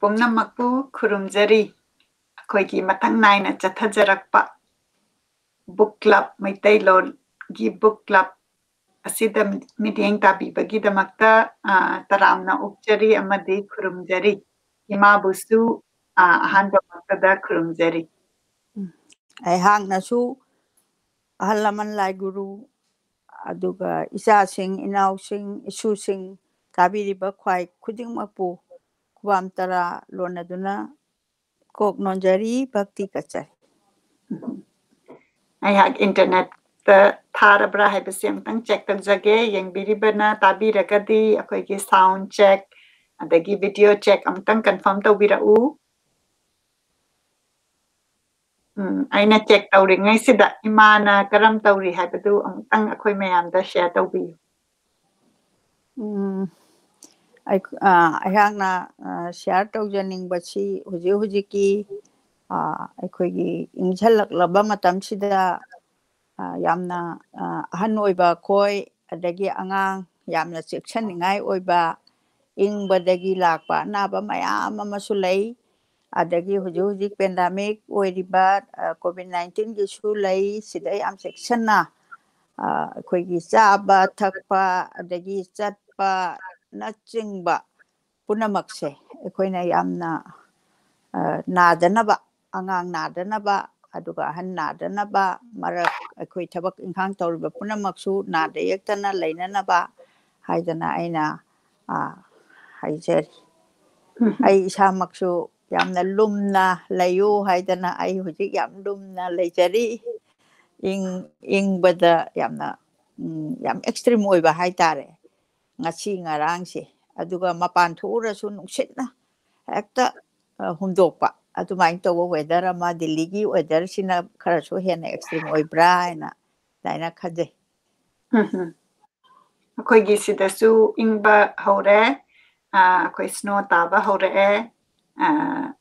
ꯄꯨꯝꯅꯃꯛꯄꯨ ꯈꯨꯔꯨꯝꯖꯔꯤ ꯑꯩꯈꯣꯏꯒꯤ ꯃꯊꯪ ꯅꯥꯏꯅ ꯆꯠꯊꯖꯔꯛꯄ ꯕꯨꯛ ꯀ꯭ꯂꯕ ꯃꯩꯇꯩꯂꯣꯟꯒꯤ ꯕꯨꯛ ꯀ꯭ꯂꯕ ꯑꯁꯤꯗ ꯃꯤꯠꯌꯦꯡ ꯇꯥꯕꯤꯕꯒꯤꯗꯃꯛꯇ ꯇꯔꯥꯝꯅ ꯑꯣꯛꯆꯔꯤ ꯑꯃꯗꯤ ꯈꯨꯔꯨꯝꯖꯔꯤ ꯏꯃꯥꯕꯨꯁꯨ ꯑꯍꯥꯟꯕ ꯃꯛꯇꯗ ꯈꯨꯔꯨꯝꯖꯔꯤ ꯑꯩꯍꯥꯛꯅꯁꯨ ꯑꯍꯜ ꯂꯃꯟ ꯂꯥꯏ ꯒꯨꯔꯨ ꯑꯗꯨꯒ ꯏꯆꯥꯁꯤꯡ ꯏꯅꯥꯎꯁꯤꯡ ꯏꯁꯨꯁꯤꯡ ꯇꯥꯕꯤꯔꯤꯕ ꯈ꯭ꯋꯥꯏ ꯈꯨꯗꯤꯡꯃꯛꯄꯨ ꯈꯨꯕꯥꯝ ꯇꯔꯥ ꯂꯣꯟꯅꯗꯨꯅ ꯀꯣꯛ ꯅꯣꯟꯖꯔꯤ ꯚꯛꯇꯤ ꯀꯠꯆꯔꯤ ꯑꯩꯍꯥꯛ ꯏꯟꯇꯔꯅꯦꯠꯇ ꯊꯥꯔꯕ꯭ꯔꯥ ꯍꯥꯏꯕꯁꯤ ꯑꯃꯨꯛꯇꯪ ꯆꯦꯛ ꯇꯧꯖꯒꯦ ꯌꯦꯡꯕꯤꯔꯤꯕꯅ ꯇꯥꯕꯤꯔꯒꯗꯤ ꯑꯩꯈꯣꯏꯒꯤ ꯁꯥꯎꯟ ꯆꯦꯛ ꯑꯗꯒꯤ ꯚꯤꯗꯤꯑꯣ ꯆꯦꯛ ꯑꯃꯨꯛꯇꯪ ꯀꯟꯐꯥꯔꯝ ꯇꯧꯕꯤꯔꯛꯎ ꯑꯩꯅ ꯆꯦꯛ ꯇꯧꯔꯤꯉꯩꯁꯤꯗ ꯏꯃꯥꯅ ꯀꯔꯝ ꯇꯧꯔꯤ ꯍꯥꯏꯕꯗꯨ ꯑꯃꯨꯛꯇꯪ ꯑꯩꯈꯣꯏ ꯃꯌꯥꯝꯗ ꯁꯦꯌꯔ ꯇꯧꯕꯤꯌꯨ ꯑꯩꯍꯥꯛꯅ ꯁꯦꯌꯔ ꯇꯧꯖꯅꯤꯡꯕꯁꯤ ꯍꯧꯖꯤꯛꯀꯤ ꯑꯩꯈꯣꯏꯒꯤ ꯏꯪꯁꯜꯂꯛꯂꯕ ꯃꯇꯝꯁꯤꯗ ꯌꯥꯝꯅ ꯑꯍꯟ ꯑꯣꯏꯕ ꯑꯩꯈꯣꯏ ꯑꯗꯒꯤ ꯑꯉꯥꯡ ꯌꯥꯝꯅ ꯆꯦꯛꯁꯤꯟꯅꯤꯡꯉꯥꯏ ꯑꯣꯏꯕ ꯏꯪꯕꯗꯒꯤ ꯂꯥꯛꯄ ꯑꯅꯥꯕ ꯃꯌꯥꯝ ꯑꯃꯁꯨ ꯂꯩ ꯑꯗꯒꯤ ꯍꯧꯖꯤꯛ ꯄꯦꯟꯗꯥꯃꯤꯛ ꯑꯣꯏꯔꯤꯕ COVID-19ꯒꯤꯁꯨ ꯂꯩ ꯁꯤꯗ ꯌꯥꯝ ꯆꯦꯛꯁꯤꯟꯅ ꯑꯩꯈꯣꯏꯒꯤ ꯆꯥꯕ ꯊꯛꯄ ꯑꯗꯒꯤ ꯆꯠꯄꯅꯆꯤꯡꯕ ꯄꯨꯝꯅꯃꯛꯁꯦ ꯑꯩꯈꯣꯏꯅ ꯌꯥꯝꯅ ꯅꯥꯗꯅꯕ ꯑꯉꯥꯡ ꯅꯥꯗꯅꯕ ꯑꯗꯨꯒ ꯑꯍꯟ ꯅꯥꯗꯅꯕ ꯃꯔꯛ ꯑꯩꯈꯣꯏ ꯊꯕꯛ ꯏꯪꯈꯥꯡ ꯇꯧꯔꯤꯕ ꯄꯨꯝꯅꯃꯛꯁꯨ ꯅꯥꯗ ꯌꯦꯛꯇꯅ ꯂꯩꯅꯅꯕ haidana aina haijari ai isamaksu yamna lumna layu haidana ai hujik yam lumna lejari ing bada yamna yam extreme oiba haitare ngasi ngarangsi aduga mapan thurasu nuksitna hekta humdokpa adumain tawa weather ama Delhi gi weather sina kharasu hena extreme oibra haina daina khajai ꯑꯩꯈꯣꯏꯒꯤ ꯁꯤꯗꯁꯨ ꯏꯪꯕ ꯍꯧꯔꯦ ꯑꯩꯈꯣꯏ snow ꯇꯥꯕ ꯍꯧꯔꯛꯑꯦ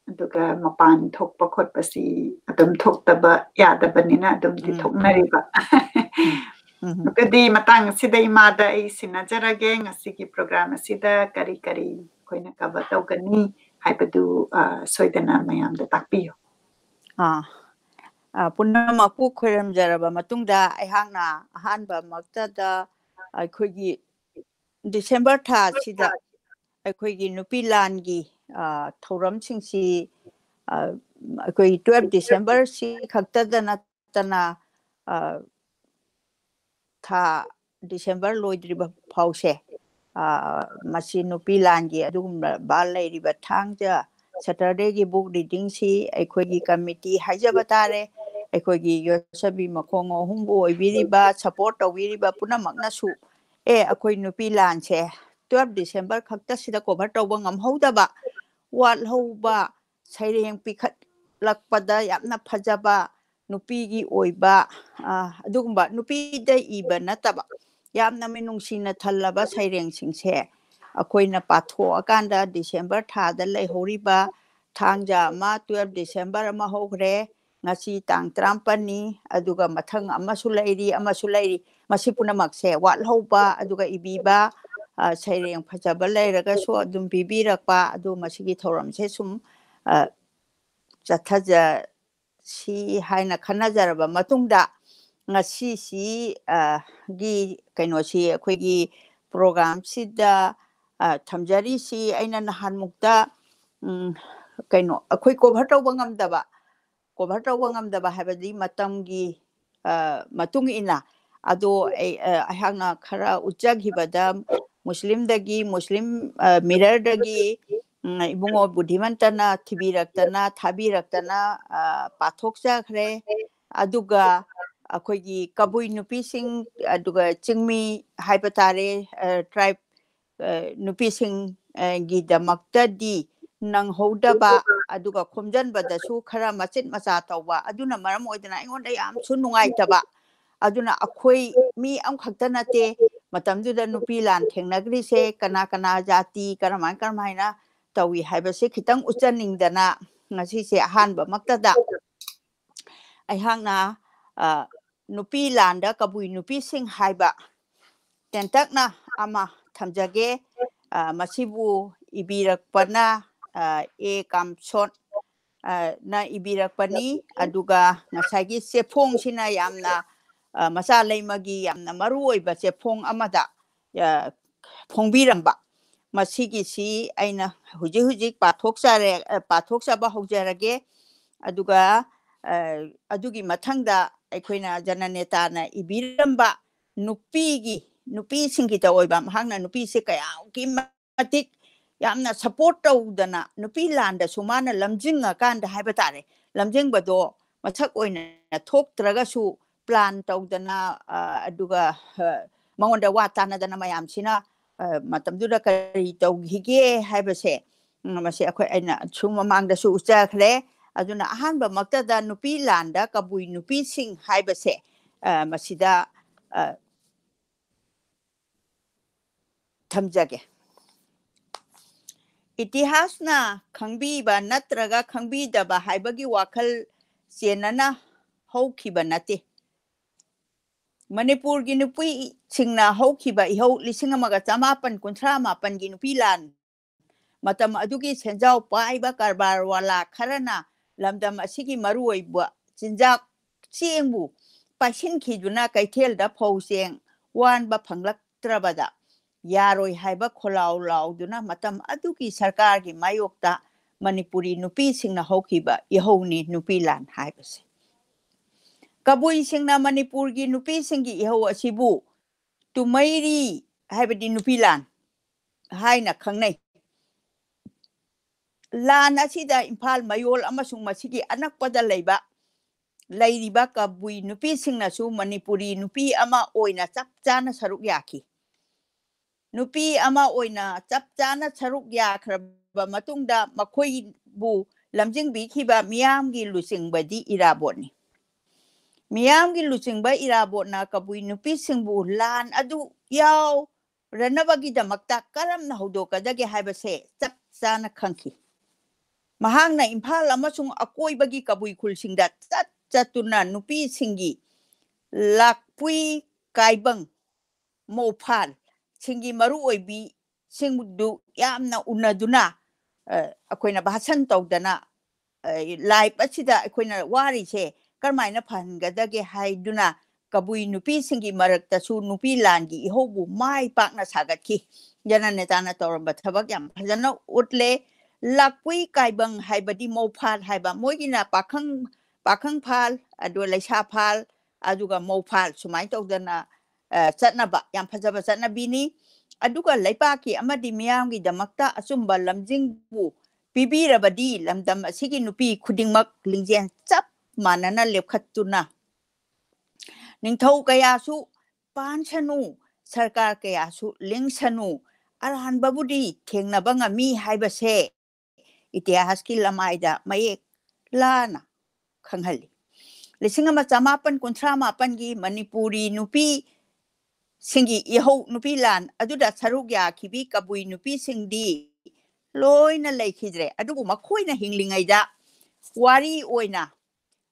ꯑꯗꯨꯒ ꯃꯄꯥꯟ ꯊꯣꯛꯄ ꯈꯣꯠꯄꯁꯤ ꯑꯗꯨꯝ ꯊꯣꯛꯇꯕ ꯌꯥꯗꯕꯅꯤꯅ ꯑꯗꯨꯝꯗꯤ ꯊꯣꯛꯅꯔꯤꯕ ꯑꯗꯨꯗꯤ ꯃꯇꯥꯡ ꯑꯁꯤꯗ ꯏꯃꯥꯗ ꯑꯩ ꯁꯤꯟꯅꯖꯔꯒꯦ ꯉꯁꯤꯒꯤ ꯄ꯭ꯔꯣꯒ꯭ꯔꯥꯝ ꯑꯁꯤꯗ ꯀꯔꯤ ꯀꯔꯤ ꯑꯩꯈꯣꯏꯅ ꯀꯚꯔ ꯇꯧꯒꯅꯤ ꯍꯥꯏꯕꯗꯨ ꯁꯣꯏꯗꯅ ꯃꯌꯥꯝꯗ ꯇꯥꯛꯄꯤꯌꯨ ꯄꯨꯝꯅꯃꯛꯄꯨ ꯈꯣꯏꯔꯝꯖꯔꯕ ꯃꯇꯨꯡꯗ ꯑꯩꯍꯥꯛꯅ ꯑꯍꯥꯟꯕ ꯃꯛꯇꯗ ꯑꯩꯈꯣꯏꯒꯤ ꯗꯤꯁꯦꯝꯕꯔ ꯊꯥꯁꯤꯗ ꯑꯩꯈꯣꯏꯒꯤ ꯅꯨꯄꯤ ꯂꯥꯟꯒꯤ ꯊꯧꯔꯝꯁꯤꯡꯁꯤ ꯑꯩꯈꯣꯏ 12 ꯗꯤꯁꯦꯝꯕꯔꯁꯤ ꯈꯛꯇꯗ ꯅꯠꯇꯅ ꯊꯥ ꯗꯤꯁꯦꯝꯕꯔ ꯂꯣꯏꯗ꯭ꯔꯤꯕ ꯐꯥꯎꯁꯦ ꯃꯁꯤ ꯅꯨꯄꯤ ꯂꯥꯟꯒꯤ ꯑꯗꯨꯒꯨꯝꯕ ꯂꯩꯔꯤꯕ ꯊꯥꯡꯖ ꯁꯦꯇꯔꯗꯦꯒꯤ ꯕꯨꯛ ꯔꯤꯗꯤꯡꯁꯤ ꯑꯩꯈꯣꯏꯒꯤ ꯀꯃꯤꯇꯤ ꯍꯥꯏꯖꯕ ꯇꯥꯔꯦ ꯑꯩꯈꯣꯏꯒꯤ ꯌꯣꯠꯁꯕꯤ ꯃꯈꯣꯡ ꯑꯍꯨꯝꯕꯨ ꯑꯣꯏꯕꯤꯔꯤꯕ ꯁꯄꯣꯔꯠ ꯇꯧꯕꯤꯔꯤꯕ ꯄꯨꯝꯅꯃꯛꯅꯁꯨ ꯑꯩꯈꯣꯏ ꯅꯨꯄꯤ ꯂꯥꯟꯁꯦ 12 ꯗꯤꯁꯦꯝꯕꯔ ꯈꯛꯇꯁꯤꯗ ꯀꯣꯚꯔ ꯇꯧꯕ ꯉꯝꯍꯧꯗꯕ ꯋꯥꯠꯍꯧꯕ ꯁꯩꯔꯦꯡ ꯄꯤꯈꯠꯂꯛꯄꯗ ꯌꯥꯝꯅ ꯐꯖꯕ ꯅꯨꯄꯤꯒꯤ ꯑꯣꯏꯕ ꯑꯗꯨꯒꯨꯝꯕ ꯅꯨꯄꯤꯗ ꯏꯕ ꯅꯠꯇꯕ ꯌꯥꯝꯅ ꯃꯤꯅꯨꯡꯁꯤꯅ ꯊꯜꯂꯕ ꯁꯩꯔꯦꯡꯁꯤꯡꯁꯦ ꯑꯩꯈꯣꯏꯅ ꯄꯥꯊꯣꯛꯑꯀꯥꯟꯗ ꯗꯤꯁꯦꯝꯕꯔ ꯊꯥꯗ ꯂꯩꯍꯧꯔꯤꯕ ꯊꯥꯡꯖ ꯑꯃ 12 ꯗꯤꯁꯦꯝꯕꯔ ꯑꯃ ꯍꯧꯈ꯭ꯔꯦ ngasi tang 34ni aduga mathang amasu lairi masi punamakse watlhauba aduga ibiba saireng phajaba lairaga so adum bibirakpa adu masigi thoramse sum chathaja si haina khanajaraba matungda ngasi si gi kainosi akhoi program sida thamjari si aina nahan mukta kaino akhoi cover tawba ngamdaba cover tawba ngamdaba habadi matamgi matung ina ado aihakna khara uchagibada muslim mirror dagi ibungo Budhimanta thibiraktana thabiraktana pathokcha khre aduga akhoi kabui nupi sing aduga chingmi haibatare tribe nupi sing gi damakta di nang hodaba aduga khomjanbada su khara macit macha tawba aduna maram oidana ingonda yam su nungaitaba aduna akhoi mi am khakta nate matamduda nupi lan thengnagri se kana jati karamaina tawi haibase khitang uchaningdana ngasi se ahanba maktada aihangna nupi landa kabui nupi sing haiba tentakna ama thamjage masibu ibirakpana A Kamsot na ibirakpani aduga ngasagi sefong sina yamna masa laimagi yamna maruoiba sefong amada phongbiramba masigi si aina hujik pathoksa ba haujarage aduga adugi mathangda aikoina jananeta na ibiramba nupi singi ta oiba hangna nupi se kaya ki matik yamna support tawdana nupi landa sumana lamjinga kanda haiba tare lamjing bado mathak oina thoktraga su plan tawdana aduga mangonda watana dana mayam sina matamduda kari tawhige haiba se mase akhoi aina suma mangda su uchakhre aduna ahanba maktada nupi landa kabui nupi sing haiba se masida thamjage itihasna khangbiba natraga khangbidaba haibagi wakhal chenana hokhiba nate Manipur gi nupi singna hokhiba ihau lising amaga chamapan kunthra mapan gi nupi lan matam adugi senjau paiba karbar wala kharana lamdam asigi maruoiba chinjak chengbu pasin khiduna kaithelda phoseng wan ba phanglak trabada yaroi haiba kholau lauduna matam adugi sarkar gi mayokta Manipuri nupi singna hokhiba ihoni nupi lan haibase kabui singna Manipur gi nupi singi iho asibu tumairi haibadi nupi lan haina khangnai lan asida imphal mayol amasung masigi anakpada lairiba kabui nupi singna su Manipuri nupi ama oina chapchana saruk yaki nupi ama oina chapchana saruk yakraba matungda makhoi bu lamjingbi khiba miyamgi lusingbadi irabotni miyamgi luchingba irabot na kabui nupi singbu lan adu yaw ranabagi damakta karamna hodokadage haibase chap chana khangki mahangna imphal amasung akoibagi kabui khulsingda chatuna nupi singi lakpui kaibang mofal singi maru oibi singdu yamna unaduna akoina bhasan tawdana live asida akoina wari se karmaina phangadage haiduna kabui nupi singi marakta su nupi langi ihobu mai pakna sagatki jananeta na torba thabak yam phajana utle lakpui kaibang haibadi mofal haiba moigina pakhang phal adu laisa phal aduga mofal sumai tawdana chatnaba yam phajaba chatnabini aduga laipaki amadi miyamgi damakta asumba lamjingbu pibirabadi lamdam asigi nupi khudingmak lingjen chap manana lepkhatuna ningthau kayasu pansanu sarkar kayasu lingsanu arhan babudi thengnaba ngami haibase itihaski lamaida mayek lana khanghali lisingama chamapan kunthra mapan gi Manipuri nupi singi iho nupi lan aduda saruk ya khibi kabui nupi singdi loina leikhidre adugu makhoina hinglingaida wari oina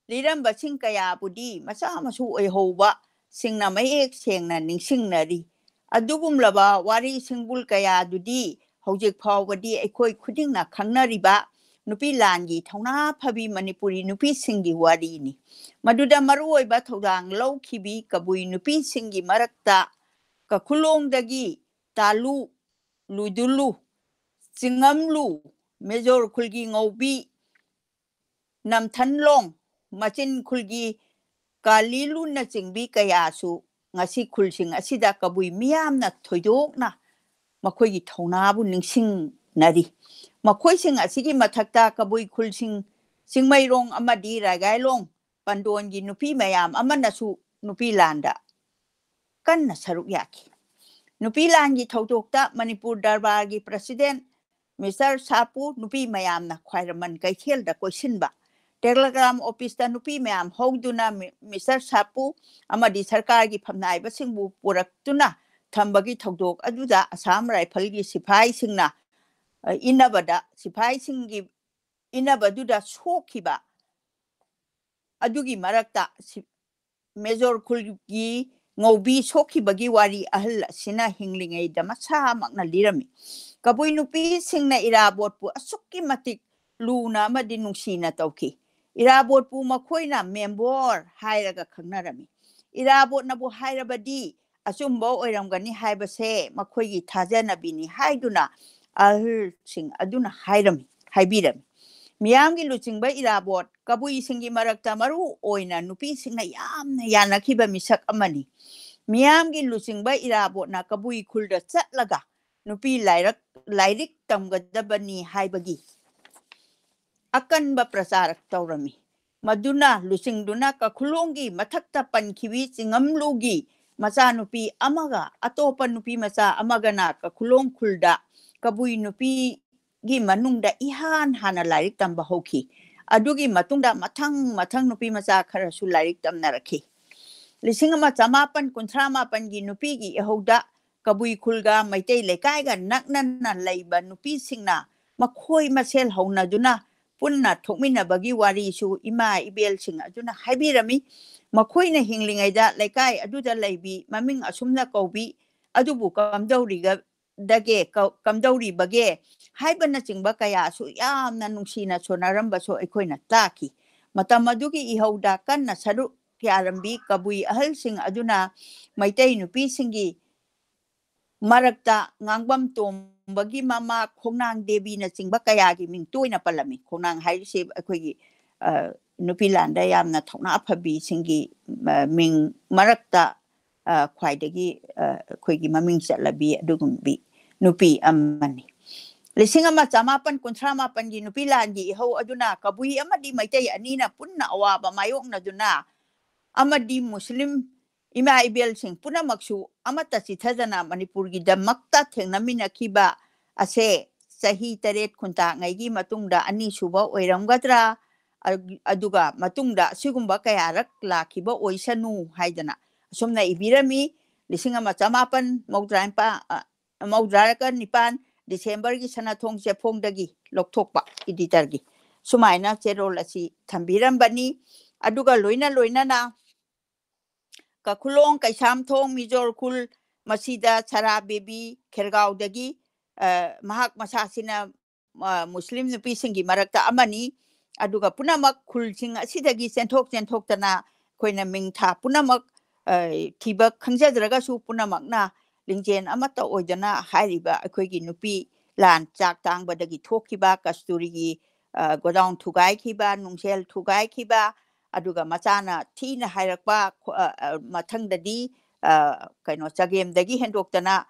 liramba sing kaya budi masa masu ehoba singna mayek sengna ningsingnari adugum laba wari singbul kaya dudi hojik phawbadi ekhoi khudingna khangnariba nupi langi thona phabi Manipuri nupi singi wari ni maduda maruoiba thodang lawkhibi kabui nupi singi marakta ka khulongdagi talu ludulu singamlu major khulgi ngaubi namthanlong machin khulgi kalilu na chingbi kayasu ngasi khulsing asida kabui miyamna thoidokna makhoigi thaunabu ningsing nari makhoising asigi mathakta kabui khulsing singmairong amadi ragailong pandongi nupi mayam amanasu nupi landa kanna saruk yaki nupi langi thodokta Manipur darbar gi president Mr. Sapu nupi mayamna khwairaman kaithelda koisinba telegram office ta nupi mayam hogduna Mr. Sapu amadi sarkar gi phamnai basingbu puraktuna thambagi thodok aduda Assam Rifle gi sipai singna inabada sipai singi inabaduda sokhiba adugi marakta Major Khulgi ngaubi sokhi bagi wari ahal sina hinglingai da masa makna lirami kabui nupi singna irabot pu asukki matik luna amadi nungsina tawki irabot pu makhoina member hairaga khangnarami irabot nabu hairabadi asumbo oiramgani haibase makhoigi thajanabini haiduna ahal sing aduna hairami haibirami miyamgi luchingba irabot kabui singi marakta maru oina nupi singna yamna yanakiba misak amani miyamgi luchingba irabot na kabui khulda chatlaga nupi lairik tamgadabani haibagi akanba prasarak tawrami maduna luchingduna ka khulongi mathakta pankhiwi chingamlugi macha nupi amaga atopa nupi macha amagana ka khulong khulda kabui nupi gi manungda ihan hana lairik tamba hoki adugi matungda mathang nupi macha kharasu lairik tamnarakhi lisingama chamapan kunthamapan gi nupi gi ehauda kabui khulga maitei lekaiga naknana leiba nupi singna makhoi masel hauna duna punna thokmina bagi wari su ima ibel sing aduna haibirami makhoina hinglingaida lekai aduda leibi maming asumna kaubi adubu kamdauriga dage kamdauri bage haibana chingba kaya su yamna nungsina sonaramba so ekhoina taki matam adugi ihauda kanna saru kyarambi kabui ahal sing aduna maitei nupi singi marakta ngangbam tombagi mama khongnang devi na chingba kaya gi ming toina palami khongnang haise akhoigi nupi landa yamna thokna aphabi singi ming marakta khwaidagi akhoigi maming chatlabi adugumbi nupi amani lisingama chamapan kunthamapan gi nupi langi ho aduna kabui amadi maitei anina punna awaba mayokna duna amadi muslim ima ibel sing puna maksu amata chithajana manipur gi damakta thengnamina khiba ase sahi taret khunta ngai gi matungda ani suba oiramgadra aduga matungda sigumba kayarak lakhiba oisanu haidana somna ibirami lisingama chamapan maudraka nipan December gi sanathong chepongdagi lokthokpa editor gi sumaina cherol asi thambirambani aduga loina na ka khulong kaisam thong mijor khul masida chara baby khergaw dagi mahak masasina muslim nupi singi marakta amani aduga punamak khulsing asidagi senthok tana khoina mingtha punamak thiba khangjadraga su punamak na lingjen amata oidana hairiba akhoigi nupi lan chak tangbadagi thokiba kasturi gi godown thugai khiba nungsel thugai khiba aduga machana thina hairakpa mathangdadi kaino chagemdagi hendoktana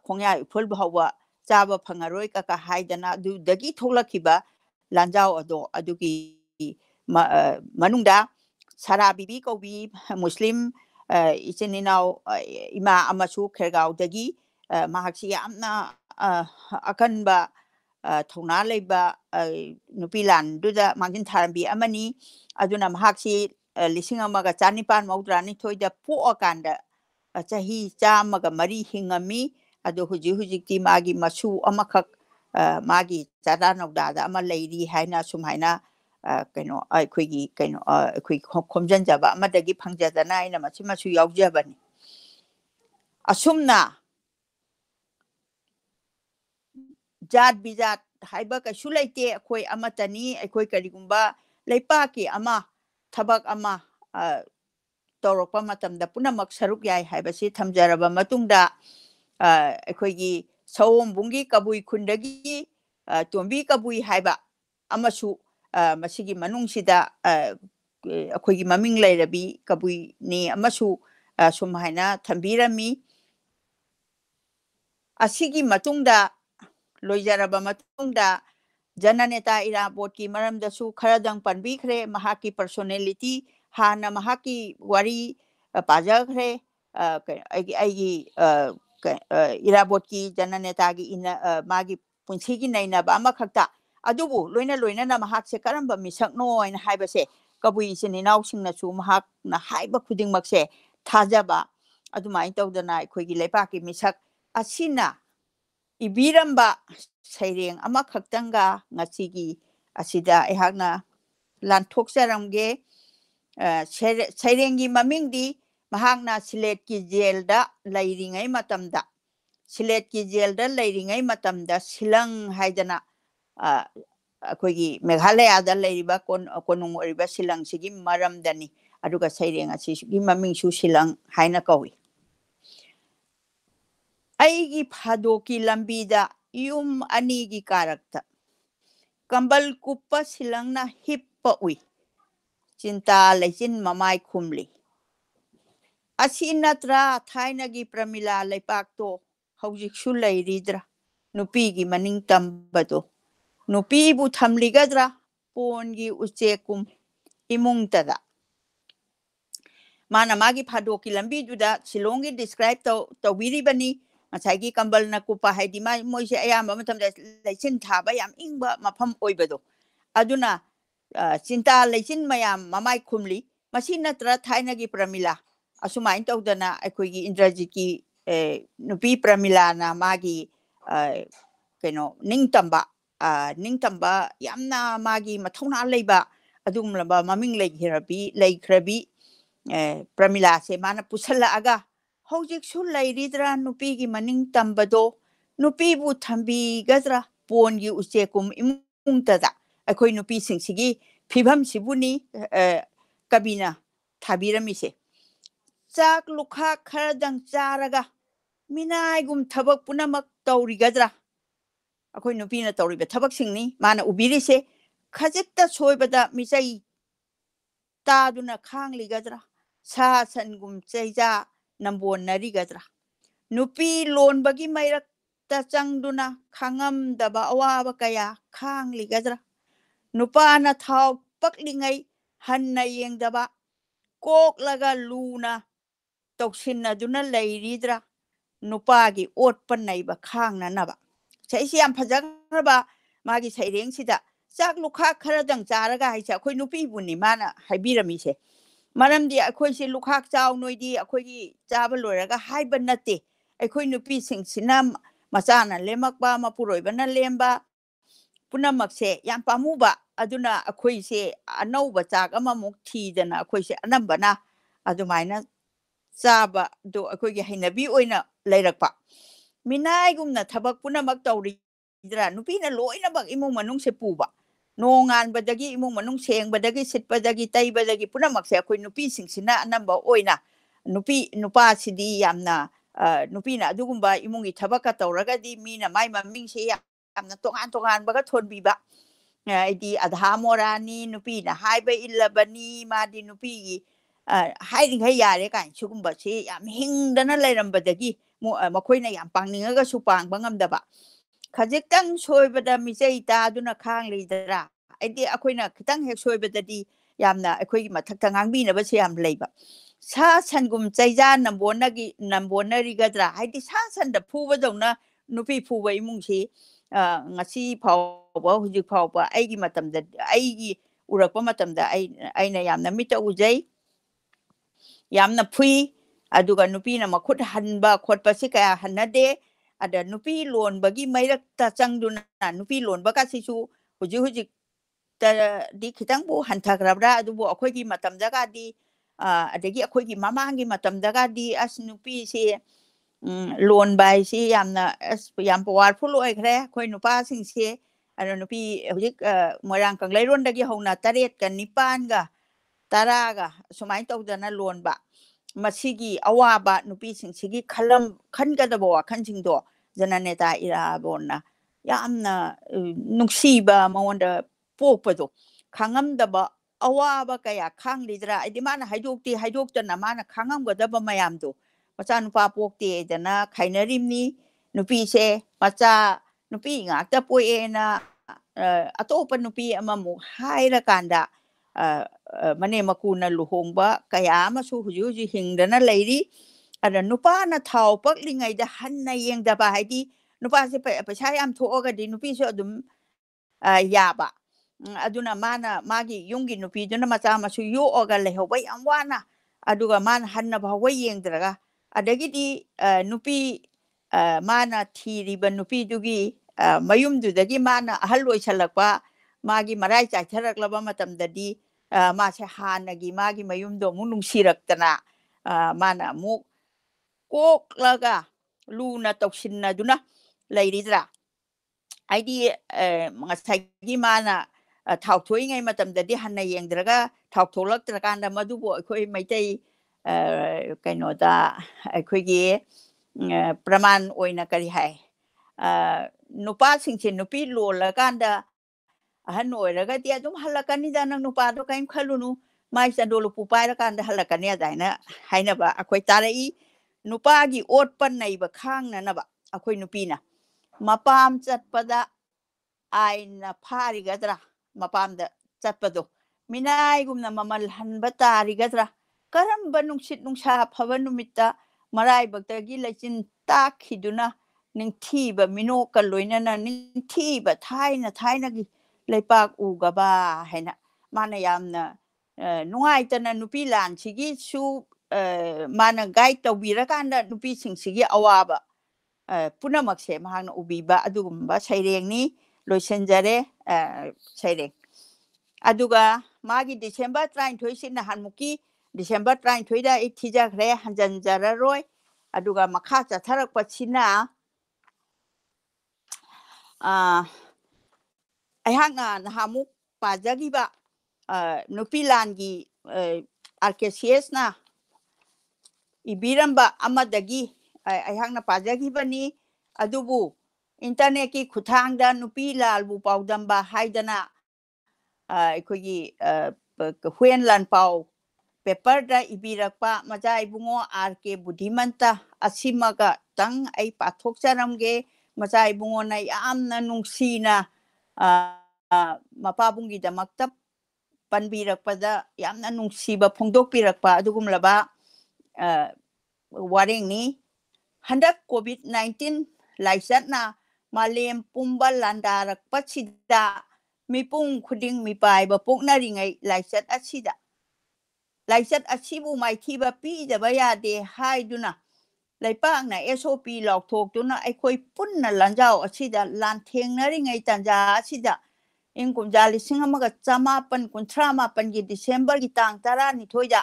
khongya phul bhawa chaba phangaroi ka haidana du dagi tholakhiba lanjao ado adugi manungda sara bibi kobi muslim ichininaw ima amasu khergaw dagi mahaksi amna akanba thona leiba nupilan duda mangin tharambi amani aduna mahaksi lising amaga chanipan maudrani thoida poakanda chahi chamaga mari hingami adu hujikti magi masu amakhak magi chada nogda ama leiri haina sumhaina kaino aikhoigi kaino aikhui khomjanjaba amadagi phangjadana ina masu yaujabani asumna jat bijat haiba ka sulaite akhoi amatani akhoi karigumba leipaki ama thabak ama tawrokpa matamda punamak saruk yai haibasi thamjaraba matungda akhoi sawombungi kabui khundagi tombi kabui haiba amasu masigi manungsida akhoi maming lairabi kabui ni amasu sumhaina thambirami asigi matungda loijaraba matungda Jananeta Irabot ki maramdasu kharadang panbikhre mahaki personality hana mahaki wari pajakhre aigi Irabot ki Jananeta gi ina magi punsigi naina ba amakhakta adubu loina na mahakse karamba misakno ina haibase kabui sininaw singna su mahak na haiba khuding makse thajaba adumai tawdana akhoi gi lepaki misak asina ibiramba saireng ama khaktanga ngachigi asida ehakna lanthokcharamge sairengi mamingdi mahakna silet ki jelda lairingai matamda silet ki jelda lairingai matamda Shillong haidana akoigi Meghalaya da lairiba konung oriba Shillong sigi maramdani aduga saireng asigi maming su Shillong haina kawi aigi phadoki lambida yum anigi karakta kambal kuppa Shillong na hippa ui cinta lesin mamai khumli asinatra thainagi pramila leipakto haujik su leiridra nupi gi maning tambado nupi bu thamligadra pongi uchekum imungtada mana magi phadoki lambi duda Shillongi describe to wiribani masagi kambal na kupa haidi ma moise ayamba matamda leisin thaba yam ingba mafam oibado aduna cinta leisin mayam mamai khumli masinatra thainagi pramila asumai tawdana akoigi Indrajiki nupi pramila na magi keno ningtamba yamna magi mathona leiba adumlaba maming leikhrabi pramila se mana pusala aga hojik su leiridra nupi gi maning tambado nupi bu thambi gadra pongi uchekum imungtada akoi nupi singsigi phibam sibuni kabina thabiramise chak lukha kharadang charaga minaigum thabak punamak tawrigadra akoi nupi na tawriba thabak singni mana ubirise khajikta soibada misai taduna khangli-gadra sa sangum cheija nambon narigadra nupi lonbagi mairakta changduna khangamdaba awaba kaya khangli-gadra nupana thau paklingai hanna yengdaba koklaga luna toksinaduna leiridra nupagi otpa naiba khangnanaba saisi yam phajagraba magi saireng-sida chak lukha kharadang charaga haisa akhoi nupi buni mana haibiramise maramdi akhoi se lukha chaw noidi akhoi gi chaba loiraga haiba nate akhoi nupi singsina machana lemakba mapuroibana lemba punamakse yam pamuba aduna akhoi se anauba chak amamuk thidana akhoi se anambana adumaina chaba do akhoi gi hainabi oina leirakpa minaigumna thabak punamak tawridra nupina loinabak imung manung se puba nongan badagi imung manung seng badagi sit badagi tai badagi punamak se akhoi nupi singsina anamba oina nupa sidi yamna nupina adugumba imungi thabaka tawragadi mina mai maming se yamna tongan baga thonbiba idi adha morani nupina haiba illabani madi nupi hairingai yare kan sugumba se yam hingdana leirambadagi makoina yam pangningaga su pangba ngamdaba khajiktan soibada misei taduna khanglidra aidi akoina khitang hek soibadadi yamna akoi mathakta ngangbinaba se yam leiba sa sangum cheija nambonarigadra haidi sa sanda phubadona nupi phuba imungsi ngasi phawba hujik phawba aigi matamda aigi urakpa matamda aina yamna mita ujai yamna phui aduga nupi na makhut hanba khotpa se kaya hanade ada nupi lonbagi mairakta changduna nupi lonbaga sisu hujik ta di khitang bu hanthagrabra adubu akhoigi matamdaga di adagi akhoigi mamangi matamdaga di as nupi se lonbai se yamna yam powerful oikhre khoi nupa singse ano nupi hujik moirang kanglairondagi hona 8 ka 9 ga 10 ga sumai tawdana lonba masigi awaba nupi singsigi khangadaba wakhansingdo Jananeta Irabotna yamna nuksiba maonda pokpado khangamdaba awaba kaya khanglidra idi mana haidoktana mana khangamgadaba mayamdo macha nupa pokte dana khainarimni nupi se macha nupi ngakta poena atopa nupi amamu haira kanda mane makuna luhongba kaya amasu huji hingdana leiri ada nupa na thau paklingai da hanna yengdaba haidi nupa se paisa yam thoga di nupi se adum yaba aduna mana magi yungi nupi duna macha masu yo oga lehoba yam wana aduga man hanna ba wa yengdraga adagi di nupi mana thiriba nupi dugi mayum dudagi mana ahaloi salakpa magi marai chaitharaklaba matamdadi ma se hanagi magi mayum do mu nungsirak tana mana muk kok laga luna toksinna duna leiridra aidi ngasagi mana thau thui ngai matam da di hanna yengdraga thau tholak trakanda madubo khoi maitai kaino da khoi gi praman oina kari hai nupa singche nupi lola kanda ahan oiraga ti adum halakani da nang nupa do kaim khalunu mai sandolo pupai ra kanda halakani adaina haina ba akhoi tarai nupa gi ot pan nei ba khang na ba akhoi nupi na mapam chatpada aina phari gadra mapam da chatpado minai gumna mamal hanba tari gadra karam banungsit nungsa phaba numitta marai bakta gi lachin takhiduna ningthiba minoka loinana ningthiba thaina gi leipak ugaba haina mana yamna nuaitana nupi lan sigi su mana guide tawbira kanda nupi singsigi awaba punamakse mahangna ubiba adugumba sairengni loisenjare saireng aduga magi December 23 sina hanmuki December 23 da ithija khre hanjanjara roi aduga makha chatharak pachina ayhangna nahamuk pajagiba nupi langi RKCS na ibiramba amadagi ayhangna pajagibani adubu internet ki khuthangda nupi lal bu paodamba haidana aikogi Hueiyen Lanpao paper da ibirakpa majai bungo RK Budhimanta asimaga tang ai pathok charamge majai bungo na yamna nungsina mapabungi da maktab panbirakpada yamna nungsiba phongdokpirakpa adugumlaba warengni handak COVID-19 laisatna malem pumba landarakpachida mipung khuding mipai ba poknaringai laisat asibu maithiba pi daba yade haiduna laipakna SOP laukthokduna aikoi punna lanjau asida lanthengngaringai tanja asida ingkumjali singamaga chamapan kuntramapan gi December gi tang 12 da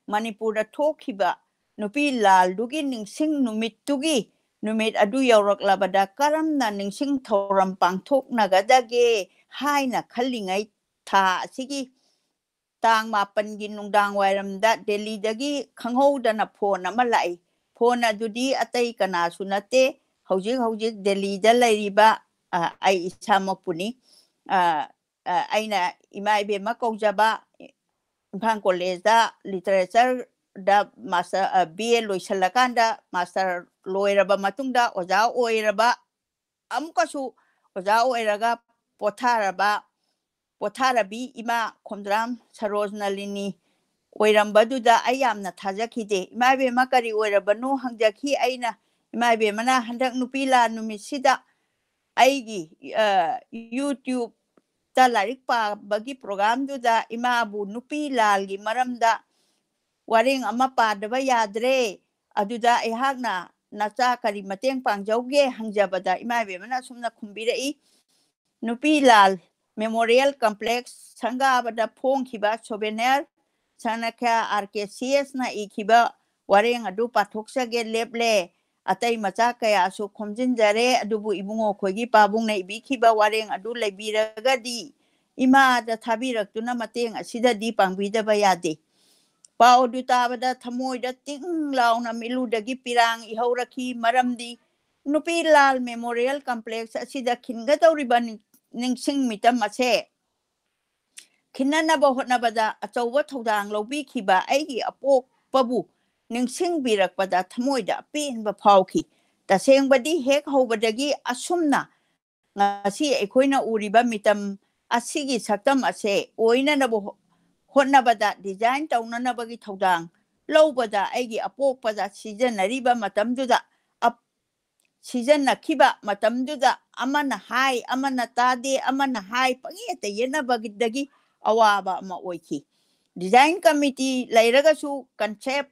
Manipur da thokhiba nupi lal dugi ningsing numit tugi numit adu yauraklabada karamna ningsing thoram pangthoknagadage haina khallingai tha asigi tang mapan gi nungdang wairamda Delhi dagi khanghodana phone ama lai phone adudi atai kana sunate hojik Delhi da lairiba ai isamapuni aina imaibe makaujaba Imphal College da literature da master BA loisalakanda master loiraba matungda oja oiraba amukasu oja oiraga potharabi ima Khomdram Saroj Nalini oirambaduda ayamna thajakhide imaibe makari oirabanu hangjakhi aina imaibe mana handak nupi la numisida aigi YouTube ta larik pa bagi program duda imabu nupi lalgi maramda wareng ama padaba yadre aduda ehakna nacha kari mateng pangjauge hangjabada imaibe mana sumna khumbirai nupi lal memorial complex sangabada phongkhiba souvenir sanakha RKCS na ikhiba wareng adu pathoksage leble atai macha kaya su khomjinjare adubu ibungo khogi pabung na ibikhiba wareng adu leibiragadi ima da thabiraktuna mateng asida di pangbidaba yade paudu tabada thamoida ting launa miludagi pirang ihaurakhi maramdi nupi lal memorial complex asida khinga tawriban ningsing mitam ase khinanaba hotnabada achauba thodang lobikhiba aigi apok pabu ningsing birakpada thamoida penba phawki tasengbadi hek hobadagi asumna ngasi ekoina uriba mitam asigi saktam ase oina nabo hotnabada design taunanabagi thodang lobada aigi apokpada sijanariba matamduda sijanakhiba matamduda amana hai amana tade amana hai pangeta yenabagidagi awaba ama oiki design committee lairagasu concept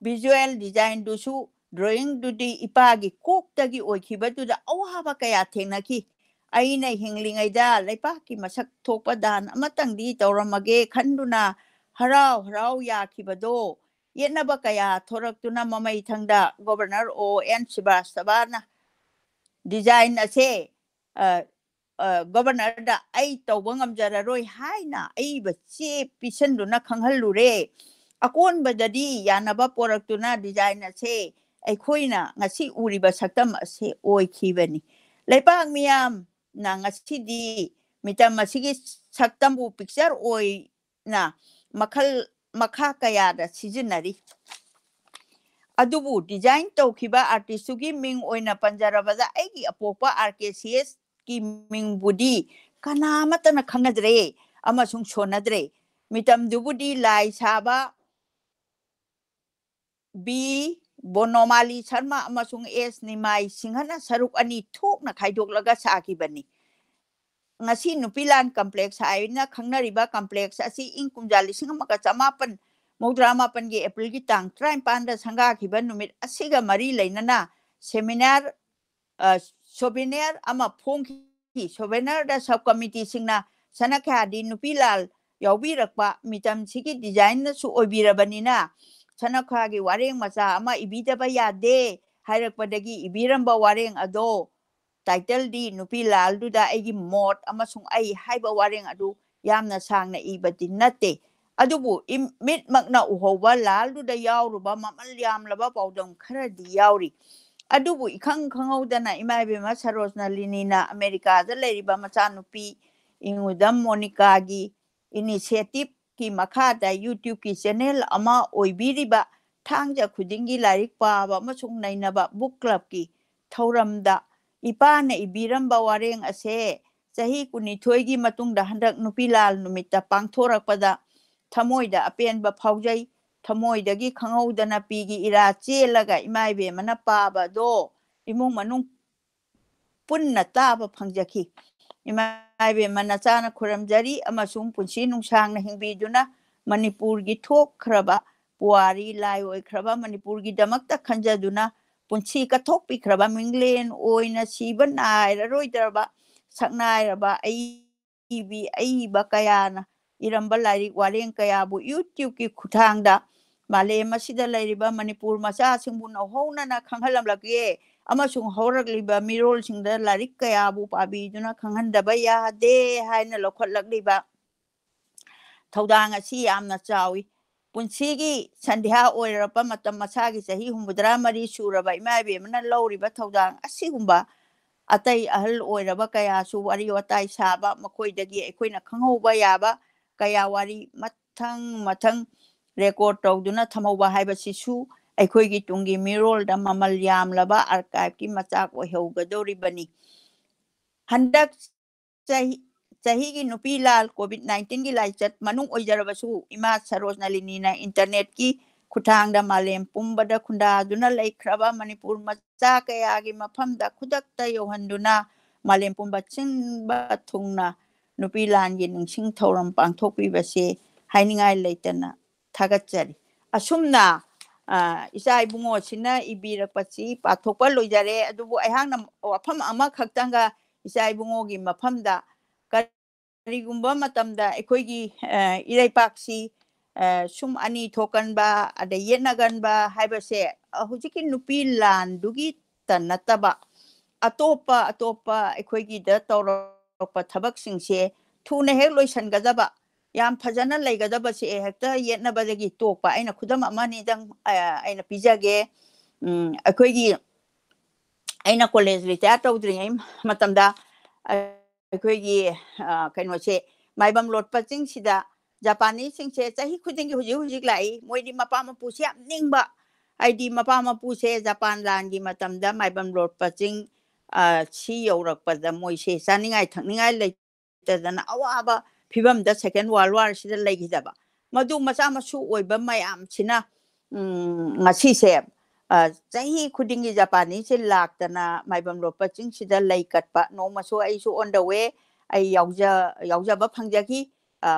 visual design dusu drawing dudi ipagi koktagi oikhibaduda awaba kaya thengnaki aina hinglingaida laipaki masak thokpa dan amatangdi tawramage khanduna harau yakhibado yetnaba kaya thoraktuna mamai thangda Governor O.N. Srivastavana design ase Governor da ai tawba ngamjararoi haina ai ba che pisanduna khanghalure akon badadi yanaba poraktuna design ase aikoina ngasi uriba saktam ase oikhibani leipang miyam na ngasi di mitam masigi saktambu picture oi na makha kaya da sijinari adubu design tawkiba artistugi ming oina panjarabada aigi apopa RKCS ki ming budi kanamata na khangadre amasung sonadre mitam dubudi lai saba B Bonomali Sharma amasung S Nimai Singhana saruk ani thok na khaidok sa akibani ngasi Nupi Lal complex haina khangnariba complex asi ing kumjali singamaka chamapan Maudramapan gi April gi tang 35 da sanga khiba numit asiga mari leinana seminar souvenir ama phongki souvenir da sub committee singna sanakha di Nupi Lal yawbirakpa mitam sigi design na su obirabanina sanakha gi wareng macha ama ibidaba yade hairakpadagi ibiramba wareng ado title di Nupi Lal du da agi mot amasung ai haiba wareng adu yamna sangna ibati nate adubu mit makna uhoba lal du da yawruba mamal yamlaba paudam kharadi yawri adubu ikhang khangawdana imaibe ma Saroj Nalini na America da leiriba macha nupi ingudam Monica gi initiative ki makhada YouTube ki channel ama oibiriba thangja khudingi larik paba amasung nainaba book club ki thauramda ipana ibiramba wareng ase chahi kunithoi gi matungda handak Nupi Lal numita pangthorakpada thamoida apenba phaujai thamoidagi khangawdana pigi ira chelaga imaibe mana paba do imung manung punna taba phangjakhi imaibe mana chana khuramjari amasung punsi nungsangna hingbiduna Manipur gi thokhraba puari lai oikraba Manipur gi damakta khanjaduna punsi ka thokpi khraba minglen oina siban naira roidarba saknairaba ai bakayana iramba larik wareng kaya bu YouTube ki khuthangda male masida lairiba Manipur macha singbu na hona na khanghalam lage amasung horakliba mirol singda larik kaya bu pabi duna khanghandaba ya de haina lokhat lakliba thaudang asi yamna chawi punsigi sandhya oirapa matam masagi sahi humudra mari suraba imaibe mana lawriba thaudang asigumba atai ahal oiraba kaya su wari watai saba makoidagi aikoina khanghoba yaba kaya wari mathang record tawduna thamauba haibasisu aikoigi tungi mirol da mamal yamlaba archive ki machak oheugadoribani handak chahi gi Nupi Lal COVID-19 gi laichat manung oijarabasu ima Saroj Nalini na internet ki khuthangda malem pumbada khunda duna laikhraba Manipur macha kaya gi mafamda khudakta yohanduna malem pumba chinba thungna Nupi Lal gi ningsing thoram pangthokpibase hainingai leitana thagatchari asumna isa ibungo sina ibirakpachi pathokpa loijare adubu aihangna wafam ama khaktanga isa ibungo gi mafamda karigumba matamda ekoigi iraipaksi sum ani thokanba ada yenaganba haibase hujiki Nupi Lal dugi tanataba atopa ekoigi da tawrokpa thabak singse thuna hek loisangadaba yam phajana leigadaba se hekta yetnabadagi tokpa aina khudam amani dang aina pijage ekoigi aina college retire tawdri matamda ekoigi kainose maibam lotpa chingsida Japanese singse chahi khudingi hujik lai moidi mapa mapu se ningba aidi mapa mapu se Japan langi matamda maibam lotpa ching chi yorakpada moise saningai thangningai leitadana awaba phibam da second world war sida leigidaba madu macha masu oiba mayam china ngasi se chahi khudingi Japanese laktana maibam lotpa ching sida leikatpa no maso aisu on the way ai yauja ba phangjaki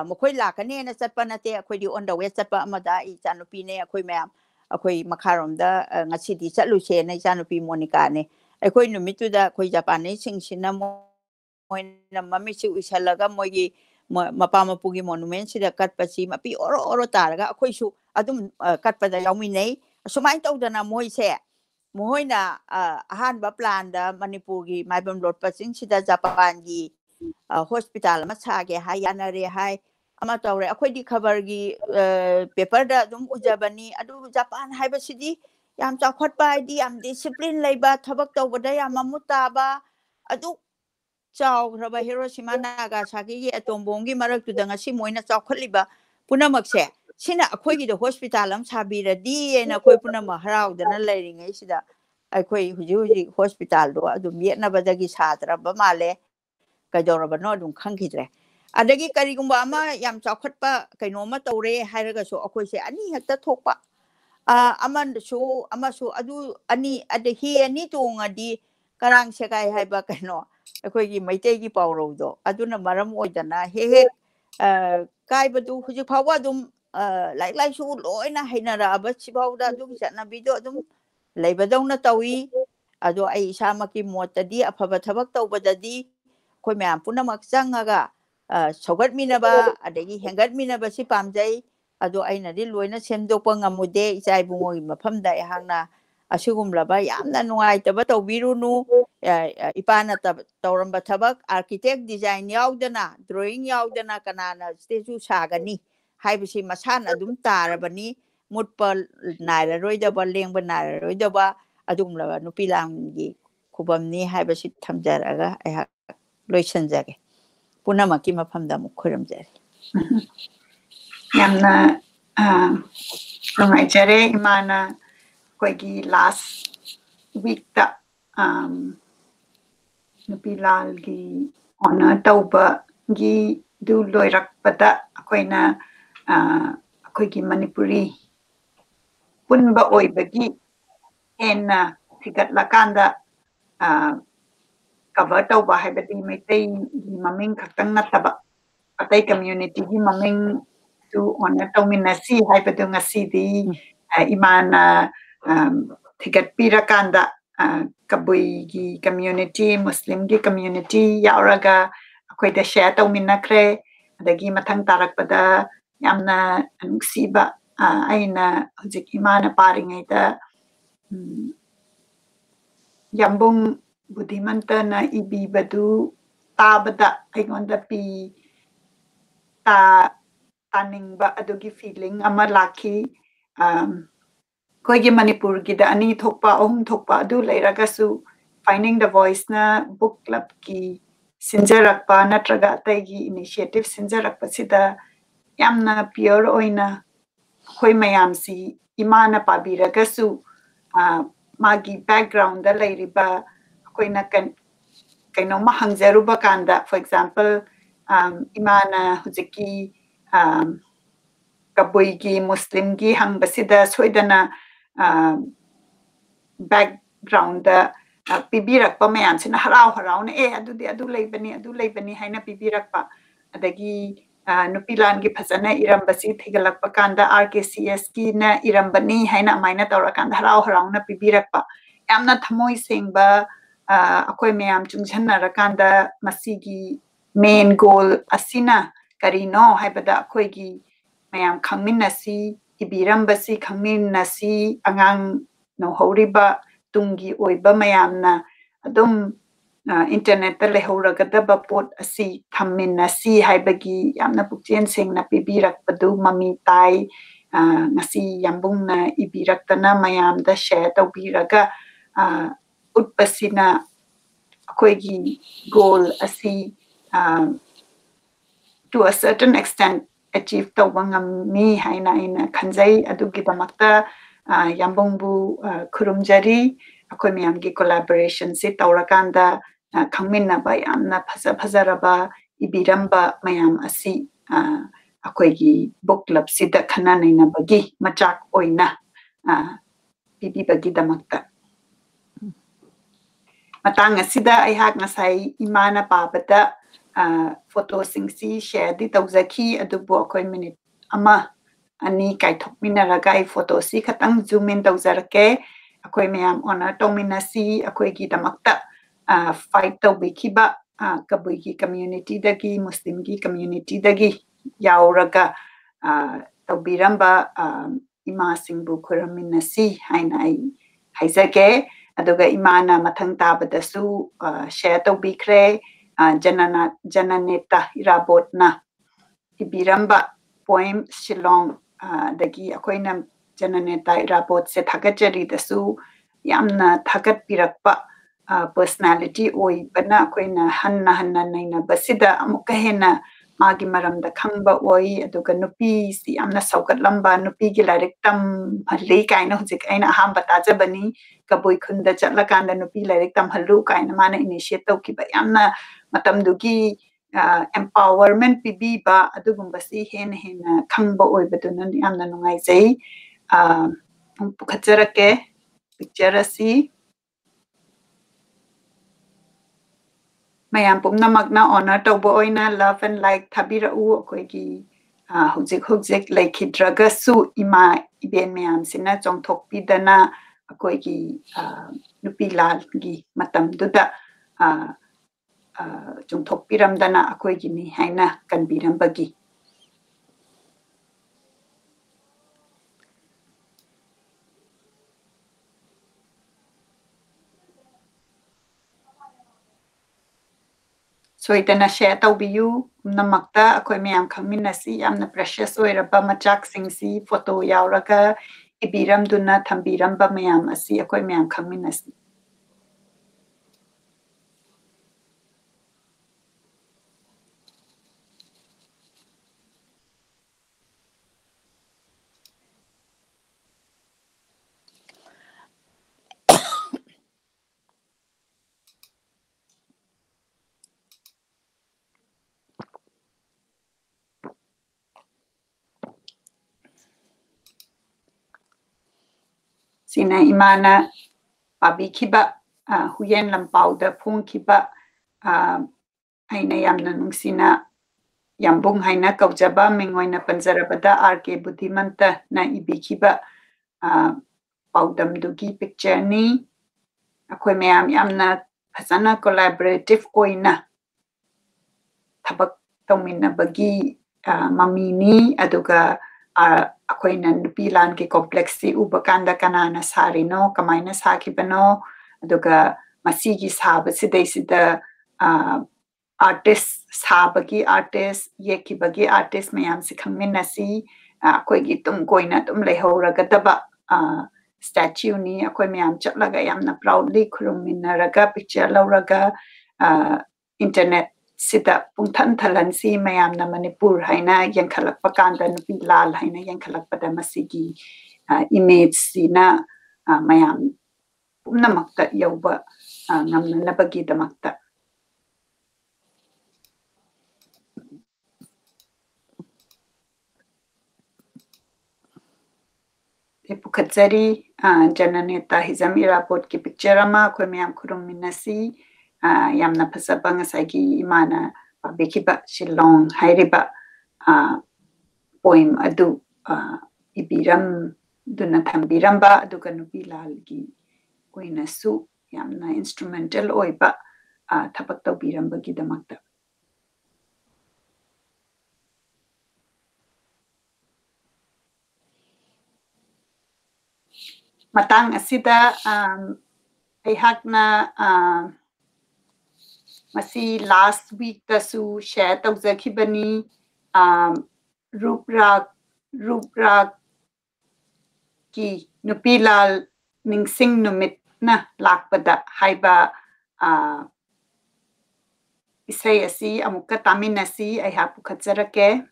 mokoi lakane na chatpa nate akhoi di on the way chatpa amada I chanupi ne akhoi mayam akhoi makharom da ngasi di chatluse na chanupi Monica ne akhoi numitu da akhoi Japanese singsina moina mamisi usalaga mogi mapa mapugi monument sida katpachi mapi oro taraga akhoi su adum katpada yauminei sumai tawdana moi se mohoina ahanba plan da Manipur gi maibam road paching sida Japan gi hospital ma chage hai yanare hai ama tawre akhoi di khabar gi paper da dum ujabani adu Japan haiba sidi yam chawkhat pa di yam discipline leiba thabak tawbada yam amutaba adu chaw raba Hiroshima Nagasaki gi atom bomb gi marak tu da ngasi moina chawkhatliba punamakse sina akhoi gi hospital am sabira di ena akhoi punama harau dana leiringai sida akhoi huji hospital do adu mietna badagi satra ba male kaidoraba no dum khangkhidre adagi karigumba ama yam chawkhatpa kainoma tawre hairaga so akhoi se ani hakta thokpa amasu adu ani adahi ani tungadi karang sekai haiba kaino akhoi gi maitei gi pawro do aduna maram oidana he kaibadu huji phawa dum lai su loina hainara aba sibauda dum chana bido dum leibadongna tawi ado ai isamaki motadi afaba thabak tawbadadi khoi myam punamak changaga sogat minaba adagi hengat minaba si pamjai ado aina di loina semdokpa ngamude ichai bungo gi mafamda ehangna asugumlaba yamna nungai taba tawbirunu ipana tawramba thabak architect design yaudana drawing yaudana kanana statue sagani haibisi masan adum tarabani mutpa naira roidaba lengba naira roidaba adumlaba Nupi Lal gi khubamni haibisi thamjaraga ai loisanjage punamaki mafamda mukhuramjari yamna nungaijare imana koigi last week ta Nupi Lal gi honor tauba gi du loirakpada akoina akoigi Manipuri punba oibagi enna thigatlakanda cover tauba haibadi maitai gi maming khaktang nataba atai community gi maming tu honor tauminasi haibadu ngasi di imana thigat pirakanda kabui gi community Muslim gi community yauraga akhoi da share tauminakre adagi mathang tarakpada yamna nungsiba aina hujik imana paringai da yambung Budhimanta na ibibadu tabada aingonda pi taningba adugi feeling ama laki koigi Manipur gi da ani thokpa ohum thokpa adu leiragasu finding the voice na book club ki sinjarakpa natraga taigi initiative sinjarakpa sida yamna pure oina khoi mayam si imana pabiragasu magi background da leiriba koina kaino mahangjaruba kanda for example imana hujiki kabui gi Muslim gi hangbasida soidana background da pibirakpa mayam sina harau na adu leibani haina pibirakpa adagi Nupi Lal gi phajana irambasi thigalakpa kanda RKCS ki na irambani haina maina tawrakanda harau na pibirakpa yamna thamoi sengba akhoi mayam chungjannarakanda masigi main goal asina karino haibada akhoi gi mayam khangminnasi ibirambasi khangminnasi angang no horiba tungi oiba mayamna adum internet ta lehoragadaba pot asi thamminnasi haibagi yamna pukchen sengna pibirakpadu mami tai ngasi yambungna ibiraktana mayamda share tawbiraga utpasina akoigi goal asi to a certain extent achieve tawba ngammi haina ina khanjai adugidamakta yambungbu khurumjari akoi miyamgi collaboration si tawrakanda khangminnaba yamna phazaraba ibiramba mayam asi akoigi book club sida khananainabagi machak oina pibibagi-damakta matang asida aihak ngasai imana pabada photo singsi share di tawzaki adubu akoi minute ama ani kaithokminaraga ai photo si khatang zoom in tawzarake akoi mayam honor tawminasi akoi gi damakta fight tawbikiba Kabuigi community dagi, Muslim gi community dagi yauraga taubiramba ima singbu khuraminasi haina ai haizage aduga imana mathang tabadasu share taubikre Jananeta Hijam na ibiramba poem Shillong dagi akoina Jananeta Irabot se thagachari dasu yamna thagat pirakpa personality oi bana koina hanna naina basida amuka hena magi maramda khangba oi aduga nupi si amna saukat lamba nupi gi larik tam halli kaina hujik aina aham bataja bani kaboi khunda chatla kanda nupi larik tam hallu kaina mana initiate to ki ba yamna matam dugi empowerment pibi ba adugum basi hena khangba oi baduna yamna nungai jai pukhajarake picture asi mayam pumnamakna honor tawba oina love and like thabirau akoigi hujik laikhidraga su ima iben mayam sina chongthokpidana akoigi nupi lal gi matam duda chongthokpiramdana akoigi ni haina kanbirambagi soitana share tawbiyu namakta akoi mayam khangminasi yamna precious oiraba machak singsi photo yauraga ibiram duna thambiramba mayam asi akoi mayam khangminasi sina imana pabikiba Hueiyen Lanpao da phungkiba aina yamna nungsina yambung haina kaujaba mengoina panjarabada Budhimanta na ibikiba paodam dugi picture ni akoi mayam yamna phasana collaborative oina thabak tawminabagi mamini aduga akoina nupi lan ki complex si ubakanda kanana sarino kamaina sakibano aduga masigi saba sidaisida artist sabagi artist yekibagi artist mayam si khangminasi akoigi tum koina tum lehoragadaba statue ni akoi mayam chatlaga yamna proudly khurumminaraga picture lauraga internet sida pungthan thalansi mayamna Manipur haina yankhalakpa kanda Nupi Lal haina yankhalakpada masigi image sina mayam pumnamakta yauba ngamnanabagi damakta pukhatsari Jananeta Hijam Irabot ki picture ama akoi mayam khurumminasi yamna phasaba ngasagi imana pabikiba Shillong hairiba poem adu ibiram duna thambiramba aduga Nupi Lal gi oina su yamna instrumental oiba thabak tawbirambagi damakta matang asida aihakna masi last week tasu share tawzakhibani ruprak ki Nupi Lal ningsing numit na lakpada haiba isai asi amuka taminasi aiha pukhatsarake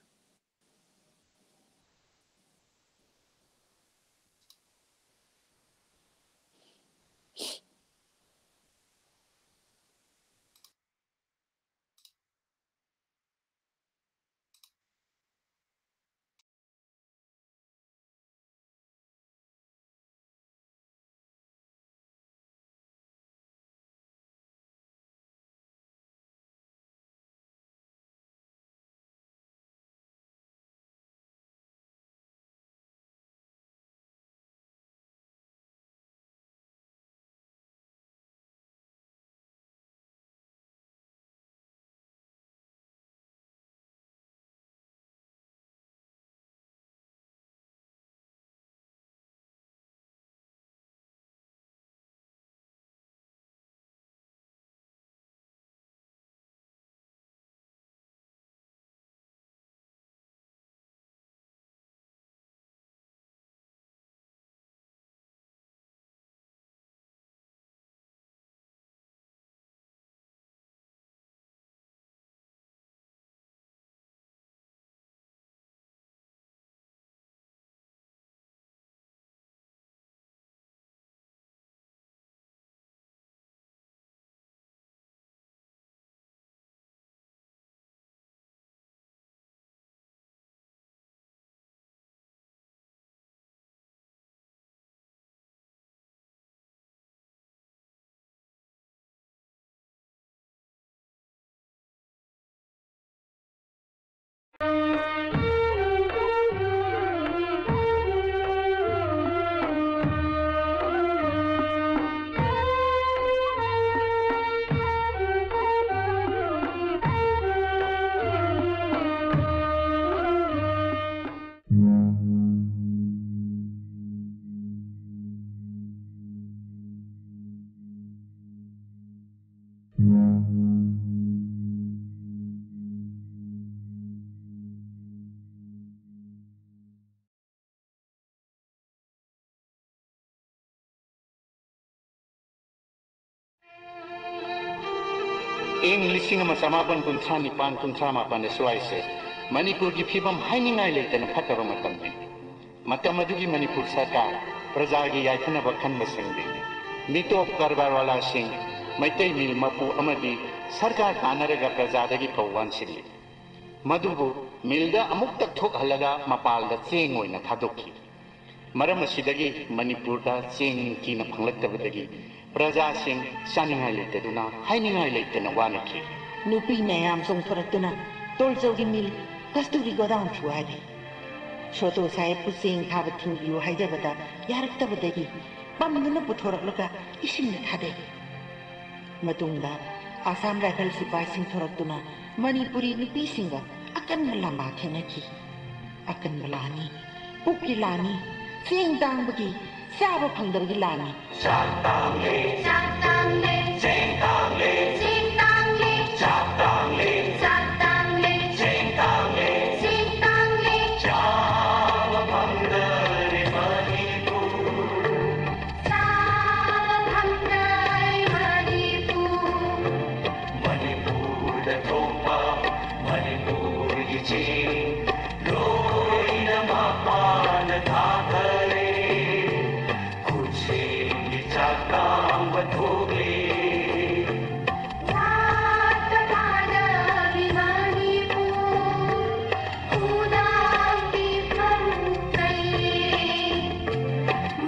ing lising ama samapan kuntra nipan kuntra mapan eswaise Manipur ki phibam hainingai leitana phataba matamni matamadigi Manipur sarkar praja gi yaithana bakhan basingdi mitop karbar wala sing maitai mil mapu amadi sarkar tanaraga praja dagi pawwan sili madubu milda amuk tak thok halaga mapal da cheng oina thadokki maram asidagi Manipur da cheng kina phanglaktabadagi praja sing saningai leitaduna hainingai leitana wanaki nupi mayam song thoratuna toljogi mil kasturi godam thuari choto sai pusing thaba thingyu haijabada yaraktabadagi pamduna puthoraklaka isim thade matungda asam rifle sipai sing thoratuna manipuri nupi singa akan lamba thenaki akan malani pukilani sing dang bagi saba phangdagi lani Chatang le, sing tang le, sing tang le, chatang le, sing tang le, Java Bhandari Manipur, Manipur the Thompa, Manipur the Ching, Loina Mapan Thakare. Chatang Bathogle Vatapadavi Manipur Udampi Phantai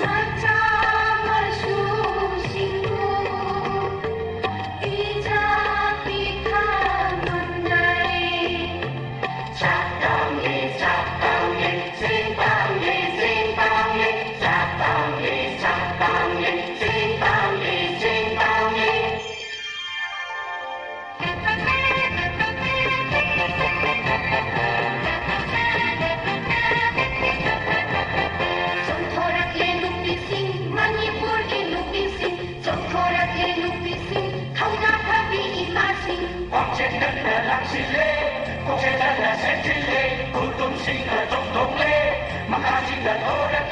Macha Masu Singhu Ijapi Khamandare Chatang le, sing tang le, sing tang le, chatang le, sing tang le, sing tang le. Thorak le nupi sing, Manipur ke nupi sing, thorak le nupi sing, khuthangda bhi ima sing. Quangchen na laksin le, quangchen na sentin le, kutum sing na tong le, makasing na thorak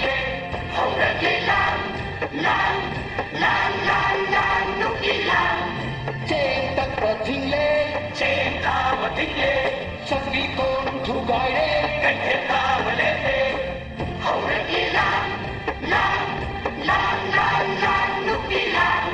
le lan, nupi lan. Cheng tak pating le, cheng ta pating le, sangi kon thu gai le, kan het ta le le. Thorak le lan, nupi lan.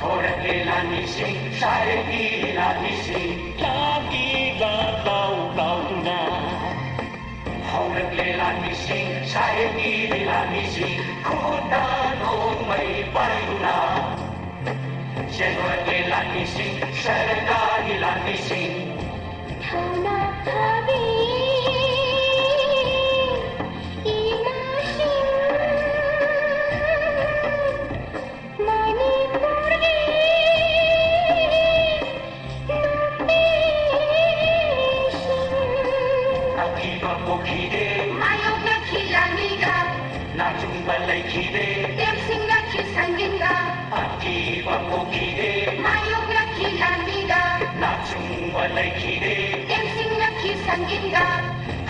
Thorak le lan mi sing, sai gi lan mi sing, lagi la lau tu na. Thorak le lan mi sing, sai gi lan mi sing, khutan hong mai pai tu na. Thorak le lan mi sing, sarkar gi lan mi sing. Thana thabi ima sing.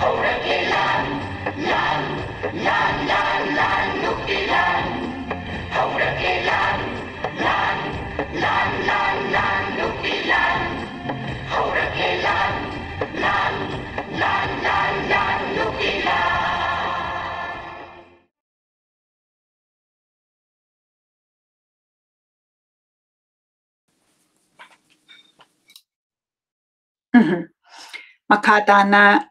Thorak le lan, nupi lan. Thorak le lan, nupi lan. Thorak le lan, nupi lan. Makatana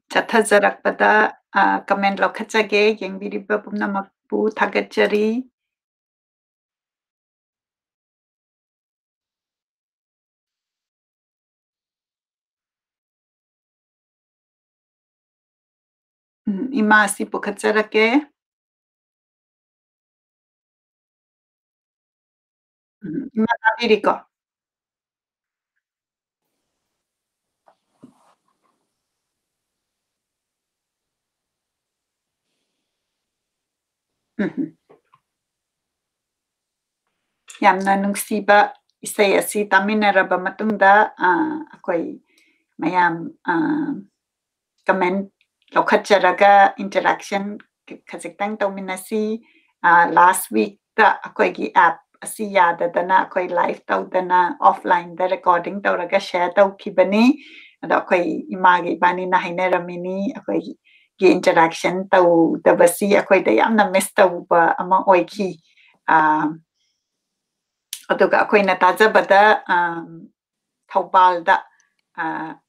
Chathazarakpada comment lokachage yang biriba pumna makpu tagachari imasi pukacharake imatabiriko yamna nungsiba isay asi taminaraba matungda akoy mayam comment lokacharaga interaction kajiktang tawminasi last week da akoy gi app asi yadadana akoy live tawdana offline da recording tawraga share tawkibani ada akoy imagi bani na haineramini akoy gi interaction tawdabasi akoy da yamna miss tawba ama oiki aduga akoy na tajabada thawbalda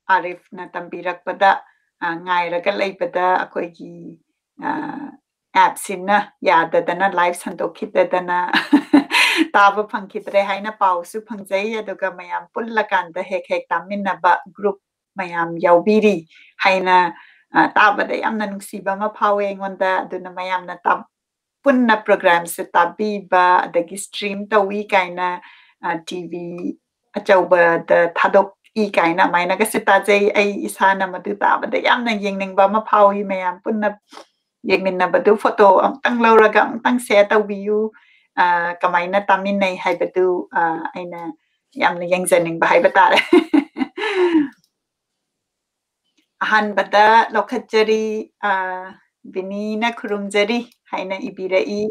Arif na tambirakpada ngairaga laibada akoygi app sinna yadadana live sandokidadana taba phangkidre haina pausu phangjai aduga mayam pullakanda hek taminaba group mayam yaubiri haina tabada yamna nungsiba ma phawe ngonda aduna mayamna tab punna program se tabiba adagi stream tawi kaina TV achauba da thadok I kaina maina ka sitaje ai isana madu tabada yamna yengningba ma phawi mayam punna yengminna badu photo amtang lauraga amtang share tawbiyu kamaina taminai haibadu aina yamna yengjaningba haibatare ahanbada lokhajari binina khurumjari haina ibirai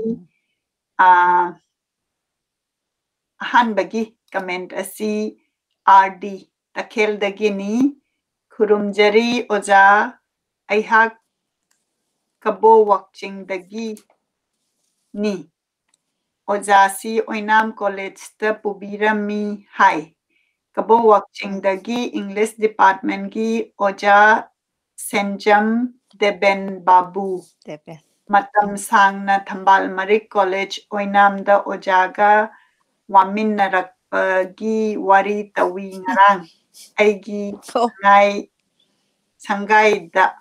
ahanbagi comment asi RD Takheldagini Khurumjari Oja Aihak Kabo Wakchingdagi Ni Oja si Oinam College ta Pubirami Hai Kabo Wakchingdagi English Department gi Oja Senjam Deben Babu Matam Sangna Thambal Marik College Oinam da Ojaga Waminnarak gi wari tawi ngarang aigi sangai da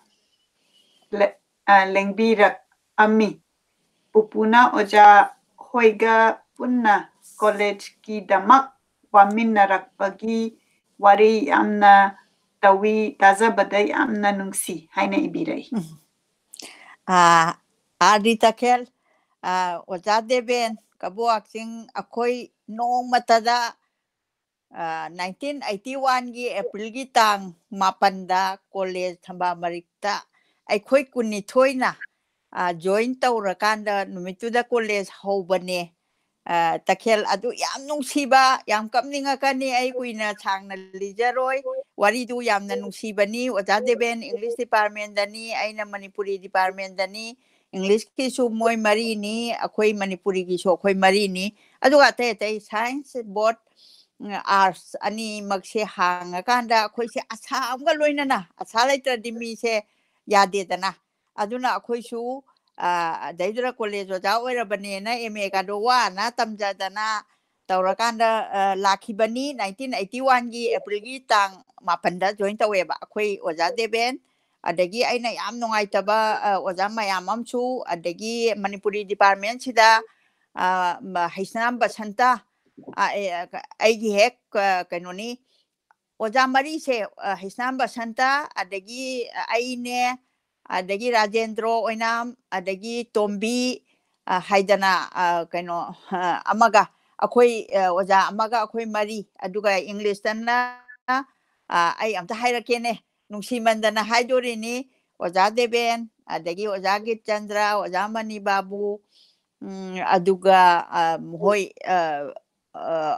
lengbirak ami pupuna oja hoiga punna college ki damak waminnarak pagi wari amna tawi tazabadai amna nungsi haina ibirai Adi Takhel Oja Deben kabuak sing akoy noong matada 1981 gi April gi tang mapanda college thamba marikta aikoy kunni thoina join tawrakanda numituda college hobane Takhel adu yam nungsiba yam kapningakani ai kuina changna lijaroi wari du yamna nungsibani Oja Deben English department dani aina Manipuri department dani English ki su moy mari ni akoy Manipuri ki su akoy mari ni aduga tay science board arts ani magse hangakanda akoy se asa amga loinana asa laitra dimi se yadedana aduna akoy su daidra college oja oirabane na MA kado wa na tamjadana tawrakanda lakhibani 1981 gi April gi tang mapanda join taweba akoy Oja Deben adagi aina yam nungaitaba oja mayam amchu adagi Manipuri department sida Haisnam Basanta aigi hek kanoni Oja Mari se Haisnam Basanta adagi aine adagi Rajendro Oinam adagi Tombi haidana kano amaga akoy Oja amaga akoy Mari aduga English tana ai amta hairakene nungsimandana haidorini Oja Deben adagi Oja Git Chandra Oja Mani Babu aduga hoi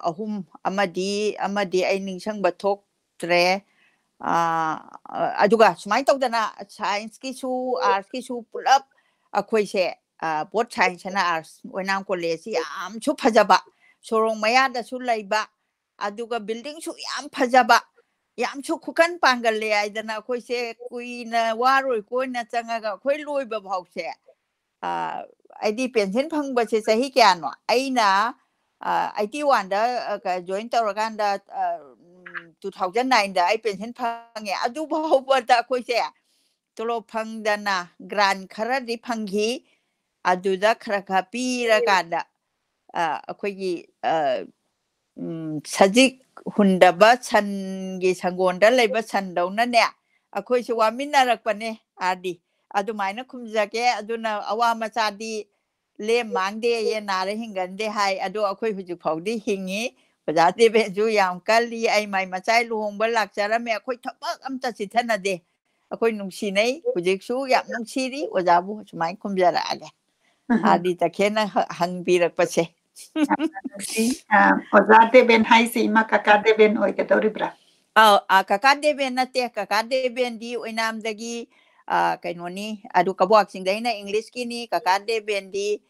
ahum amadi ai ningsangba thoktre aduga sumai tawdana science ki su arts ki su pulap akhoi se both science and arts Oinam college yam chu phajaba sorong maya da su laiba aduga building su yam phajaba yam chu khukan pangal le ai dana khoi se kuina waroi koina changaga khoi loiba bhause ai di pension phangba se sahi kya no aina IT1 da ka join tawraganda 2009 da ai pension phange adu bhawba da khoi se tolo phangdana grant khara di phanghi adu da khara kha pi ra kanda akhoi gi sajik hundaba sangi sangonda leba sandawna ne akhoi se waminarakpane adi adumaina khumjake aduna awa machadi le mangde ye nare hingande hai ado akhoi huju phawdi hingi bajate be ju yam kali ai mai machai luhongba lakchara me akhoi thapak amta chithana de akhoi nungsi nei hujik su yam nungsiri ojabu sumai khumjara age adi takhena hangbirakpase si Ozade ben hai si ma kakade ben oi kadoribra. Kakade ben nate kakade ben di oinam dagi kainoni adu kabuak sing dai na English kini kakade ben di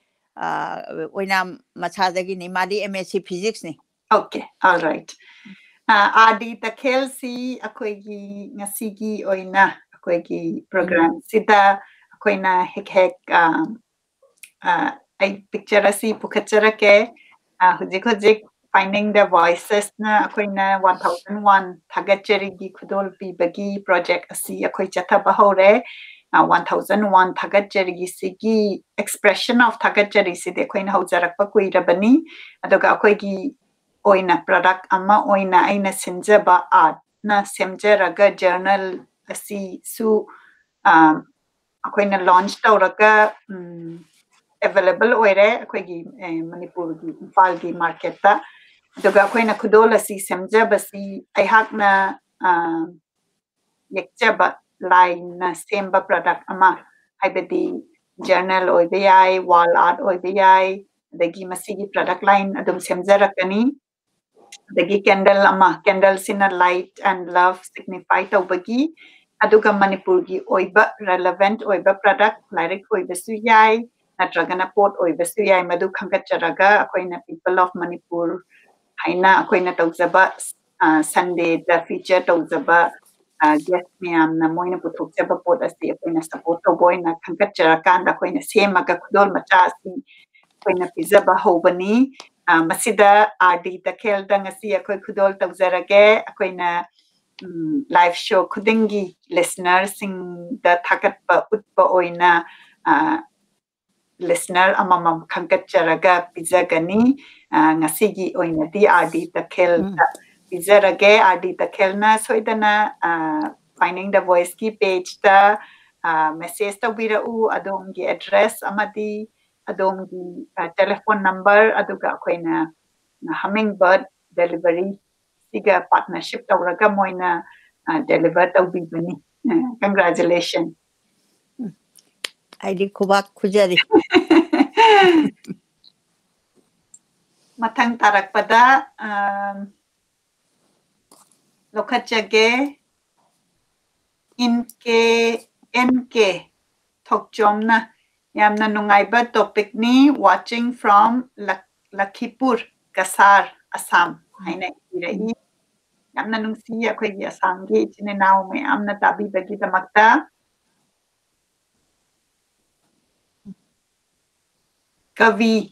oinam macha dagi ni madi MSc Physics ni. Okay, all right. Adi takhel si akoi gi ngasi gi oina akoi gi program sida akoi na hek ai picture si pukachara ke hujik finding the voices na akoi na 1001 thagachari gi khudol pi bagi project asi akoi chatha bahore 1001 thagachari gi sigi expression of thagachari si de akoi na haujarak pa kuira bani adoga akoi gi oina product ama oina aina sinjaba art na semjaraga journal asi su akoi na launch tawraga available oire akoi gi Manipur gi Imphal gi market ta aduga akoi na khudol asi semjaba si aihak na yekjaba line na semba product ama haibadi journal oibe yai wall art oibe yai dagi masigi product line adum semjarakani dagi candle sina light and love signify tawbagi aduga Manipur gi oiba relevant oiba product lyric oiba su yai natragana pot oiba su yai madu khangacharaga akoina people of Manipur haina akoina tawjaba Sunday da feature tawjaba guest miyam na moina puthokjaba pot asi akoina support tawboina khangacharakan akoina semaga khudol macha asi akoina pizaba hobani masida RD takhel da ngasi akoi khudol tawjarage akoina live show khudingi listeners sing da thakatpa utpa oina listener amamam khangacharaga pizagani ngasigi oina di RD takhel pizarage RD takhel na soidana finding the voice ki page ta message ta bira u adongi address amadi adongi telephone number aduga akoina hummingbird delivery siga partnership tawraga moina deliver tawbibani congratulations Aidi kubak kujari matang tarakpada lokachage NK thokjomna yamna nungaiba topic ni watching from Lakhipur Kasar Assam haina irai yamna nungsi akhoi gi Assam gi chine naw me amna tabi bagi damakta Kavi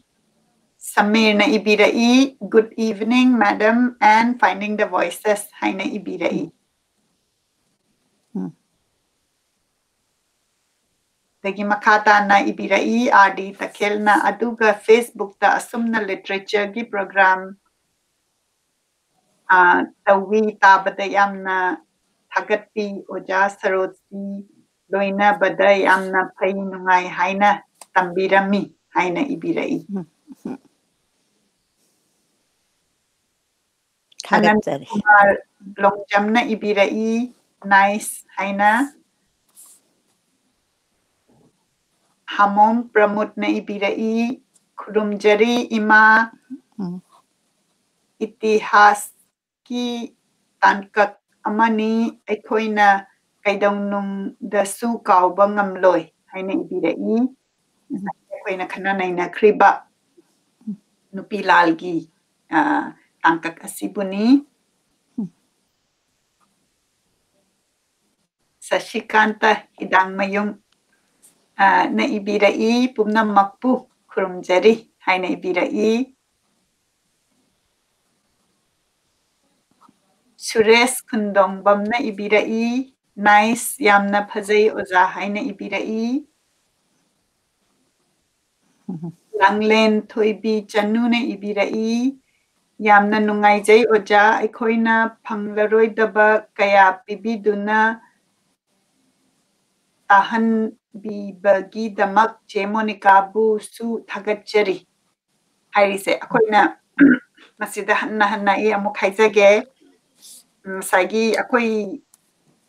Samir na ibirai good evening madam and finding the voices haina ibirai Dagi makata na ibirai RD takhel na aduga Facebook ta asumna literature gi program tawi tabada yamna thagati Oja Saroj loina bada yamna phai nungai haina tambirami haina ibirai Khagachari Kumar longjamna ibirai nice haina Hamom Pramut na ibirai khurumjari ima itihas ki tankak amani aikoina kaidongnung da su kauba ngamloi haina ibirai aikoina khananai na kriba Nupi Lal gi tankak asibuni Sashikanta Hidang Mayum na ibirai pumna makpu kurumjari hai na ibirai Suresh Kundongbam na ibirai nice yamna phajai oja hai na ibirai Langlen Thoibi Chanu na ibirai yamna nungaijai oja aikoina phanglaroidaba kaya pibiduna tahan bibagi damak Monica bu su thagachari haise akoina masida hanna e amuk haizage sagi akoi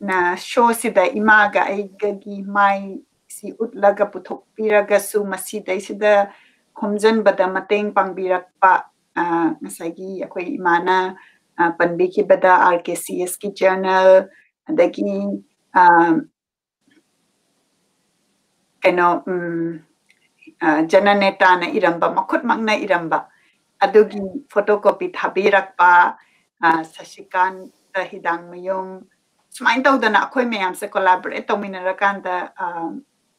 na show sida imaga aigagi mai si utlaga puthok piraga su masida sida khomjan bada mateng pangbirakpa sagi akoi imana panbiki bada RKCS ki journal adagi Jananeta na iramba makut magna iramba adugi photocopy thabirakpa Sashikan ta hidang mayum sumain tawdana akhoi mayam se collaborate tawminarakanda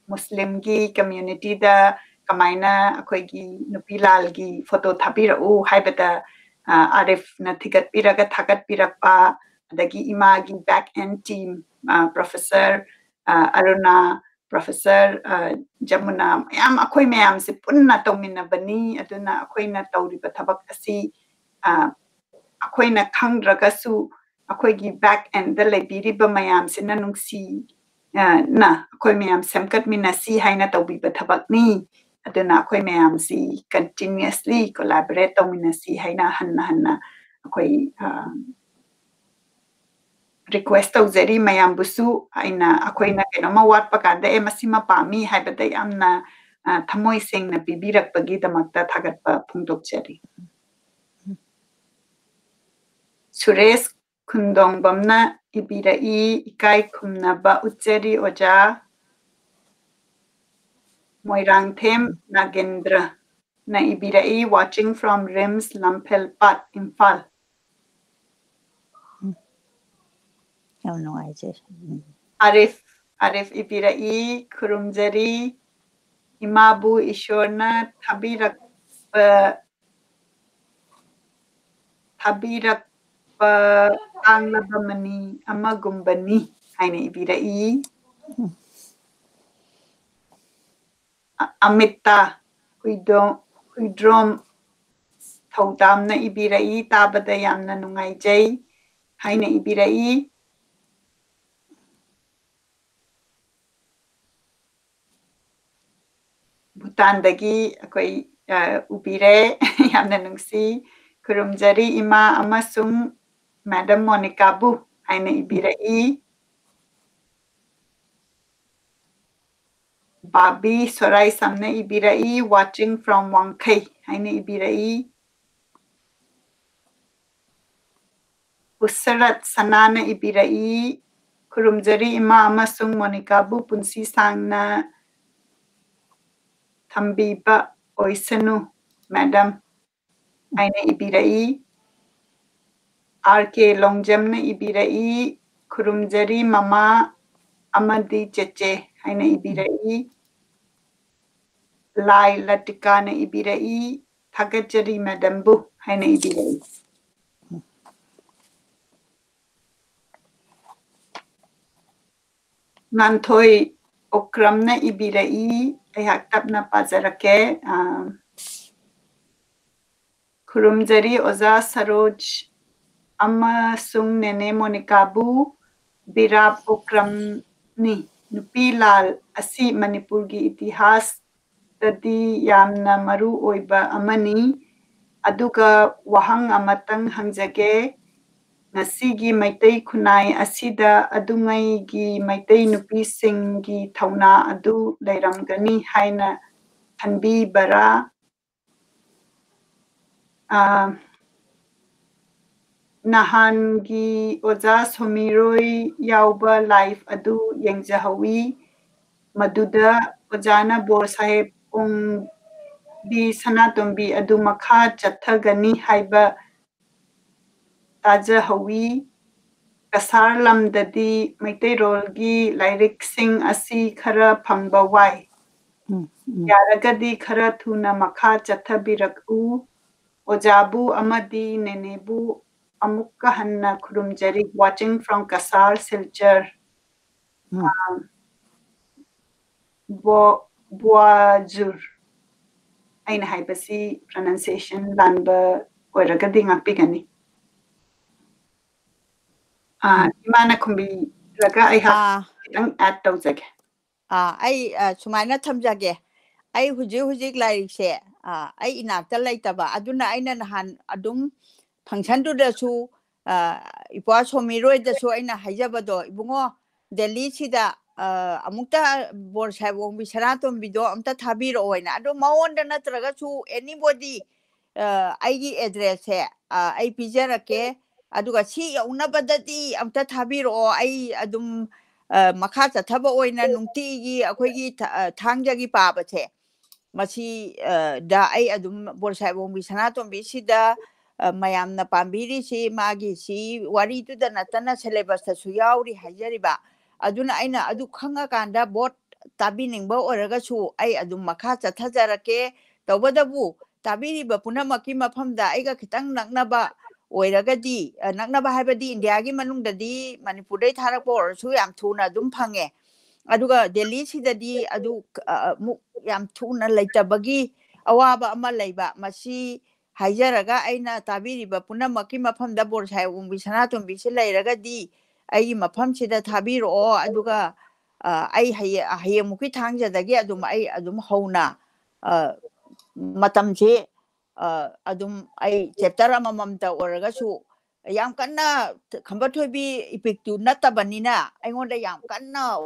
Muslim gi community da kamaina akhoi gi Nupi Lal gi photo thabirau haibata Arif na thigat piraga thagat pirakpa adagi ima gi back end team Professor Aruna Professor Jamuna mayam akhoi mayam se punna tawminabani aduna akhoi na tawriba thabak asi akhoi na khangragasu akhoi gi back end da lebiriba mayam se na nungsi na akhoi mayam semkat minasi haina tawbiba thabak ni aduna akhoi mayam si continuously collaborate tawminasi haina hanna akhoi request tawzari mayam busu aina akhoi na kenoma watpa kanda masima pami haibada yamna thamoi sengna bibirakpagi damakta thagatpa phungdokjari Suresh Kundongbamna ibirai ikai khumnaba uchari oja Moirangthem Nagendra na ibirai watching from Rims Lampel Pat Imphal Arif ibirai kurumjari imabu ishorna thabirak panglabamani amagumbani haina ibirai Amita kuidrom thaudamna ibirai tabada yamna nungaijai haina ibirai Bhutandagi akoi ubire yamna nungsi kurumjari ima amasung Madam Monica bu haina ibirai Babi Sorai samna ibirai watching from Wangkai haina ibirai Usarat sanana ibirai kurumjari ima amasung Monica bu punsi sangna Thambiba oisanu Madam haina ibirai RK Longjamna ibirai kurumjari mama amadi cheche haina ibirai Lai Latikana ibirai thagachari Madam bu haina ibirai Nanthoi okramna ibirai ayak tapna pazarake kurumjari Oja Saroj amasung nene Monica bu birab okramni Nupi Lal asi Manipur gi itihas tadi yamna maru oiba amani aduga wahang amatang hangjage ngasigi maitai khunai asida adungai gi maitai nupi singgi thauna adu leiramgani haina thanbi bara nahangi Oja Somiroi yauba live adu yengjahawi maduda Ojana Bor Saheb ong bi sanatombi adu makha chathagani haiba tajahawi kasar lamdadi maitei-rolgi lairiksing asi khara phangba wai. Yaragadi khara thuna makha chathabirak'u. Ojabu amadi nenebu amukka hanna khurumjari, watching from Kasar Silchar. Boajur. Aina haibasi pronunciation lanba oiragadi ngakpigani. Imana kumbi raga I have add tawjage. Ai sumaina thamjage. Ai hujik lai se ai inakta laitaba aduna aina nahan adum function du da su ipwa somiroi da su aina haijabado ibungo Delhi sida amukta bor saibong bi sanatom bido amta thabiro oina ado maonda natraga su anybody aigi address he ai pijarake aduga si yaunabadati amta thabiro ai adum makha chathaba oina nungtigi akoigi thangjagi pabase masi da ai adum bor saibong bi sanatom bi sida mayamna pambiri si magi si wari tu da natana syllabus ta su yauri hajariba aduna aina adu khanga kanda bot tabining ba oraga su ai adum makha chathajarake tawbadabu tabiri ba punamaki mafamda aiga khitang naknaba oiragadi naknaba haibadi india gi manungdadi manipur dai tharakpo orsu yam thuna adum phange aduga Delhi sidadi adu yam thuna laitabagi awaba ama laiba masi haijaraga aina tabiriba punamaki mafamda bor sai umbi sanatom bi se lairagadi ai mafam sida thabiro aduga ai haye muki thangjadagi adum ai adum hauna matam je adum ai chapter amamamta oraga su yam kanna khambathobi ipiktu natabanina aingonda yam kanna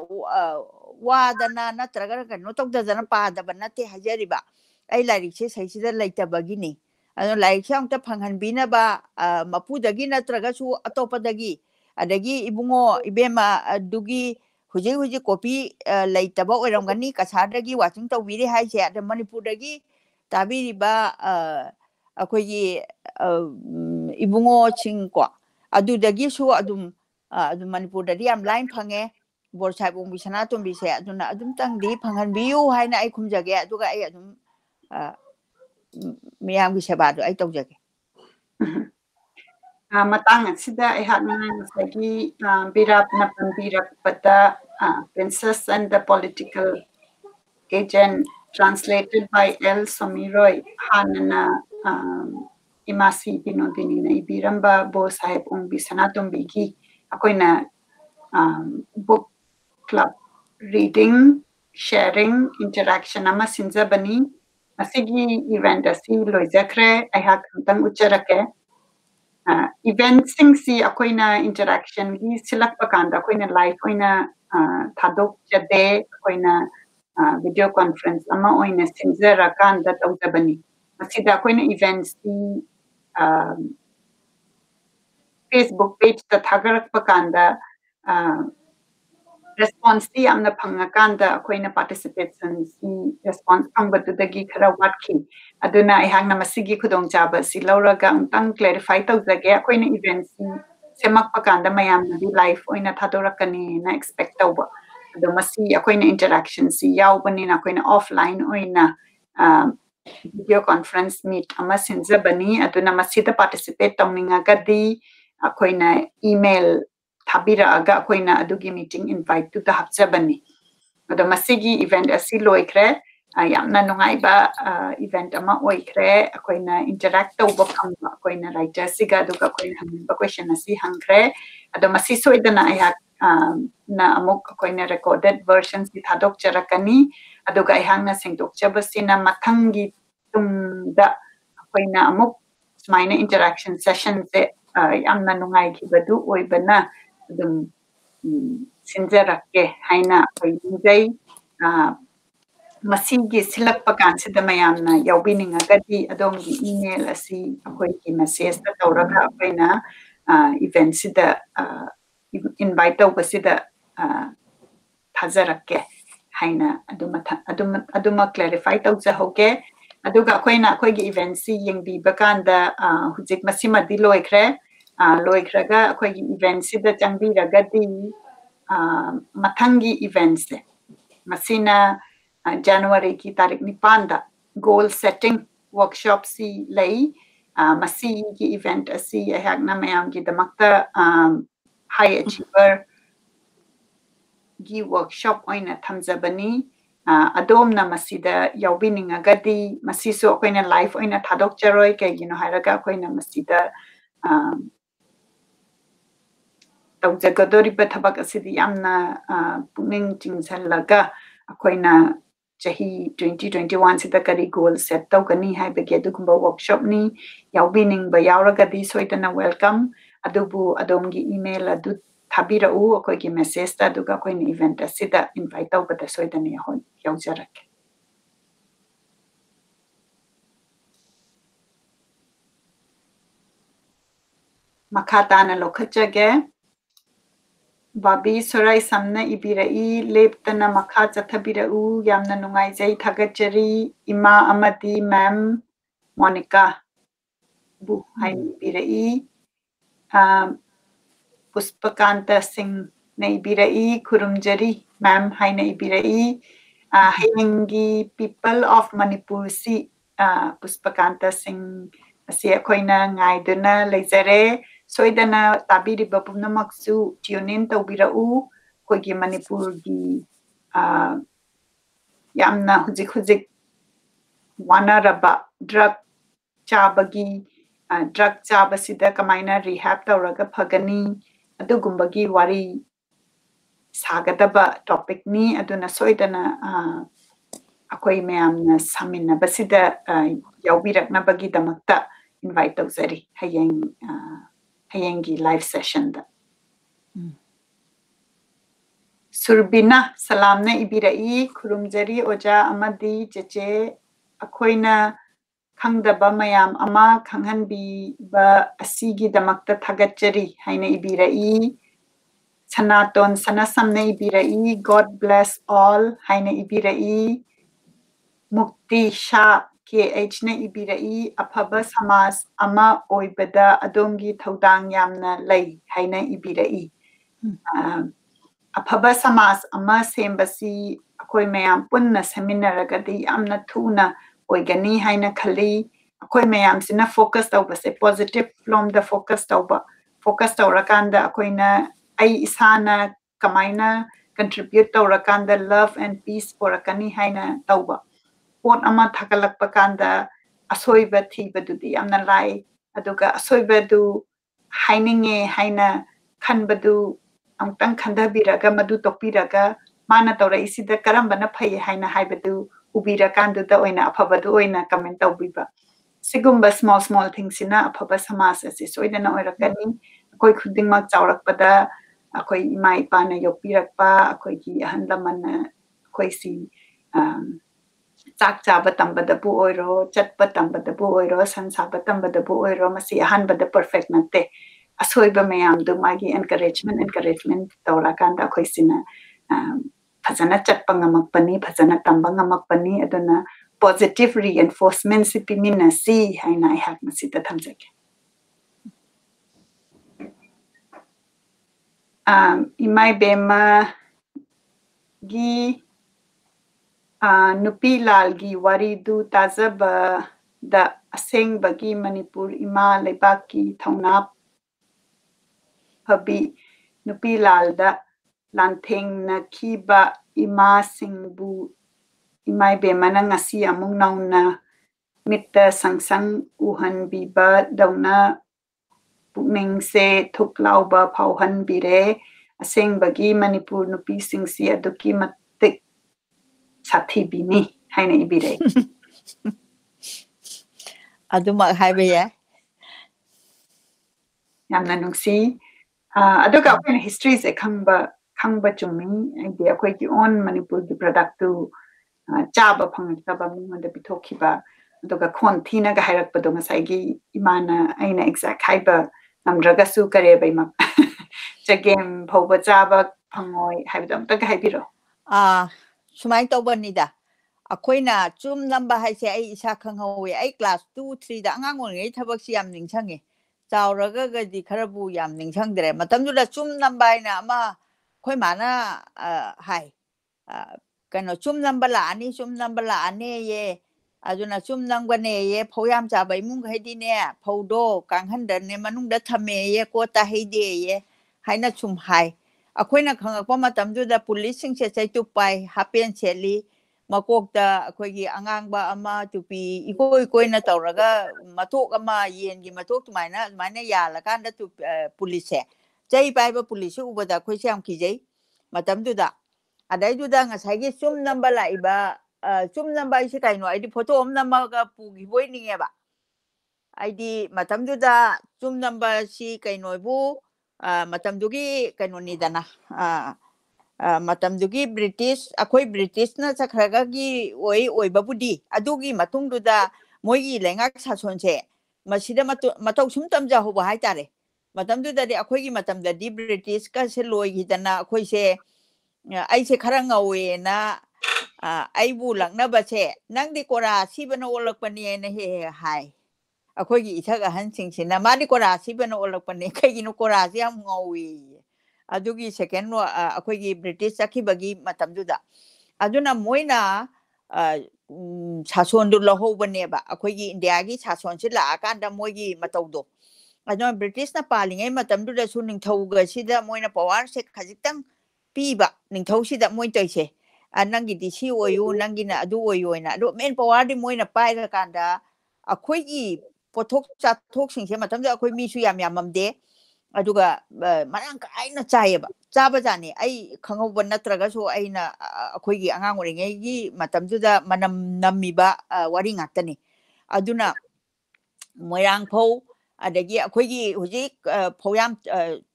wadana natraga kano tokdana padaba nate hajariba ai larik se saisida laitabagini ado laik se amta phanghanbina ba mapudagi natraga su atopadagi adagi ibungo ibema dugi huji copy laitaba oiramgani kasadagi watching tawbiri haise ada manipur dagi tabiri ba akogi ibungo chingko adudagi su adum manipur dagi am line phange bor saibong bisana tombi se aduna adum tangdi phanghanbiu haina ai khumjage aduga ai adum miyam gi sebado ai tawjage matang sida I had sagi birap na pambirak pada Princess and the Political Agent, translated by L. Somiroy Hanana Imasi Binodini na ibiramba bo sahib bisanatom bigi akoy na book club reading, sharing, interaction ama sinza bani asigi event asi loijakre I had tang ucharake event sing si akoy na interaction gi silak pakanda akoy na live akoy na thadok jade akoy na video conference ama oy na sinzera kanda tawtabani masida akoy na events di Facebook page ta thagarak pakanda response di amna phangakanda akoy na participants si response pangbadudagi khara watki aduna ihang na masigi khudong chaba si lauraga untang clarify tawjage akoy na events si semak pakanda mayam na di live oy na thadorakani na expect tawba ado masi akoy na interaction si yawbani na akoy na offline oy na video conference meet ama sinza bani aduna masida participate tawninga gadi akoy na email thabira aga akoy na adugi meeting invite to the hapjabani ado masigi event asi loikre yamna nungai ba event ama oikre akoy na interact tawba phangba akoy na writer siga aduga akoy na hangba question asi hangkre ado masi soidana ayak na amok akoy na recorded versions di thadok charakani aduga ihang na singdok chabasina mathangi tungda akoy na amok smaina interaction session se yamna nungai kibadu oibana adum sinzerake haina akoy nijay masigi silak pakan sida mayamna yawbininga gadi adongi email asi akoy ki message ta tawraga akoy na event sida invite tawba sida thazarake haina aduma clarify tawja hoge aduga akoy na akoy gi event si yengbi bakanda hujik masima di loikre loikhraga akhoi event sida changbiragadi mathangi events se masina January ki tarik 9 da goal setting workshop si lei masi ki event asi ayakna mayam ki damakta high achiever gi workshop oina thamjabani adomna masida yawbiningagadi masiso akoina live oina thadok charoi kaigino hairaga akoina masida tawjagadori bathabak asidi yamna puning chingsallaga akoina chahi 2021 sida kari goal set tawgani haibage adugumba workshop ni yawbining ba yawragadi soitana welcome adubu adomgi email adu thabirau akoigi message ta aduga akoina event asida invite tawbada soitana yawjarake makhatana lokhachage Babi Sorai Samna Ibirai Leptana Makha Chathabirau Yamna Nungai Jai Thagachari Ima Amadi Ma'am Monica Bu Hai Ibirai Puspakanta Singh Na Ibirai Kurumjari Ma'am Hai Na Ibirai Hayengi People of Manipur Si Puspakanta Singh Asia Koina Ngaiduna Lezare Soidana tabiri babumna maksu tunin tawbirau koigi Manipur gi yamna huzik wanaraba drug chabagi drug chabasida kamaina rehab tawraga phagani adugumbagi wari sagadaba topic ni aduna soidana akoi mayamna samina basida yawbiraknabagi damakta invite tawzari hayengi live session da Surbina salamna ibirai kurumjari oja amadi cheche akoina khangdaba mayam ama khanghanbi ba asigi damakta thagachari haina ibirai sanaton sanasamna ibirai God bless all haina ibirai mukti sha KH na ibirai afaba samas ama oibada adongi thaudang yamna lay haina ibirai afaba samas ama sembasi akoi mayam punna seminaragadi amna thuna oigani haina khali akoi mayam sina focus tawba se positive from the focus tawrakanda akoina ai isana kamaina contribute tawrakanda love and peace porakani haina tawba pot ama thakalakpa kanda asoiba thibadudi amna lai aduga asoibadu haininge haina khanbadu amtang khandabiraga madu tokpiraga mana tawra isida karambana phai haina haibadu ubira kanduda oina aphabadu oina comment tawbiba sigumba small things ina aphaba samas ase soidana oirakani akoi khudingmak chawrakpada akoi ima ipana yokpirakpa akoi gi ahanlamana akoi si chak chaba tambadabu oiro chatpa tambadabu oiro sansaba tambadabu oiro masi ahanbada perfect nate asoiba mayam du magi encouragement tawrakanda akoi sina phajana chatpa ngamakpani phajana tamba ngamakpani aduna positive reinforcement si pimina si haina I have masita thamjake imai bema gi Nupi Lal gi waridu tazaba da aseng bagi Manipur ima lebaki thaunap habi Nupi Lal da lantheng na kiba ima singbu imai bemana ngasi amung nauna mitta sangsang uhan biba dauna pukning se thuklauba phauhan bire aseng bagi Manipur nupi singsi aduki matik sathi bini haina ibire aduma haibe ya yamna nungsi aduga akoina history se khangba chumi ide akoi ki on Manipur gi product tu chaba phangtaba mingda bithokiba aduga khon thina ga hairak pado ngasai gi imana aina exact haiba namdraga su kare baima chagem phauba chaba phangoi haibdam ta ga haibiro sumai tawbanida akoina chum namba haise ai isa khanghawi ai class 2 3 da angang ongei thabak si yam ningsange ꯆꯥꯎꯔꯒꯗꯤ ꯈꯔꯕꯨ ꯌꯥꯝ ꯅꯤꯡꯁꯪꯗ꯭ꯔꯦ ꯃꯇꯝꯗꯨꯗ ꯆꯨꯝ ꯅꯝꯕ ꯍꯥꯏꯅ ꯑꯃ ꯑꯩꯈꯣꯏ ꯃꯥꯅ ꯍꯥꯏ ꯀꯩꯅꯣ ꯆꯨꯝ ꯅꯝꯕ ꯂꯥꯛꯑꯅꯤ ꯆꯨꯝ ꯅꯝꯕ ꯂꯥꯛꯑꯅꯦꯌꯦ ꯑꯗꯨꯅ ꯆꯨꯝ ꯅꯝꯒꯅꯦꯌꯦ ꯐꯧ ꯌꯥꯝ ꯆꯥꯕ ꯏꯃꯨꯡꯈꯩꯗꯤꯅꯦ ꯐꯧꯗꯣ ꯀꯥꯡꯍꯟꯗꯅꯦ ꯃꯅꯨꯡꯗ ꯊꯝꯃꯦꯌꯦ ꯀꯣꯠ ꯇꯥꯍꯩꯗꯦꯌꯦ ꯍꯥꯏꯅ ꯁꯨꯝ ꯍꯥꯏ ꯑꯩꯈꯣꯏꯅ ꯈꯪꯉꯛꯄ ꯃꯇꯝꯗꯨꯗ ꯄꯨꯂꯤꯁꯁꯤꯡꯁꯦ ꯆꯩꯇꯨꯞ ꯄꯥꯏ ꯍꯥꯄꯦꯟ ꯁꯦꯠꯂꯤ ꯃꯀꯣꯛꯇ ꯑꯩꯈꯣꯏꯒꯤ ꯑꯉꯥꯡꯕ ꯑꯃ ꯇꯨꯄꯤ ꯏꯀꯣꯏ ꯀꯣꯏꯅ ꯇꯧꯔꯒ ꯃꯇꯣꯛ ꯑꯃ ꯌꯦꯟꯒꯤ ꯃꯇꯣꯛ ꯑꯗꯨꯃꯥꯏꯅ ꯌꯥꯜꯂꯀꯥꯟꯗ ꯄꯨꯂꯤꯁꯁꯦ ꯆꯩ ꯄꯥꯏꯕ ꯄꯨꯂꯤꯁꯁꯦ ꯎꯕꯗ ꯑꯩꯈꯣꯏꯁꯦ ꯌꯥꯝ ꯀꯤꯖꯩ ꯃꯇꯝꯗꯨꯗ ꯑꯗꯩꯗꯨꯗ ꯉꯁꯥꯏꯒꯤ ꯆꯨꯝ ꯅꯝꯕ ꯂꯥꯛꯏꯕ ꯆꯨꯝ ꯅꯝꯕ ꯑꯩꯁꯦ ꯀꯩꯅꯣ ꯑꯩꯗꯤ ꯐꯣꯇꯣ ꯑꯃ ꯅꯝꯃꯒ ꯄꯨꯈꯤꯕ ꯑꯣꯏꯅꯤꯡꯉꯦꯕ ꯑꯩꯗꯤ ꯃꯇꯝꯗꯨꯗ ꯆꯨꯝ ꯅꯝꯕꯁꯤ ꯀꯩꯅꯣꯕꯨ ꯃꯇꯝꯗꯨꯒꯤ ꯀꯩꯅꯣꯅꯤꯗꯅ ꯃꯇꯝꯗꯨꯒꯤ ꯕ꯭ꯔꯤꯇꯤꯁ ꯑꯩꯈꯣꯏ ꯕ꯭ꯔꯤꯇꯤꯁꯅ ꯆꯠꯈ꯭ꯔꯒꯒꯤ ꯑꯣꯏꯕꯕꯨꯗꯤ ꯑꯗꯨꯒꯤ ꯃꯇꯨꯡꯗꯨꯗ ꯃꯣꯏꯒꯤ ꯂꯩꯉꯥꯛ ꯁꯥꯁꯣꯟꯁꯦ ꯃꯁꯤꯗ ꯃꯇꯧ ꯁꯨꯝ ꯇꯝꯖꯍꯧꯕ ꯍꯥꯏꯇꯥꯔꯦ ꯃꯇꯝꯗꯨꯗꯗꯤ ꯑꯩꯈꯣꯏꯒꯤ ꯃꯇꯝꯗꯗꯤ ꯕ꯭ꯔꯤꯇꯤꯁꯀꯁꯦ ꯂꯣꯏꯈꯤꯗꯅ ꯑꯩꯈꯣꯏꯁꯦ ꯑꯩꯁꯦ ꯈꯔ ꯉꯧꯋꯦꯅ ꯑꯩꯕꯨ ꯂꯛꯅꯕꯁꯦ ꯅꯪꯗꯤ ꯀꯣꯔꯥ ꯁꯤꯕꯅ ꯑꯣꯜꯂꯛꯄꯅꯦꯅ ꯍꯦꯛ ꯑꯩꯈꯣꯏꯒꯤ ꯏꯊꯛ ꯑꯍꯟꯁꯤꯡꯁꯤꯅ ꯃꯥꯗꯤ ꯀꯣꯔꯥ ꯁꯤꯕꯅ ꯑꯣꯜꯂꯛꯄꯅꯦ ꯀꯩꯒꯤꯅꯣ ꯀꯣꯔꯥꯁꯦ ꯌꯥꯝ ꯉꯧꯋꯤ ꯑꯗꯨꯒꯤ ꯁꯦꯀꯦꯟ ꯑꯩꯈꯣꯏꯒꯤ ꯕ꯭ꯔꯤꯇꯤꯁ ꯆꯠꯈꯤꯕꯒꯤ ꯃꯇꯝꯗꯨꯗ ꯑꯗꯨꯅ ꯃꯣꯏꯅ ꯁꯥꯁꯣꯟꯗꯨ ꯂꯧꯍꯧꯕꯅꯦꯕ ꯑꯩꯈꯣꯏꯒꯤ ꯏꯟꯗꯤꯌꯥꯒꯤ ꯁꯥꯁꯣꯟꯁꯤ ꯂꯥꯛꯑꯀꯥꯟꯗ ꯃꯣꯏꯒꯤ ꯃꯇꯧꯗꯣ ꯑꯗꯨꯅ ꯕ꯭ꯔꯤꯇꯤꯁꯅ ꯄꯥꯜꯂꯤꯉꯩ ꯃꯇꯝꯗꯨꯗꯁꯨ ꯅꯤꯡꯊꯧꯒꯁꯤꯗ ꯃꯣꯏꯅ ꯄꯋꯥꯔꯁꯦ ꯈꯖꯤꯛꯇꯪ ꯄꯤꯕ ꯅꯤꯡꯊꯧꯁꯤꯗ ꯃꯣꯏ ꯇꯧꯏꯁꯦ ꯅꯪꯒꯤꯗꯤ ꯁꯤ ꯑꯣꯏꯌꯨ ꯅꯪꯒꯤꯅ ꯑꯗꯨ ꯑꯣꯏꯌꯨꯅ ꯑꯗꯣ ꯃꯦꯟ ꯄꯋꯥꯔꯗꯤ ꯃꯣꯏꯅ ꯄꯥꯏꯔꯀꯥꯟꯗ ꯑꯩꯈꯣꯏꯒꯤ ꯄꯣꯠꯊꯣꯛ ꯆꯥꯊꯣꯛꯁꯤꯡꯁꯦ ꯃꯇꯝꯗꯨꯗ ꯑꯩꯈꯣꯏ ꯃꯤꯁꯨ ꯌꯥꯝꯃꯝꯗꯦ ꯑꯗꯨꯒ ꯃꯔꯥꯡ ꯀꯥꯏꯅ ꯆꯥꯏꯌꯦꯕ ꯆꯥꯕꯖꯥꯠꯅꯤ ꯑꯩ ꯈꯪꯍꯧꯕ ꯅꯠꯇ꯭ꯔꯒꯁꯨ ꯑꯩꯅ ꯑꯩꯈꯣꯏꯒꯤ ꯑꯉꯥꯡ ꯑꯣꯏꯔꯤꯉꯩꯒꯤ ꯃꯇꯝꯗꯨꯗ ꯃꯅꯝ ꯅꯝꯃꯤꯕ ꯋꯥꯔꯤ ꯉꯥꯛꯇꯅꯤ ꯑꯗꯨꯅ ꯃꯣꯏꯔꯥꯡꯐꯧ ꯑꯗꯒꯤ ꯑꯩꯈꯣꯏꯒꯤ ꯍꯧꯖꯤꯛ ꯐꯧ ꯌꯥꯝ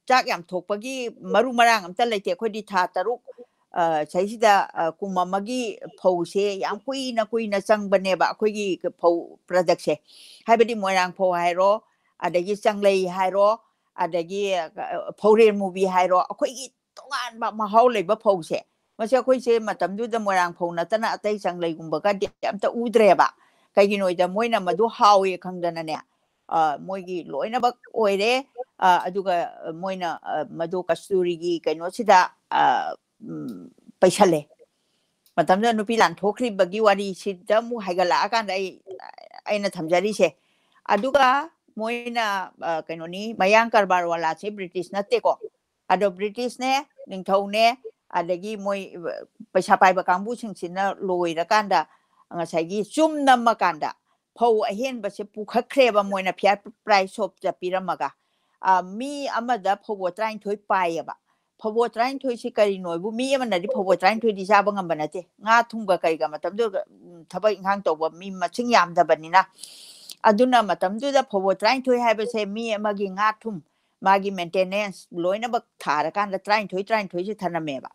ꯆꯥꯛ ꯌꯥꯝ ꯊꯣꯛꯄꯒꯤ ꯃꯔꯨ ꯃꯔꯥꯡ ꯑꯝꯇ ꯂꯩꯇꯦ ꯑꯩꯈꯣꯏꯗꯤ ꯊꯥ 3 ꯁꯤꯗ ꯀꯨꯝ ꯑꯃꯒꯤ ꯐꯧꯁꯦ ꯌꯥꯝ ꯀꯨꯏꯅ ꯆꯪꯕꯅꯦꯕ ꯑꯩꯈꯣꯏꯒꯤ ꯐꯧ ꯄ꯭ꯔꯗꯛꯁꯦ ꯍꯥꯏꯕꯗꯤ ꯃꯣꯏꯔꯥꯡ ꯐꯧ ꯍꯥꯏꯔꯣ ꯑꯗꯒꯤ ꯆꯪꯂꯩ ꯍꯥꯏꯔꯣ ꯑꯗꯒꯤ ꯐꯧꯔꯦꯟ ꯃꯨꯕꯤ ꯍꯥꯏꯔꯣ ꯑꯩꯈꯣꯏꯒꯤ ꯇꯣꯉꯥꯟꯕ ꯃꯍꯥꯎ ꯂꯩꯕ ꯐꯧꯁꯦ ꯃꯁꯤ ꯑꯩꯈꯣꯏꯁꯦ ꯃꯇꯝꯗꯨꯗ ꯃꯣꯏꯔꯥꯡ ꯐꯧ ꯅꯠꯇꯅ ꯑꯇꯩ ꯆꯪꯂꯩꯒꯨꯝꯕꯒꯗꯤ ꯑꯝꯇ ꯎꯗ꯭ꯔꯦꯕ ꯀꯩꯒꯤꯅꯣꯗ ꯃꯣꯏꯅ ꯃꯗꯨ ꯍꯥꯎꯋꯦ ꯈꯪꯗꯅꯅꯦ ꯃꯣꯏꯒꯤ ꯂꯣꯏꯅꯃꯛ ꯑꯣꯏꯔꯦ ꯑꯗꯨꯒ ꯃꯣꯏꯅ ꯃꯗꯨ ꯀꯁꯇꯨꯔꯤꯒꯤ ꯀꯩꯅꯣꯁꯤꯗ ꯄꯩꯁꯜꯂꯦ ꯃꯇꯝꯗꯨꯗ ꯅꯨꯄꯤ ꯂꯥꯟ ꯊꯣꯛꯈ꯭ꯔꯤꯕꯒꯤ ꯋꯥꯔꯤꯁꯤꯗ ꯑꯃꯨꯛ ꯍꯥꯏꯒꯠꯂꯛꯑꯀꯥꯟꯗ ꯑꯩꯅ ꯊꯝꯖꯔꯤꯁꯦ ꯑꯗꯨꯒ ꯃꯣꯏꯅ ꯀꯩꯅꯣꯅꯤ ꯃꯌꯥꯡ ꯀꯔꯕꯥꯔ ꯋꯥꯂꯥꯁꯦ ꯕ꯭ꯔꯤꯇꯤꯁ ꯅꯠꯇꯦꯀꯣ ꯑꯗꯣ ꯕ꯭ꯔꯤꯇꯤꯁꯅꯦ ꯅꯤꯡꯊꯧꯅꯦ ꯑꯗꯒꯤ ꯃꯣꯏ ꯄꯩꯁꯥ ꯄꯥꯏꯕ ꯀꯥꯡꯕꯨꯁꯤꯡꯁꯤꯅ ꯂꯣꯏꯔꯀꯥꯟꯗ ꯉꯁꯥꯏꯒꯤ ꯆꯨꯝ ꯅꯝꯃꯀꯥꯟꯗ ꯐꯧ ꯑꯍꯦꯟꯕꯁꯦ ꯄꯨꯈꯠꯈ꯭ꯔꯦꯕ ꯃꯣꯏꯅ ꯐꯤꯌꯔ ꯄ꯭ꯔꯥꯏꯁ ꯁꯣꯞꯇ ꯄꯤꯔꯝꯃꯒ ꯃꯤ ꯑꯃꯗ ꯐꯧꯕꯣꯠ 19 ꯄꯥꯏꯌꯦꯕ ꯐꯧꯕꯣꯠ 19ꯁꯤ ꯀꯔꯤꯅꯣꯕꯨ ꯃꯤ ꯑꯃꯅꯗꯤ ꯐꯧꯕꯣꯠ 19ꯗꯤ ꯆꯥꯕ ꯉꯝꯕ ꯅꯠꯇꯦ ꯉꯥ ꯊꯨꯝꯒ ꯀꯩꯒ ꯃꯇꯝꯗꯨꯗ ꯊꯕꯛ ꯏꯪꯈꯥꯡ ꯇꯧꯕ ꯃꯤ ꯃꯁꯤꯡ ꯌꯥꯝꯗꯕꯅꯤꯅ ꯑꯗꯨꯅ ꯃꯇꯝꯗꯨꯗ ꯐꯧꯕꯣꯠ 19 ꯍꯥꯏꯕꯁꯦ ꯃꯤ ꯑꯃꯒꯤ ꯉꯥ ꯊꯨꯝ ꯃꯥꯒꯤ ꯃꯦꯟꯇꯦꯅꯦꯟꯁ ꯂꯣꯏꯅꯃꯛ ꯊꯥꯔꯀꯥꯟꯗ 23ꯁꯤ ꯊꯅꯝꯃꯦꯕ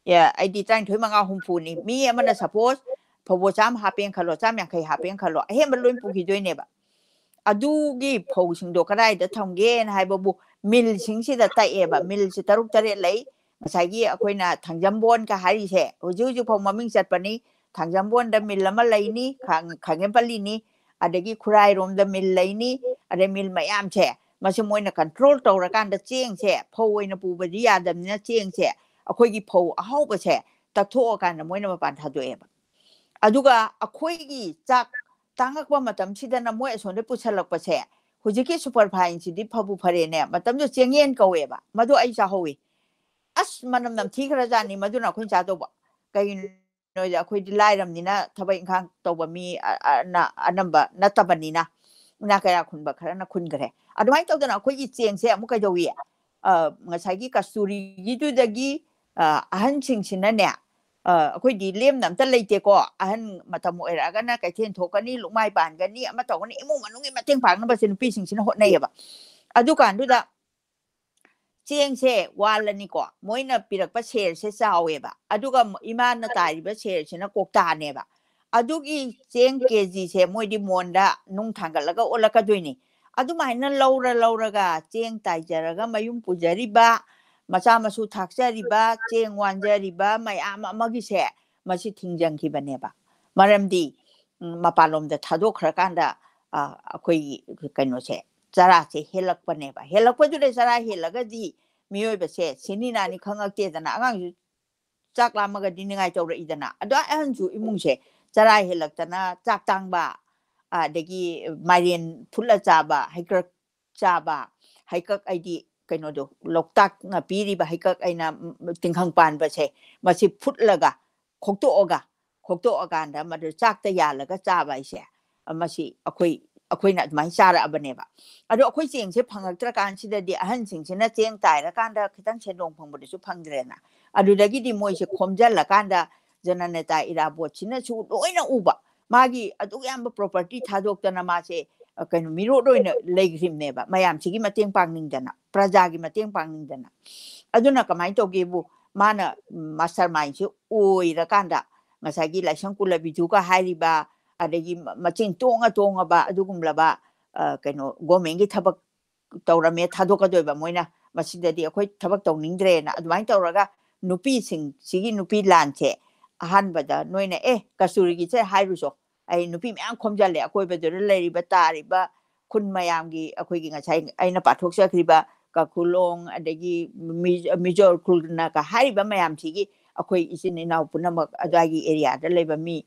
ꯑꯩꯗꯤ 23 5 60ꯅꯤ ꯃꯤ ꯑꯃꯅ ꯁꯄꯣꯁ ꯐꯧꯕꯣꯠ 100 ꯍꯥꯞꯄꯦꯅ ꯈꯜꯂꯣ 150 ꯍꯥꯞꯄꯦꯅ ꯈꯜꯂꯣ ꯑꯍꯦꯟꯕ ꯂꯣꯏ ꯄꯨꯈꯤꯗꯣꯏꯅꯦꯕ ꯑꯗꯨꯒꯤ ꯐꯧꯁꯤꯡꯗꯣ ꯀꯗꯥꯏꯗ ꯊꯝꯒꯦꯅ ꯍꯥꯏꯕꯕꯨ ꯃꯤꯜꯁꯤꯡꯁꯤꯗ ꯇꯛꯑꯦꯕ ꯃꯤꯜꯁꯤ 6-7 ꯂꯩ ꯉꯁꯥꯏꯒꯤ ꯑꯩꯈꯣꯏꯅ ꯊꯥꯡꯖꯝꯕꯣꯟꯒ ꯍꯥꯏꯔꯤꯁꯦ ꯍꯧꯖꯤꯛ ꯐꯥꯎ ꯃꯃꯤꯡ ꯆꯠꯄꯅꯤ ꯊꯥꯡꯖꯝꯕꯣꯟꯗ ꯃꯤꯜ ꯑꯃ ꯂꯩꯅꯤ ꯈꯥꯒꯦꯝꯄꯜꯂꯤꯅꯤ ꯑꯗꯒꯤ ꯈꯨꯔꯥꯏꯔꯣꯝꯗ ꯃꯤꯜ ꯂꯩꯅꯤ ꯑꯗꯩ ꯃꯤꯜ ꯃꯌꯥꯝꯁꯦ ꯃꯁꯤ ꯃꯣꯏꯅ ꯀꯟꯇ꯭ꯔꯣꯜ ꯇꯧꯔꯀꯥꯟꯗ ꯆꯦꯡꯁꯦ ꯐꯧ ꯑꯣꯏꯅ ꯄꯨꯕꯗꯤ ꯌꯥꯗꯕꯅꯤ나 ꯆꯦꯡꯁꯦ ꯑꯩꯈꯣꯏꯒꯤ ꯐꯧ ꯑꯍꯥꯎꯕꯁꯦ ꯇꯛꯊꯣꯛꯑꯀꯥꯟꯗ ꯃꯣꯏꯅ ꯃꯄꯥꯟ ꯊꯥꯗꯣꯛꯑꯦꯕ ꯑꯗꯨꯒ ꯑꯩꯈꯣꯏꯒꯤ ꯆꯥꯛ ꯇꯥꯡꯉꯛꯄ ꯃꯇꯝꯁꯤꯗꯅ ꯃꯣꯏ ꯑꯁꯣꯝꯗ ꯄꯨꯁꯜꯂꯛꯄꯁꯦ ꯍꯧꯖꯤꯛꯀꯤ ꯁꯨꯄꯔꯐꯥꯏꯟꯁꯤꯗꯤ ꯐꯕꯨ ꯐꯔꯦꯅꯦ ꯃꯇꯝꯗꯨ ꯆꯦꯡꯌꯦꯟ ꯀꯧꯋꯦꯕ ꯃꯗꯨ ꯑꯩ ꯆꯥꯍꯧꯋꯤ ꯑꯁ ꯃꯅꯝ ꯅꯝꯊꯤꯈ꯭ꯔꯖꯥꯠꯅꯤ ꯃꯗꯨꯅ ꯑꯩꯈꯣꯏꯅ ꯆꯥꯗꯧꯕ ꯀꯩꯒꯤꯅꯣꯗ ꯑꯩꯈꯣꯏꯗꯤ ꯂꯥꯏꯔꯝꯅꯤꯅ ꯊꯕꯛ ꯏꯪꯈꯥꯡ ꯇꯧꯕ ꯃꯤ ꯑꯅꯝꯕ ꯅꯠꯇꯕꯅꯤꯅ ꯏꯅꯥ ꯀꯩꯔꯥꯛ ꯈꯨꯟꯕ ꯈꯔꯅ ꯈꯨꯟꯈ꯭ꯔꯦ ꯑꯗꯨꯃꯥꯏꯅ ꯇꯧꯗꯅ ꯑꯩꯈꯣꯏꯒꯤ ꯆꯦꯡꯁꯦ ꯑꯃꯨꯛ ꯀꯩꯗꯧꯋꯤ ꯉꯁꯥꯏꯒꯤ ꯀꯁꯇꯨꯔꯤꯒꯤꯗꯨꯗꯒꯤ ꯑꯍꯟꯁꯤꯡꯁꯤꯅꯅꯦ ꯑꯩꯈꯣꯏꯗꯤ ꯂꯦꯝꯅ ꯑꯝꯇ ꯂꯩꯇꯦꯀꯣ ꯑꯍꯟ ꯃꯇꯝ ꯑꯣꯏꯔꯛꯑꯒꯅ ꯀꯩꯊꯦꯜ ꯊꯣꯛꯀꯅꯤ ꯂꯨꯛꯃꯥꯏ ꯄꯥꯟꯒꯅꯤ ꯑꯃ ꯇꯧꯒꯅꯤ ꯏꯃꯨꯡ ꯃꯅꯨꯡꯒꯤ ꯃꯇꯦꯡ ꯄꯥꯡꯅꯕꯁꯦ ꯅꯨꯄꯤꯁꯤꯡꯁꯤꯅ ꯍꯣꯠꯅꯩꯌꯦꯕ ꯑꯗꯨꯀꯥꯟꯗꯨꯗ ꯆꯦꯡꯁꯦ ꯋꯥꯜꯂꯅꯤꯀꯣ ꯃꯣꯏꯅ ꯄꯤꯔꯛꯄ ꯁꯦꯔꯁꯦ ꯆꯥꯎꯋꯦꯕ ꯑꯗꯨꯒ ꯏꯃꯥꯅ ꯇꯥꯔꯤꯕ ꯁꯦꯔꯁꯤꯅ ꯀꯣꯛꯇꯥꯅꯦꯕ ꯑꯗꯨꯒꯤ ꯆꯦꯡ ꯀꯦꯖꯤꯁꯦ ꯃꯣꯏꯗꯤ ꯃꯣꯟꯗ ꯅꯨꯡ ꯊꯥꯡꯒꯠꯂꯒ ꯑꯣꯜꯂꯛꯀꯗꯣꯏꯅꯤ ꯑꯗꯨꯃꯥꯏꯅ ꯂꯧꯔꯒ ꯆꯦꯡ ꯇꯥꯏꯖꯔꯒ ꯃꯌꯨꯝ ꯄꯨꯖꯔꯤꯕ ꯃꯆꯥ ꯃꯁꯨ ꯊꯥꯛꯆꯔꯤꯕ ꯆꯦꯡ ꯋꯥꯟꯖꯔꯤꯕ ꯃꯌꯥꯝ ꯑꯃꯒꯤꯁꯦ ꯃꯁꯤ ꯊꯤꯡꯖꯤꯟꯈꯤꯕꯅꯦꯕ ꯃꯔꯝꯗꯤ ꯃꯄꯥꯟꯂꯣꯝꯗ ꯊꯥꯗꯣꯛꯈ꯭ꯔꯀꯥꯟꯗ ꯑꯩꯈꯣꯏꯒꯤ ꯀꯩꯅꯣꯁꯦ chara se helak paneba helak pa jure chara helaga di mioi ba se sinina ni khangak te dana angang ju chak la maga di ningai tawra idana ado an ju imung se chara helak tana chak tang ba degi marian phula chaba haikak chaba haikak aidi kaino do loktak nga piri ba haikak aina tingkhang pan ba se masi phutlaga khokto oga nda madu chak ta yalaga chaba ise masi akhoi na mai chara abaneba ado akhoi cheng se phangaktra kan sida di ahan sing sina cheng tai ra kan da khitang chendong phangbu su phangdre na adu dagi di moi se khomjal la kan da Jananeta Irabot sina chu loina uba magi adu yamba property thadok tana ma se kaino miro loina leigrim neba mayam sigi mateng pangning dana praja gi mateng pangning dana aduna kamai to gebu mana mastermind chu oi ra kan da ngasagi laisang kula bidu ka hariba adagi macing tonga ba adugumlaba kaino gomengi thabak tawrame thadok adoiba moina masidadi akhoi thabak tawningdre na adumai tawraga nupi sing sigi nupi lanche ahan bada noina kasuri gi che hairuso ai nupi myam khomjale akhoi bedore leiriba tariba khun mayam gi akhoi gi ngasai aina pathok sakriba ka khulong adagi mijor khulna ka hariba mayam sigi akhoi isin inau punamak adagi area da leba mi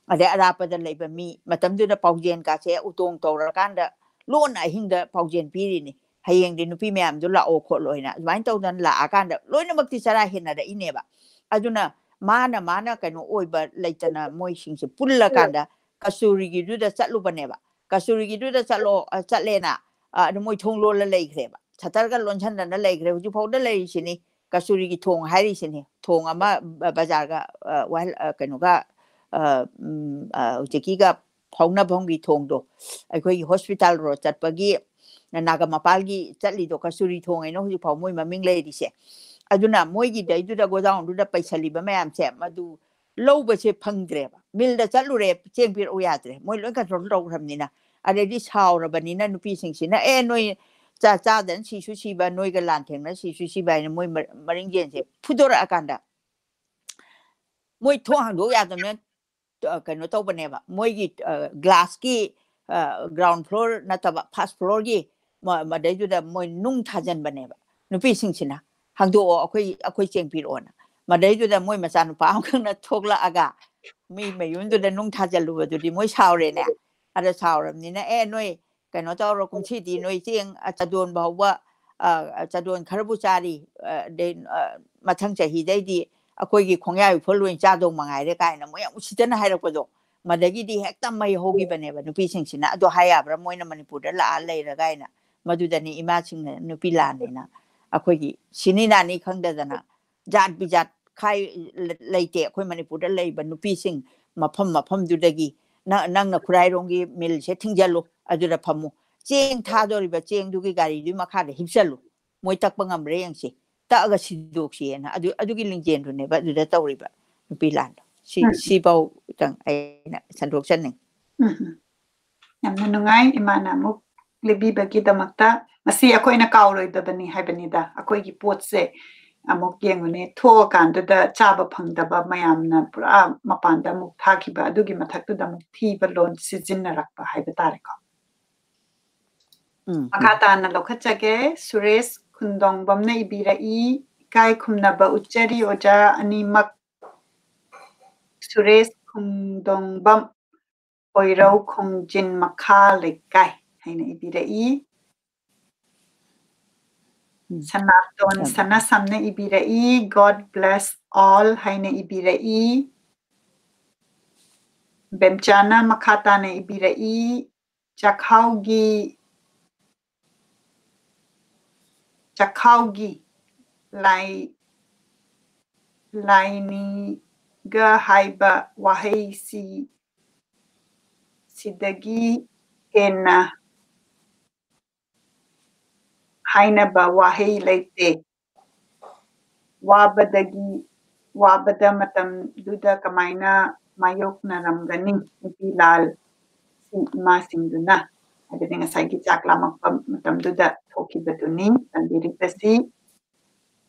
ade arapa da leba mi matamdu da paujen ka che utong tawra kanda lon ahingda paujen piri ni hayeng di nupi mayam du la o kho loina adwain tawdan la akanda loina makti sara hena da ineba aduna mana kaino oiba leitana moi singse pulla kanda kasuri gi du da chatlu baneba kasuri gi du da chalo chatlena adu moi thonglo la leigreba chatar ga lonchan da leigre huju phawda lei sini kasuri gi thong hari sini thong ama bazar ga wal kaino ga ujeki ga phawna bhongi thong do akhoi hospital ro chatpagi naga mapalgi chatli do kasuri thong eno huju phaw moi maming lei ri se aduna moi gi dai du da go down du da paisali ba mayam se madu loba se phangdre ba mil da chatlu re chengpir o yadre moi loi ka ro ramni na ade di saura bani na nupi sing sina noi cha dan si su si ba noi ga lan theng na si su si ba moi maring gen se phudora akanda moi tho hang do ya dam kaino to bane ba moi gi glass ki ground floor na ta ba first floor gi ma dai ju da moi nung thajan bane ba nupi sing sina hang do akhoi chengpir ona ma dai ju da moi ma san pa ang khang na thokla aga mi mayun du da nung thajalu ba du di moi saure ne ada sauram ni na noi kaino to ro kum chi di noi cheng chadon ba wa chadon kharabu chari de mathang chahi dai di akhoi gi khongya pholuin cha dong mangai re kai na mo yang usitana hai rak do madagi di hekta mai hogi bane ba nupi sing sina ado haya bra moina manipur da la lai ra gai na madu da ni ima sing na nupi la ne na akhoi gi sinina ni khangda dana jat bijat khai leite akhoi manipur da lai ba nupi sing mafam du dagi nang na khurai rongi mil se thingjalu adura phamu cheng tha dori ba cheng du gi gari du makha de hipsalu moi tak pangam re yang se ta ga sidok si na adu gi lingjen du ne ba du da tawri ba nupi lan si bau tang ai na sandok chan ning yam nungai imana muk libi bagi damakta masi akoi na kauroi da bani haibani da akoi gi pot se amok yengune tho kan da chaba phangdaba mayam na pura mapanda muk thaki ba adugi mathak tu da muk thi ba lon sizin na rakpa haiba tare ko makata na lokhachage suresh khundong bamna ibira I kai khumna ba uchari oja ani mak suresh khundong bam oirau khongjin makha lekai haina ibira I Sanaton sana samna ibira I God bless all haina ibira I Bemchana makata na ibira I Chakhaugi laini ga haiba wahai sidagi hena haina ba wahai leite wabada matam duda kamaina mayok na ramgani Nupi Lal ma singduna adene ngasai gi chakla matam duda thoki batuni andiri tasi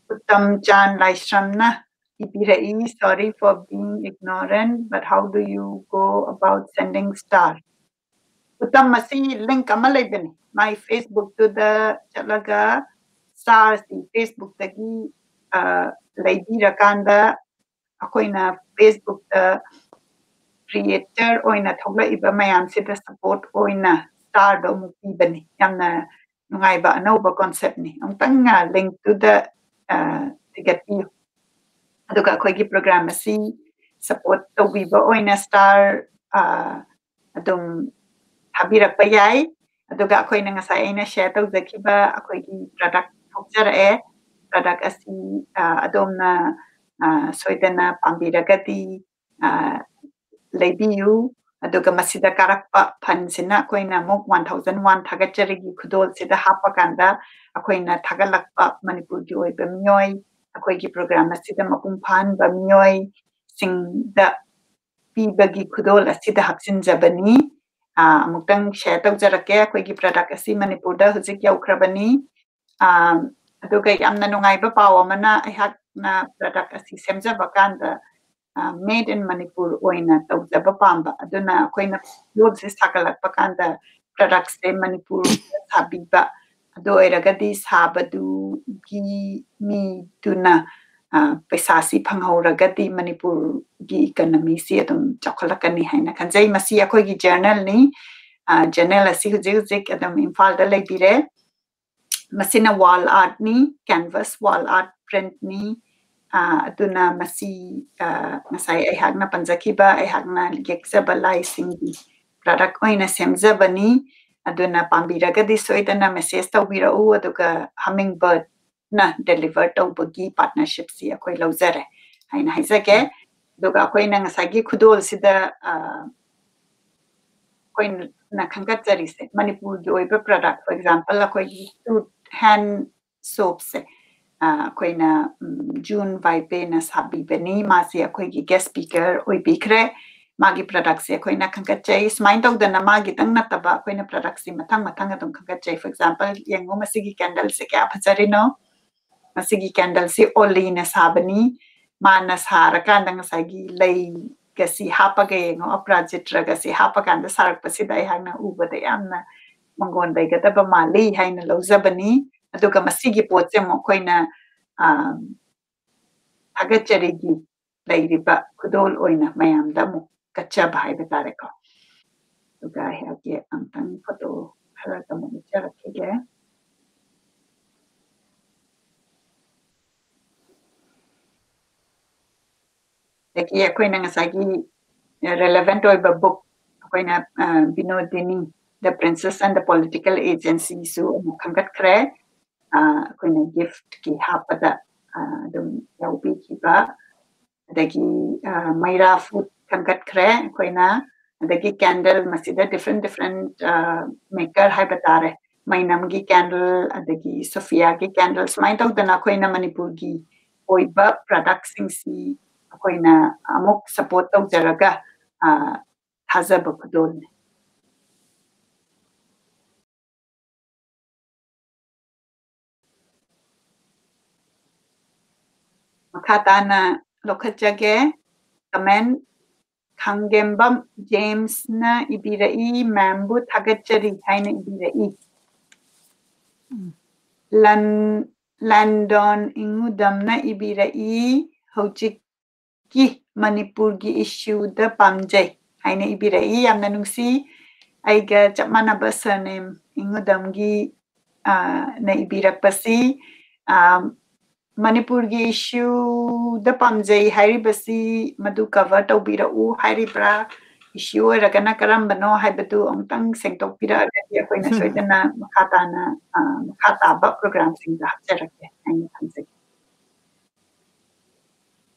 uttam chan laishramna ibira I sorry for being ignorant but how do you go about sending star utam masi link amalay bani my Facebook to the chalaga stars di Facebook tagi lady rakanda akoina Facebook the creator oina thogla iba mayam sida support oina star do muki bani yamna nungai ba anova concept ni amtang link to the tigat aduga akoigi program asi support tawbiba oina star adum habirakpa yai aduga akoina ngasai aina share tawzakiba akoigi product thokjarae product asi adomna soidana pambiragati leibiu aduga masida karakpa phansina akoina mok 1001 thagacharigi khudol sida hapakanda akoina thagalakpa manipur gi oiba miyoi akoigi program asida mapung phan ba miyoi singda pibagi khudol asida hapsinjabani amutang share tawjarake akoigi product asi manipur da hujik yaukrabani aduga yamna nungaiba paw amana aihakna product asi semjaba kanda made in Manipur oina tawjaba pamba aduna akoina lobse sakalakpa kanda products de Manipur sabiba ado eragadi sabadu gi mi tuna paisasi phanghoragadi Manipur gi economy si adum chakhalakani haina khanjai masi akoigi journal ni journal asi hujik adum imphal da leibire masina wall art ni canvas wall art print ni aduna masi masai aihakna panjakiba aihakna yekjaba laisingdi product oina semjabani aduna pambiragadi soidana message tawbirau aduga hummingbird na deliver tawbagi partnership si akoi laujare haina haizake aduga akoina ngasagi khudol sida koin na khangkatjari se manipur gi oiba product for example akoi hand soaps koina June vibe na sabi beni masi akoigi guest speaker oi bikre magi products e koina khangkachai smain tau dana magi tang nataba koina products mathang adum khangkachai for example yengo masigi candle se kya phajari no masigi candle se oli na sabani mana saraka dang sagi lei kasi hapaga yengo aprajit raga se hapakanda sarak pasida ihangna ubada yamna mangon dai gada ba mali haina lozabani aduga masigi potse mo koina thagacharigi leiriba khudol oina mayam da mo kacha bhai betare ko aduga hage amtang photo khara ta mo chara khige deki koina ngasagi relevant oiba book koina binodini the princess and the political agency so mo khangat khre koina gift ki hapada dum yaubi ki ba adagi maira food khangat khre koina adagi candle masida different maker hai batare mainam gi candle adagi sophia gi candles mai tau dana koina manipur gi oiba products sing si koina amok support tau jaraga thazaba khudol makatana lokajage comment Khangembam James na ibirai mambu thagachari haina ibirai Landon ingudam na ibirai hojik ki Manipur gi issue da pamjai haina ibirai yamna nungsi aiga chapmana ba surname ingudam gi na ibirakpasi Manipur gi issue da pamjai hairibasi madu cover tawbirau hairibra issue ragana karambano haibatu amtang sengtokpira agadi akoina soidana makhatana makhataba program sing da hapjarake aina khanjai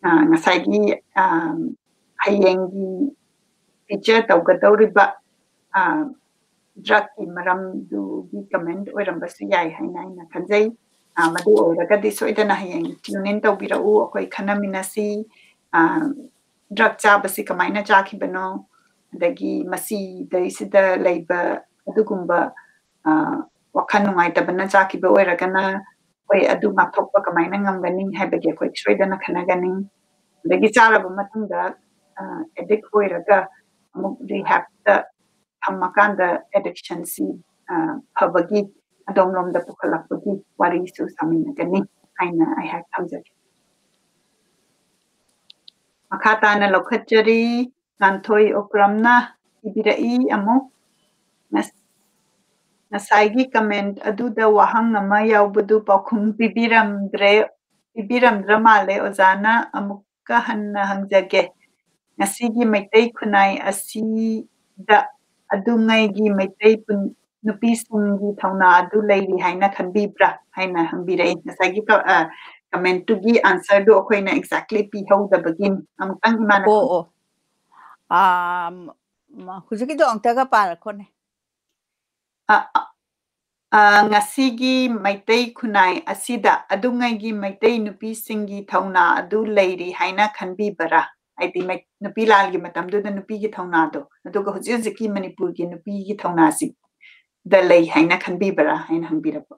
ngasagi hayengi feature tawgadawriba drug ki maram du gi comment oirambasu yai haina aina khanjai madu oragadi soidana hayeng tunin tawbirau akoi khanaminasi drug chabasi kamaina chakibano adagi masi daisida leiba adugumba wakhan nungaitabana chakiba oiragana oi adu mathokpa kamaina ngamgani haibagi akoi soidana khanagani adagi charaba matungda addict oiraga amuk rehab da Hamakanda addiction si pabagi adom lom da pukalakpagi wari su samina gani aina I have tamjak. Makata na lokachari nantoi okramna ibirai amo nasaigi comment aduda wahang nama yaubudu pakum bibiramdra male ozana amukka hanna hangjage ngasigi maitai kunai asi da adungaigi maitai pun nupisinggi thauna adu leiri haina khanbibra haina hangbirai nasagi comment to gi answer do akoina exactly pi hauda bagin amtang imana hujiki do angtaga para kone ngasigi maitai kunai asida adungaigi maitai nupisinggi thauna adu leiri haina khanbibra aidi nupi lalgi matamduda nupi gi thauna do aduga hujiki manipur gi nupi gi thauna si da lei haina khanbibra haina hangbirapa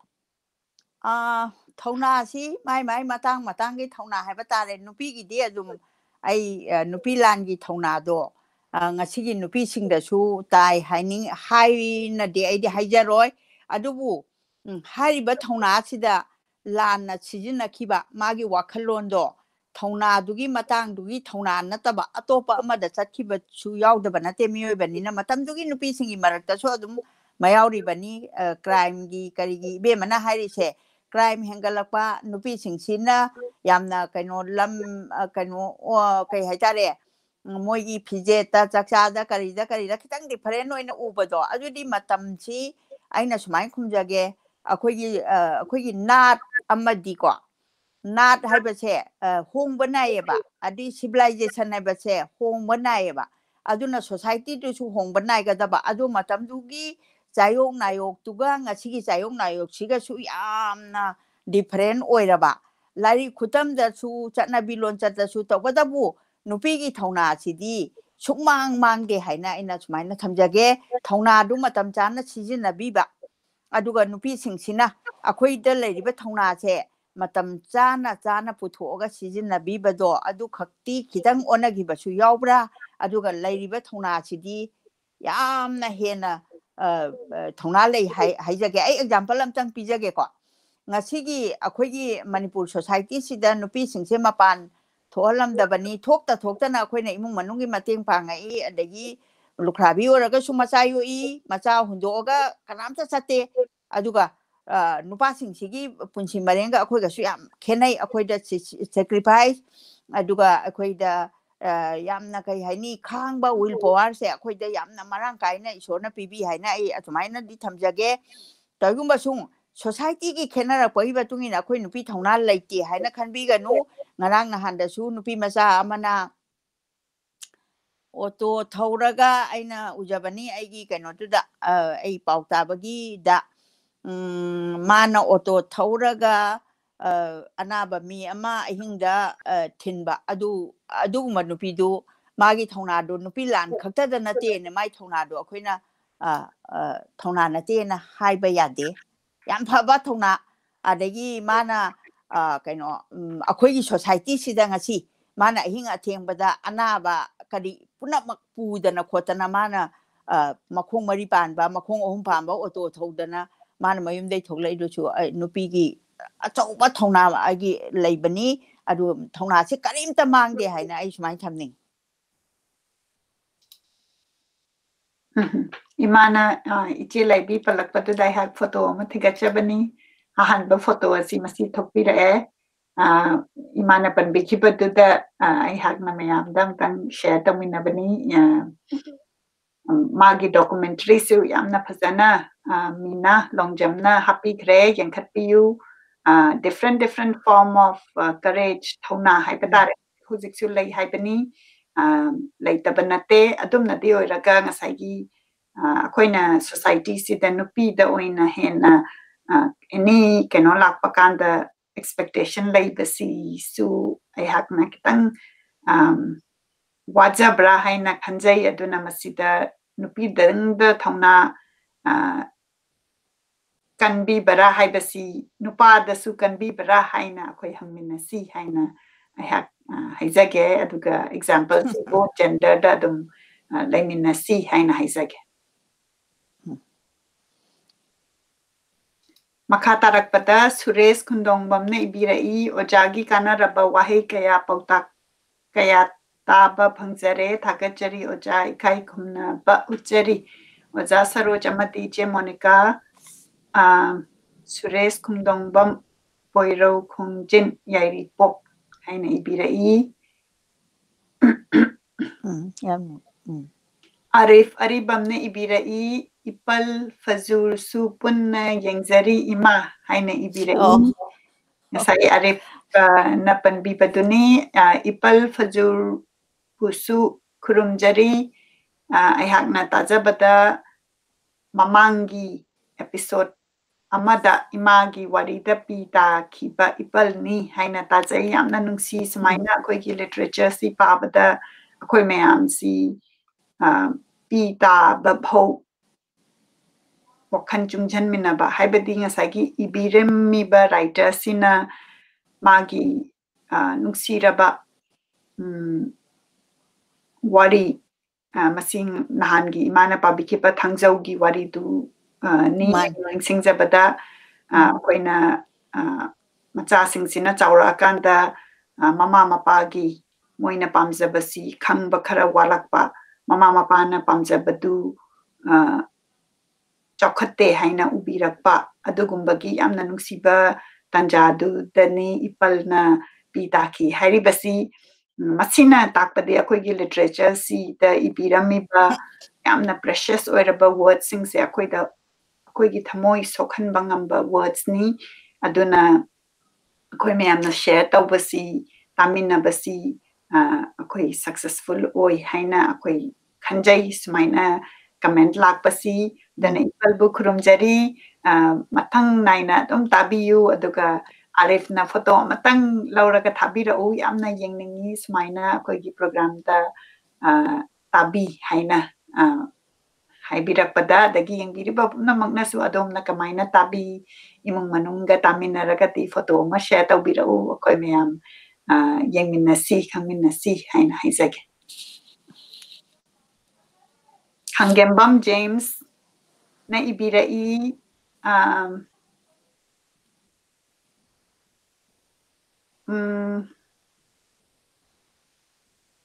thauna si mai matang gi thauna haiba tare nupi gi di adum ai nupi langi thauna do ngasigi nupi singda su tai haining haina de ai di haijaroi adubu hariba thauna sida lanna sijina kiba magi wakhallondo thauna dugi matang dugi thauna nataba atopa amada chatkiba su yaudaba nate miyoibanina matam dugi nupi singi marakta so adum mayawri bani crime gi karigi be mana harise crime hengalakpa nupi singsina yamna kaino lam kaino kai haitare moigi pijeta chakchada karida kitang different oina ubado adudi matamchi aina sumai khumjage akogi nat amadi ko nat haibase hongba naiyeba adi civilization haibase hongba naiyeba aduna society tu su hongba naigadaba adu matamdugi chayong nayok tuga ngasigi chayong nayok siga su yamna different oiraba lari khutam da su chatnabi lonchat da su tawadabu nupigi thauna sidi sukmang mangde haina ina sumaina thamjage thauna du matam chana sijinabiba aduga nupi singsina akoida leiriba thauna che matam chana puthoga sijinabiba do adu khakti khidang onagiba su yaubra aduga leiriba thauna sidi yamna hena thauna lei haijage ai example amtang pijage ko ngasigi akoigi manipur society sida nupi singse mapan tholamdabani thokta na akoina imung manungi mateng pangai adagi lukhrabi oraga su macha yoi macha hundoga kanamta chate aduga nupa singsigi punsi marenga akoiga su yam khenai akoida sacrifice aduga akoida yamna kai haini khangba will power se akoida yamna marang kaina isona pibi haina ai atumaina di thamjage tagumba sung society ki khenara poiba tungina akoi nupi thauna leiti haina khanbi ganu ngarang nahanda su nupi macha amana auto thauraga aina ujabani aigi kano tuda ai pautabagi da mana auto thauraga anaba mi ama ahingda thinba adu manupi du magi thauna do nupi lan khakta da nate ne mai thauna do akoina thauna nate na haiba yade yam phaba thauna adagi mana kaino akoigi society sida ngasi mana ahinga thengbada anaba kari punamak pudana khotana mana makhong mari panba makhong ohum panba auto thodana mana mayumdai thoglai do chu nupigi achauba thauna agi leibani adu thauna se karimta mangde haina ai sumai thamning imana ichi laibi palakpatu dai hak photo ma thigachabani ahanba photo asi masi thokpira imana panbikibatu da ai hak na mayam dang share taminabani magi documentary su yamna phazana mina longjamna happy gray yang khatpiu different form of courage thauna haibadare huzik su lei haibani leitabnate adumna di oiraga ngasai akoina society si da nupi da oina hena any keno lakpakanda expectation leibasi su ai hakna kitang wajabra haina khanjai aduna masida nupi dangda thauna kanbi bara haibasi nupa da su kanbi bara haina akoi hangminasi haina ai hak haizage aduga example both gender da dum laiminasi haina haizage Makha tarakpada Suresh Khomdram ibirai Ojagi kanaraba wahi kaya pautak kaya taba phangzare thakachari Oja ikai khumna ba uchari Oja Saroj amati che Monica Suresh Khomdram poiro khungjin yairi pok haina ibirai Arif Aribamne ibirai Ipal Fazul Supunna Yangzari Ima haina ibirai Saya Arif napan bibaduni Ipal Fazul Pusu Kurumjari Ayhak na tajabada Mamangi episode Amada Imagi Warida Pita Kiba Ipal ni haina tajay yamna nungsi sumaina akoy ki literature si pabada akoy mayam si Pita babho Wakan Jungjan Minaba Haibadi Ngasagi Ibirem Miba writer Sina Magi Nuksiraba Wari Masing Nahangi Imana Pabikipa Tangzaugi Wari du Ni Singzabada Koina Macha Singsina Chaura Kanda Mama Mapagi Moina Pamzabasi Kang Bakara Walakpa Mama Mapana Pamzabadu Chokate haina ubirakpa adugumbagi yamna nungsiba tanjadu dani ipalna pitaki haribasi masina takpade akoigi literature si da ibiramiba yamna precious oiraba words singse akoigi thamoi sokhan bangamba words ni aduna akoi mayamna share tawbasi tamina basi akoi successful oi haina akoi khanjai sumaina comment lakpasi dana ipal bu khurumjari matang naina dom tabiyu aduga Arif na photo matang lauraga thabira u yamna yengningi sumaina akoi gi program da tabi haina haibirakpada dagi yengbiriba namangna su adom na kamaina tabi imong manungga taminaraga ti photo ma share tawbira u akoi mayam yengminasi khangminasi haina haizage Hangembam James na ibirai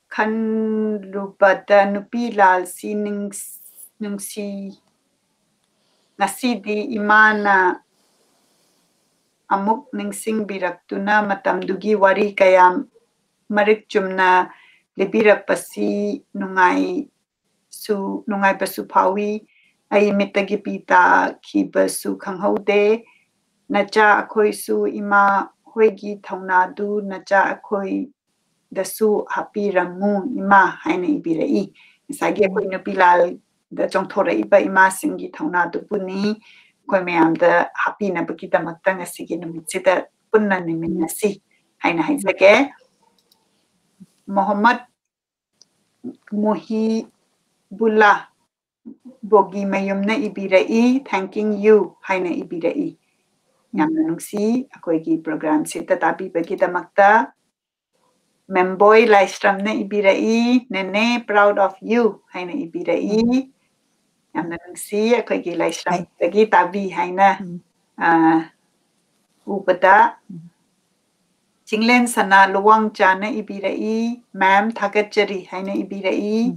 kan lubada Nupi Lal si nungsi nasidi imana amuk ningsing biraktuna matamdugi wari kayam marik jumna libirak pasi nungai basu pawi ay mitagi pita ki basu kanghaude nacha akoy su ima hoigi thaunadu nacha akoy dasu happy rangu ima haina ibirai sagi akoy Nupi Lal da jongthora iba ima singi thaunadu puni akoy mayam da happy na bakita matang asigi numitida punna niminasi haina haizage Muhammad Muhi Bula Bogi mayumna ibirai thanking you haina ibirai yamna nungsi akoy gi program sita tabi bagitamakta Memboy Laistramna ibirai nene proud of you haina ibirai yamna nungsi akoy gi Laistram bagi tabi haina ubada Jinglen sana luwang chana ibirai ma'am thakachari haina ibirai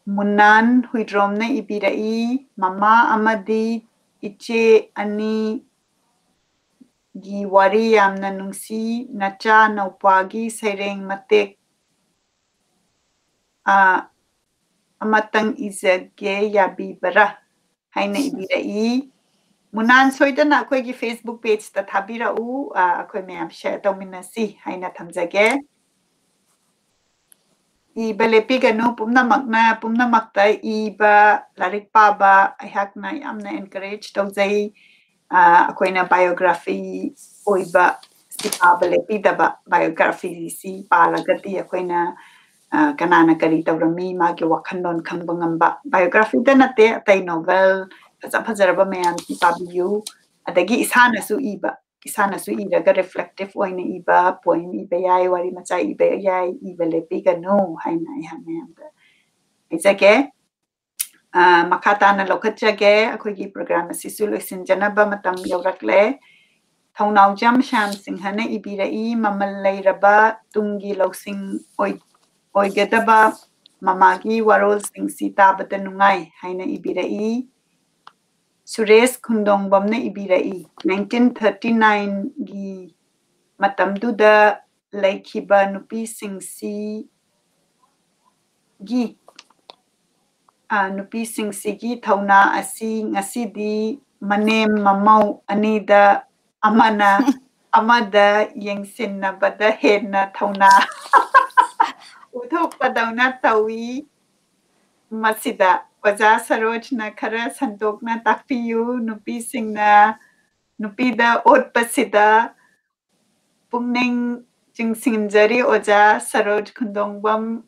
Munan Huidromna ibirai mama amadi iche ani gi wari yamna nungsi nacha naupagi saireng matek amatang izage yabi bara haina ibirai Munan soidana akoy gi Facebook page ta thabira u akoy mayam share tawminasi haina thamjage Iba lepi ganu pumna makta iba larik paba ayhakna yamna encourage tawzai akoy na biography oiba si paba lepi daba biography si palagati akoy na kanana kari tawrami magi wakhandon khangbangamba biography da nate atay novel fazaraba mayam si pabiyu adagi isana su iraga reflective oina iba poem iba yai wari macha iba yai iba lepi ganu haina mayam da izake makatana lokachage akogi program asisu loisinjanaba matam yaurakle thongnau jam sham singhana ibirai mamal leiraba tungi lausing oigedaba mamagi warol sing sita badanungai haina ibirai Suresh Khumdongbamna ibirai 1939 gi matamduda laikhiba nupi singsi gi nupi singsi gi thauna asi ngasidi manem mamau anida amada yengsinnabada henna thauna uthokpadawna tawi masida Oja Saroj na khara sandokna takpiyu nupi singna nupida otpasida pungning jingsinjari Oja Saroj Khumdongbam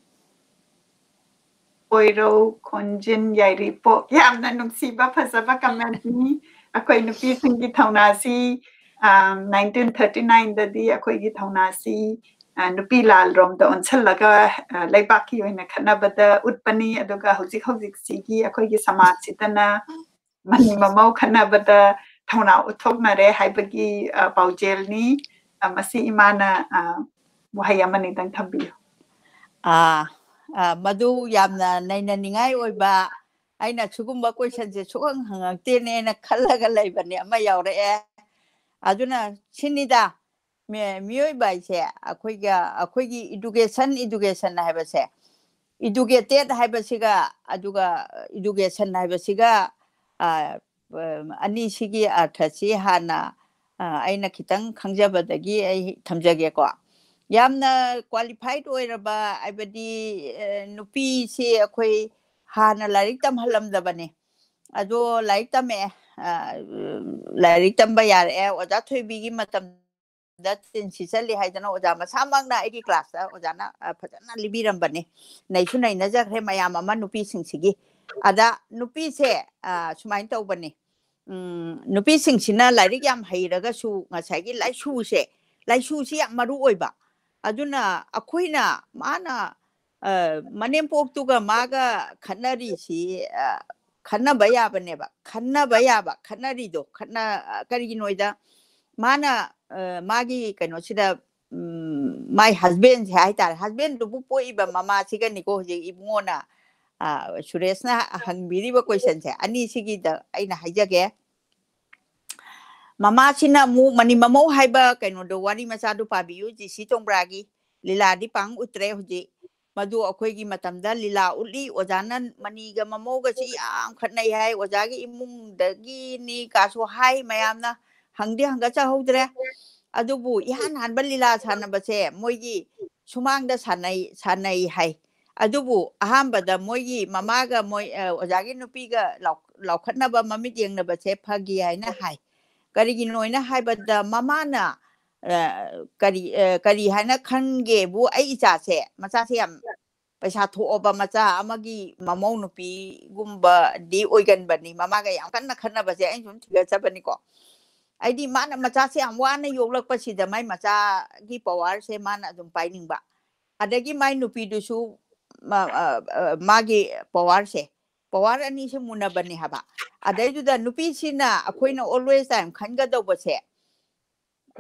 oiro konjin yairi po yamna nungsiba phasaba kamani akoi nupi singi thaunasi 1939 dadi akoi gi thaunasi Nupi Lal rom da onchalaga laibaki oina khanabada utpani aduga hojik sigi akoi gi samaj sitana mani mamau khanabada thauna uthoknare haibagi paujelni masi imana wahayamani dang thambiyo madu yamna naina ningai oiba aina chugumba question je chugang hangakte na khallaga laibani ama yaure aduna chinida mioi bai se akoigi education haibase educated haibasiga aduga education haibasiga ani sigi arthasi hana aina khitang khangjabadagi ai thamjage ko yamna qualified oiraba aibadi nupi se akoi hana larik tam halamdabane ado larik tame larik tamba yare oja thoibi gi matam da tinsi chali haidana oja masamangna egi class da ojana phajana libirambane naisu naina jakre mayam ama nupi singsigi ada nupi se sumain tawbane nupi singsina larik yam hairaga su ngasagi laisu si yam maru oiba aduna akoina mana manempok tuga maga khanari si khanaba yabaneba khanari do kari noida mana magi kaino sida my husband haitar husband du poiba mama siga niko je ibngona Suresh na hangbiri ba question se ani sigi da aina haijage mama sina mu mani mamau haiba kaino do wari macha du pabiyu ji si tongbragi lila di pang utre hoji madu akoigi matamda lila uli ojana maniga mamauga si am khatnai hai ojagi imung dagi ni kaso hai mayamna hangdi hanga cha hodre adubu ihan hanba lila sanabase moigi sumangda sanai hai adubu ahambada moigi mamaga moi ojagi nupiga laukhatnaba mamit yengnabase phagi haina hai karigi noina haibada mamana kari haina khange bu ai icha se macha se yam paisa thoba macha amagi mamau nupi gumba di oigan bani mamaga yam kanna khanabase ai sum thiga chabani ko aidi mana macha se am wana yoglak pasida mai macha gi power se mana dum painingba adagi mai nupi du su magi power ani se munabani haba adai du da nupi sina akoina always time khanga do base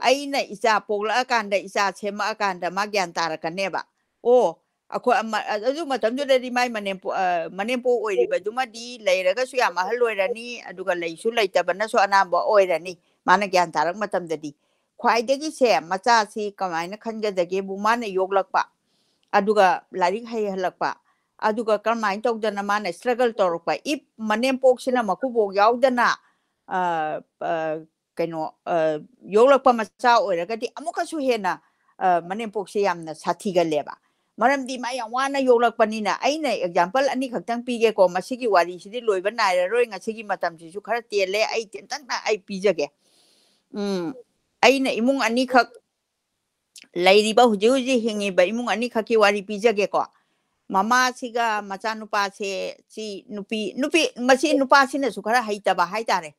aina isa pogla kanda isa chema kanda magyan tarakaneba o ako adu matam du di mai manempo oiriba duma di leiraga su yam ahal loirani aduga leisu leitabana su anamba oirani mana gyan tarak matam dadi khwaidagi se macha si kamaina khanga dage bu mana yoglakpa aduga larik hai halakpa aduga kamain tawdana mana struggle torokpa if manempok sina makubo yaudana kaino yoglakpa macha oiragadi amuka su hena manempok se yamna sathiga leba maramdi ma yang wana yoglakpanina aina example ani khaktang pige ko masigi wari sidi loiba nairaroi ngasigi matam sisu khara tele ai tentangna ai pijage aina imung ani khak lairiba huji hingiba imung ani khaki wari pijage ko mama siga macha nupa se si nupi masi nupa sina su khara haitaba haitare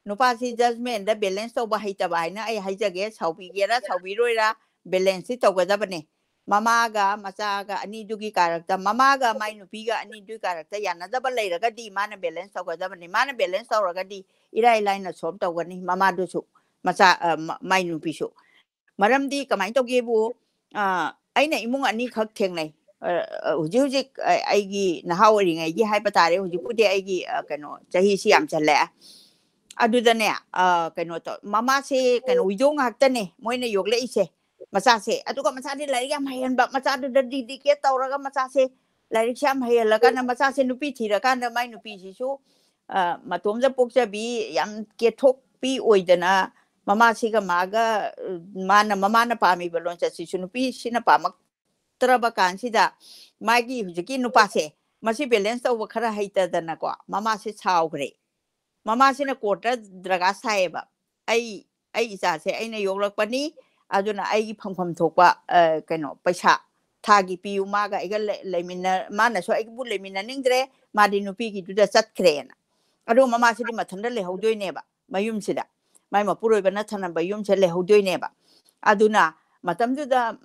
nupa si judgment da balance to ba haitaba haina ai haijage saubi gera saubi roira balance to gadabane mamaga machaga ani dugi karakta mamaga mai nupiga ani dugi karakta yanadaba leiragadi mana balance tawgadabani mana balance tawragadi irai laina solve tawgani mama dusu macha mai nupisu maramdi kamai tawgebu aina imung ani khak thengnai huji huji aigi nahawri ngai gi haiba tare huji pudi aigi kano chahi si am challe adudane kano to mama se kano widong haktane moina yogle ise macha se aduga macha di lari yam hayan ba macha du di ke tawraga macha se lari syam hayala kana macha se nupi thira kana mai nupi si su matomja pokja bi yam ke thok pi oidana mama siga maga mana mama na pami balon cha si su nupi sina pamak traba kansida magi hujiki nupa se masi balance taw khara haita dana ko mama se chawgre mama sina kota draga saeba ai isa se aina yoglakpani aduna ai phangpham thokpa kano paisa thagi piu maga iga leimina mana so ai bu leimina ningdre madi nupi gi duda chatkre na adu mama sidi mathanda le haudoineba mayum sida mai mapuroi bana thana bayum se le haudoineba aduna matamduda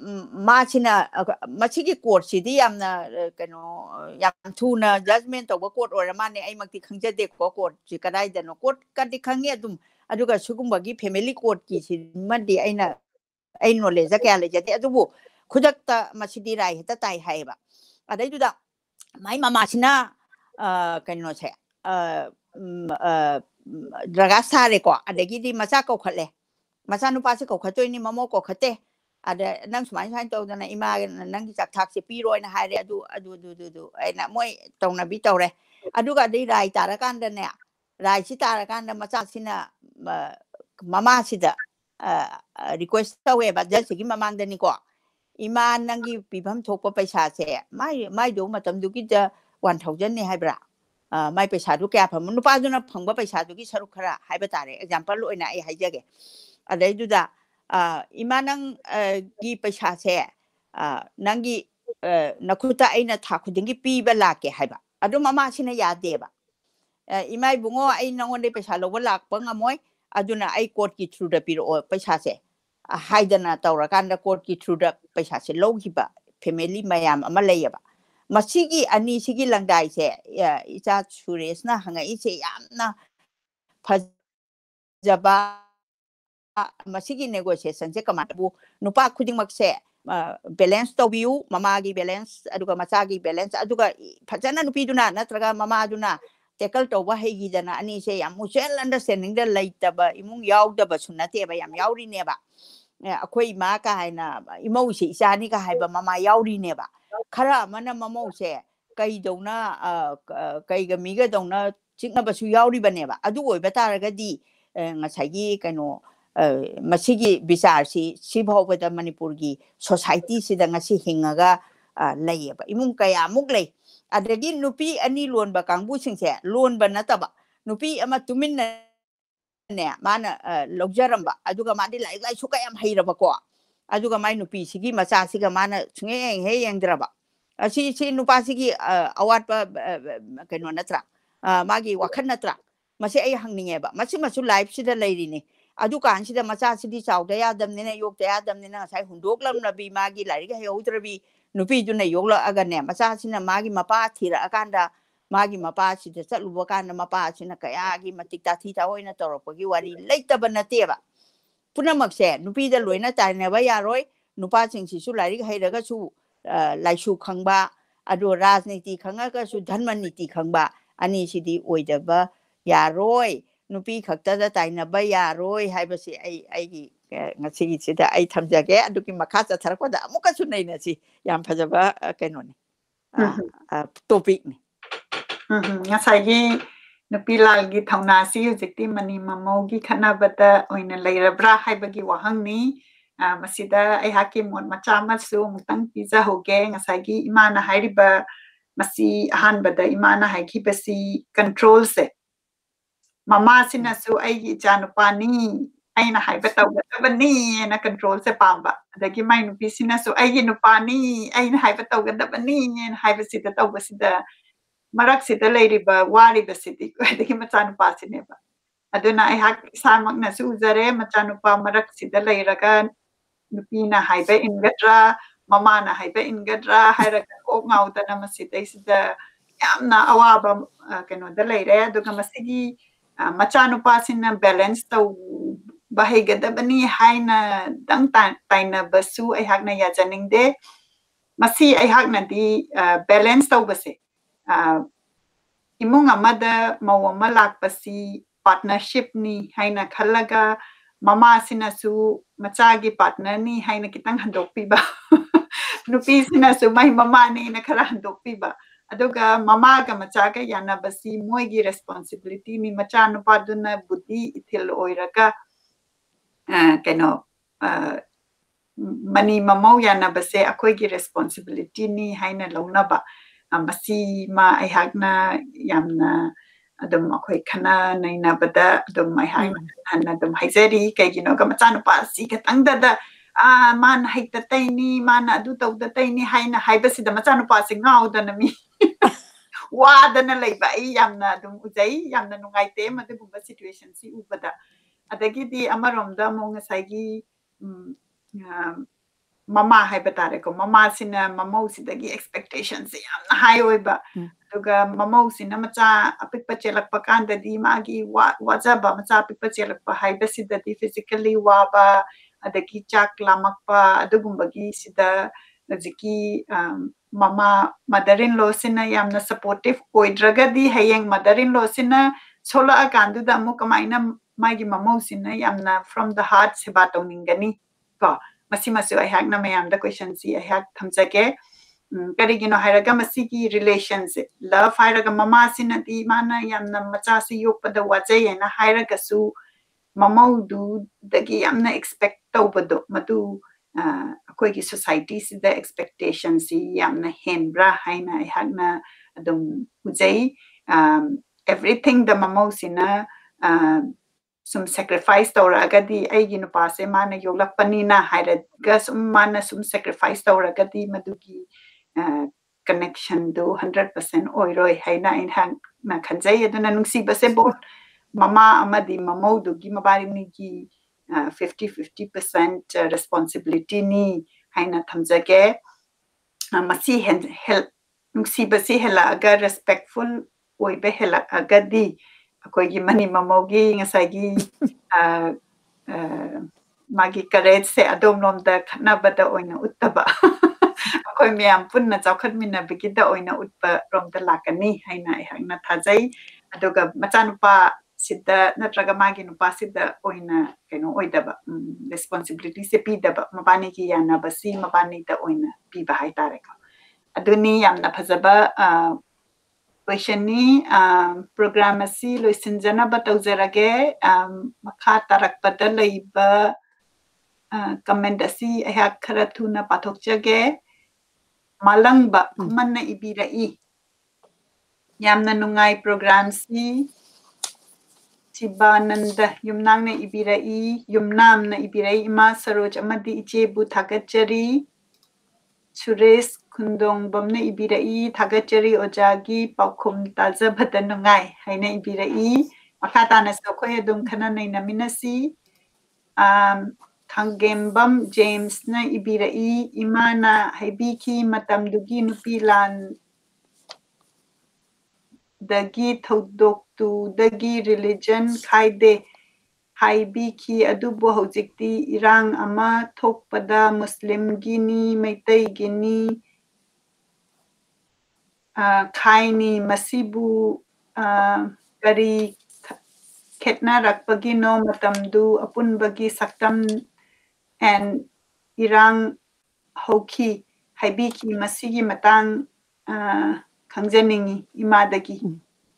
masina masigi court sidi yamna kano yam thuna judgment of court or mane ai makti khangjade ko court si kadai dano court kadi khange adum aduga sugumbagi family court ki si madi aina ai knowledge kya le jate adubu khudakta masidi rai heta tai haiba adai duda mai mama sina kano se draga sare ko adagi di macha ko khale macha nu pa se ko khatoi ni mamo ko khate ada nang smai sain to na ima nang chak thak se pi roi na haire adu aina moi tongna bi tore adu ga dei rai tara kan da ne rai si tara kan da macha sina mama sida request tawe ba jal sigi mamang da ni ko ima nang gi pibam thokpa paisa se mai do matam du ki ja 1000 ni haibra mai paisa du kya pham nu pa du na phangba paisa du ki saruk khara haiba tare example loina ai haijage adai du da imanang gi paisa se nangi nakuta aina tha khudingi piba lake haiba adu mama sina yadeba imai bungo ai nangonde paisa loba lakpa ngamoi aduna ai court ki through da piro paisa se haidana tawra kanda court ki through da paisa se logiba family mayam ama layaba masigi ani sigi langdai se icha suresh na hanga ise yamna fajaba masigi negotiation se kamabu nupa khuding makse balance to view mama gi balance aduga macha gi balance aduga phajana nupi duna natraga mama duna tackle to wa hegi dana ani se yam mutual understanding da laitaba imung yaudaba sunate ba yam yauri neba akhoi ma ka haina imau se isani ka haiba mama yauri neba khara mana mamau se kai dona kai ga miga dona chikna basu yauri baneba adu oi bataraga di ngasagi kano masigi bisar si sibhawada manipur gi society sida ngasi hingaga layeba imung kaya muglay adagi nupi ani lon ba kangbu singse lon ba nataba nupi ama tumin ne mana logjaramba aduga madi lai suka yam hairaba ko aduga mai nupi sigi macha siga mana chunge he yengdraba si nupa sigi awat ba kano natra magi wakhan natra masi ai hangningeba masi masu life sida lairine adu kan sida macha sidi chawda ya damne na yok ya damne na sai hundoklam na bi magi lari ga yaudrabi nupi du na yokla aga ne macha sina magi mapa thira akanda magi mapa sida chatluba kan mapa sina kaya gi matikta thita hoina torokgi wari leitaba nateba punamak se nupi da loina taine ba yaroi nupa sing si su lari ga hairaga su laisu khangba adu rajniti khanga ga su dhanmaniti khangba ani sidi oidaba yaroi nupi khakta da taina ba yaroi haibasi ai ngasi sida ai thamjage aduki makha cha tharko da amuka su nei na si yam phajaba kaino ni topic ni ngasai nupi lal gi thauna si hujikti mani mamo gi khana bata oina leirabra haibagi wahang ni masida ai haki mon macha masu mutang pizza hoge ngasai gi imana hairiba masi ahan bada imana haiki basi control se mama sina su ai janupani aina haiba tawgadabani na control se pamba adagi mai nupi sina su ai nupani aina haiba tawgadabani na haiba sida tawgasida marak sida leiriba wari basidi adagi macha nupa sineba aduna ai hak samak na su zare macha nupa marak sida leiraga nupi na haiba invetra mamana haiba ingadra hairaga ok ngaudana masitaisida yamna awaba keno da leire aduga masigi machanupasina balance tau bahaigadabani haina dang taina basu aihakna yajaningde masi aihakna di balance tau base imung amada mawama lakpasi partnership ni haina khalaga mama sinasu machagi partner ni haina kitang handokpiba nupi sinasu mai mama ni na khara handokpiba aduga mama ga machaga yana basi moigi responsibility ni macha nupa duna buddhi ithil oiraga keno mani mamau yana base akoigi responsibility ni haina launaba masi ma aihakna yamna adum akoi khana naina bada adum aihakna adum haizeri kaigino ga machan pa si katangda da man haita taini man adu tawda taini haina haibasi da machan pa si ngauda na mi wadana leiba ai yamna adum uzai yamna nungaite madugumba situation si ubada adagi di amaromda mo ngasagi mama haibatare ko mama sina mamau sidagi expectations yamna high oiba aduga mamau sina macha apikpa chelakpa kanda di magi wajaba macha apikpa chelakpa haiba sidadi physically waba adagi chak lamakpa adugumbagi sida jiki mama mother-in-law sina yamna supportive oidragadi hayeng mother-in-law sina sola akandu da mu kamaina magi mamau sina yamna from the heart seba tawninggani ko masimasu aihakna mayamda question si aihak thamjage karigino hairaga masigi relations love hairaga mama sinati mana yamna macha si yokpada wajayena hairaga su mamau du dagi yamna expect tawbado madu akoigi society si the expectations si yamna henbra haina aihakna adum ujai everything the mamau sina sum sacrifice tawragadi aigi nupase mana yoglakpanina hairaga sum mana sum sacrifice tawragadi madugi connection do 100% oiroi haina inhang na khanjai aduna nungsibase bol mama amadi mamau dugi mabarini gi 50% responsibility ni haina thamjage masi help nungsibase hela aga respectful oibe hela agadi akoigi mani mamogi ngasagi magi courage se adom lomda khanabada oina uttaba akoi miyam punna chawkhat minna bigida oina utpa romda lakani haina haina thajai aduga machanupa sida natraga magi nupa sida oina keno oidaba responsibility se pidaba mabani ki yana basi mabani da oina piba haitare ka aduni yamna phajaba question ni program asi loisinjana batawjarage makha tarakpada leiba comment asi ayak khara thuna pathokjage malangba kumanna ibirai yamna nungai program si Chibananda yumnang na ibirai yumnam na ibirai ima saroj amadi ichebu thagachari cherish kundong bamna ibirai thagachari ojagi paukhum tajabada nungai haina ibirai makata na sokoi adum khana naina minasi Thangembam James na ibirai imana haibiki matamdugi Nupi Lal dagi thodoktu dagi religion khaide haibiki adubu hojikti irang ama thokpada muslim gini maitai gini khaini masibu kari khetna rakpagi no matamdu apunbagi saktam and irang hoki haibiki masigi matang khangjaningi imadagi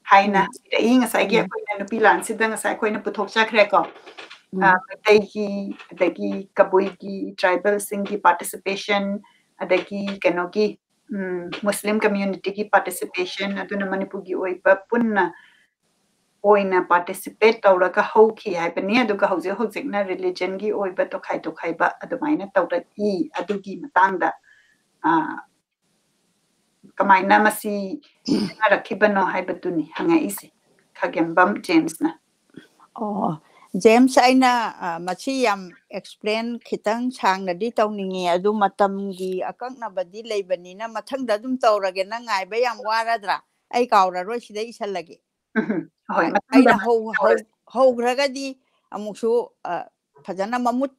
haina dai ngasai akoina Nupi Lal sida ngasai akoina puthokchakre ko adagi kabuigi tribal singi participation adagi kenogi muslim community ki participation aduna manipugi oiba punna oina participate tawraga hoki haibani aduga hojik na religion gi oiba to khaiba adumaina tawraki adugi matangda kamaina masi rakibano haibaduni hanga isi Thangembam James na James aina machi yam explain khitang chang na di tawningi adu matamgi akakna badi leibanina mathangda dum tawrage na ngai ba yam waradra ai kawra ro sida isalage hoi aina ho gragadi amusu fajana mamut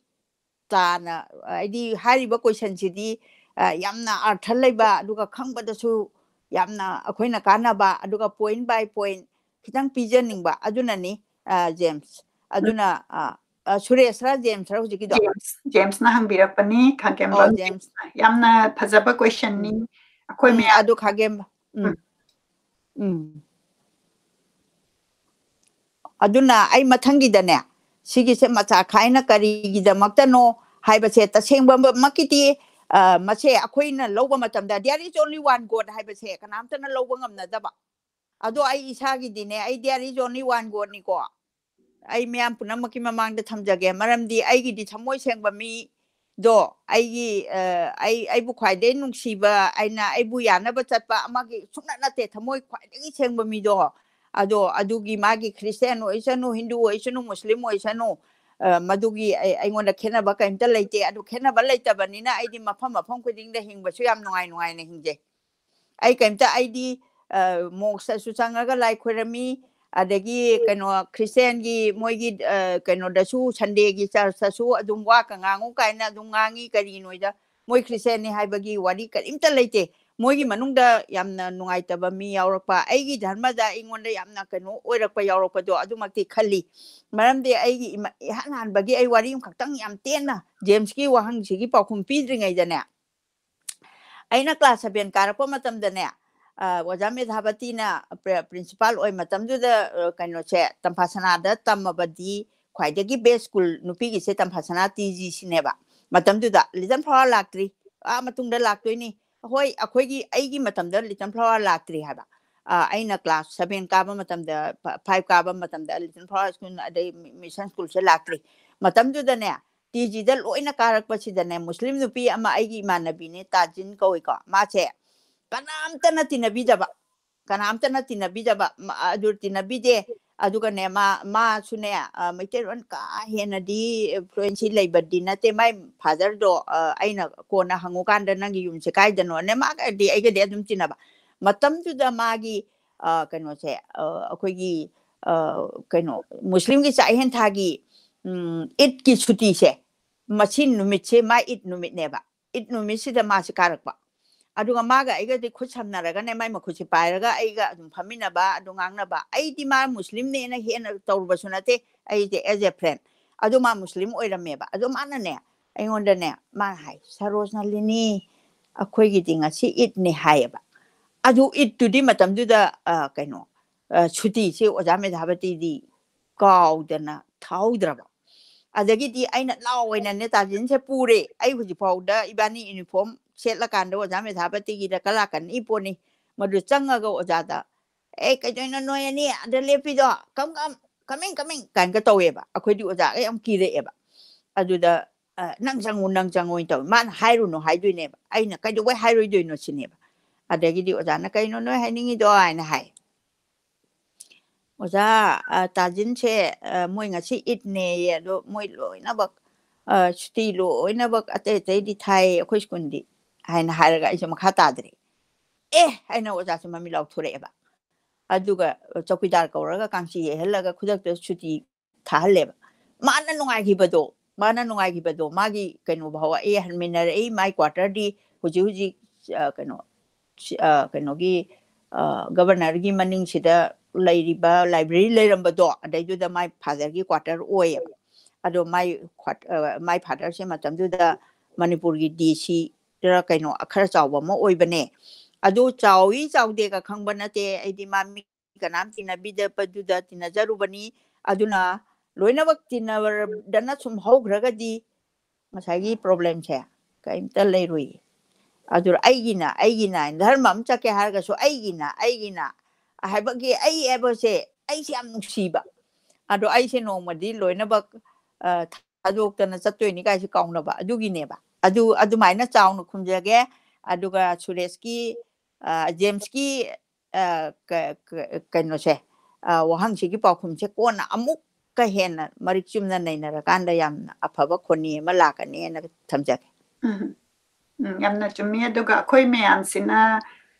tana aidi hariba question sidi yamna artha leiba aduga khangbada su yamna akoina kanaba aduga point by point khitang pijaningba aduna ni James aduna Suresra James ra hujiki do James na hangbirakpani khagembam James yamna phajaba question ni akoi me adu khagem aduna ai mathangi dane sigi se macha khaina kari gi damakta no haiba se tasengba makiti mache akoina loba matamda there is only one god haiba se kanamta na loba ngamna daba ado ai isagi dine ai there is only one god ni ko ai myam punamaki mamangda thamjage maramdi ai gi di thamoi sengba mi do ai bu khwaide nungsiba aina ai bu yana ba chatpa amagi sukna nate thamoi khwaide sengba mi do ado adugi magi Christian oisanu Hindu oisanu Muslim oisanu madugi ai ngona khena ba kaimta leite adu khena ba leita banina ai di mafam khuding da hingba su yam nungai na hingje ai kaimta ai di moksa su changaga lai khorami adagi kano Christian gi moigi kano da su Sunday gi church su adum wa ka ngangu kaina adum ngangi kari noida moi Christian ni haibagi wari karimta leite moigi manungda yamna nungaitaba mi yawrakpa aigi dharma da ingonda yamna kano oirakpa yawrakpa do adumakti khalli maramde aigi hanan bagi ai wari khaktang yam tenna James ki wahang sigi paukhum pidringai dane aina class 7 karakpa matamda ne Oja Medhabati na principal oi matamdu da kano che tampasana da tamabadi khwaidagi best school nupi gi se tampasana TG sineba matamdu da litan flower laktri matungda laktoini hoi akhoigi aigi matamda litan flower laktri haba aina class 7 kaba matamda 5 kaba matamda litan flower school adai mission school se laktri matamdu da ne TG da loina karakpa sidane muslim nupi ama aigi manabi ne tajin koi ka ma che kanamta na tinabidaba adur tinabide aduga ne ma sune maiteron ka hena di influence leibadi nate mai father do aina kona hangukanda nangi yumse kaidano ne ma ka di aige de adum tinaba matam tu da magi kano se akoigi kano muslim gi sai hen thagi it ki chuti se machin numit se mai it numit neba it numit se da ma se karakpa aduga maga aiga di khutsamnaraga ne mai makhuchi pairaga aiga adum phaminaba adu ngangnaba ai di ma muslim ne na hena tawba sunate ai de as a friend adu ma muslim oirameba adu mana ne aingonda ne ma hai Saroj Nalini akhoi gi dinga si it ne haiba adu it tu di matam du da kaino chuti si Oja Medhabati di kaudana thaudraba adagi di aina lawaina ne tajin se pure ai huji pauda ibani uniform setla kanda Oja Medhabati gi da kala kan iponi madu changaga Oja da kajoina noya ni ada lepido coming kan ka taweba akhoi di Oja ai am kire eba adu da nang changu to man hairu no haiduine ba aina kaido wai hairu duino sineba adagi di Oja na kaino no hainingi do aina hai Oja tajin se moi ngasi itne ya do moi loina bak chuti loina bak ate di thai akhoi skundi haina haraga isa makha tadre haina Oja se mami lau thore ba aduga chokidar kauraga kangsi helaga khudak to chuti thaleba mana nungai gibado magi kaino bawa hanminar mai quarter di huji kaino gi governor gi maning sida lairiba library leirambado adaidu da mai father gi quarter oye ado mai father se matamdu da Manipur gi DC ra kaino akhara chawba ma oibane ado chawi chawde ka khangba nate aidi mami kanam tinabida paduda tinajarubani aduna loina wak tinabar dana sum haugraga di masagi problem che kaimta leirui adur aigina dharma am chake harga so aigina haibagi ai ebose ai siam nusiba ado ai se no madi loina bak adok tana chatoi ni kai si kauna ba adugi ne ba adu maina chaunu khumjage aduga Sureski James ki kaino se wahang sigi paukhum se kona amuk ꯑꯃꯨꯛꯀ ꯍꯦꯟꯅ ꯃꯔꯤꯛ ꯆꯨꯝꯅ ꯅꯩꯅꯔꯀꯥꯟꯗ ꯌꯥꯝꯅ ꯑꯐꯕ ꯈꯣꯟꯅꯤ ꯑꯃ ꯂꯥꯛꯀꯅꯤꯅ ꯊꯝꯖꯒꯦ ꯌꯥꯝꯅ ꯆꯨꯝꯃꯤ ꯑꯗꯨꯒ ꯑꯩꯈꯣꯏ ꯃꯌꯥꯝꯁꯤꯅ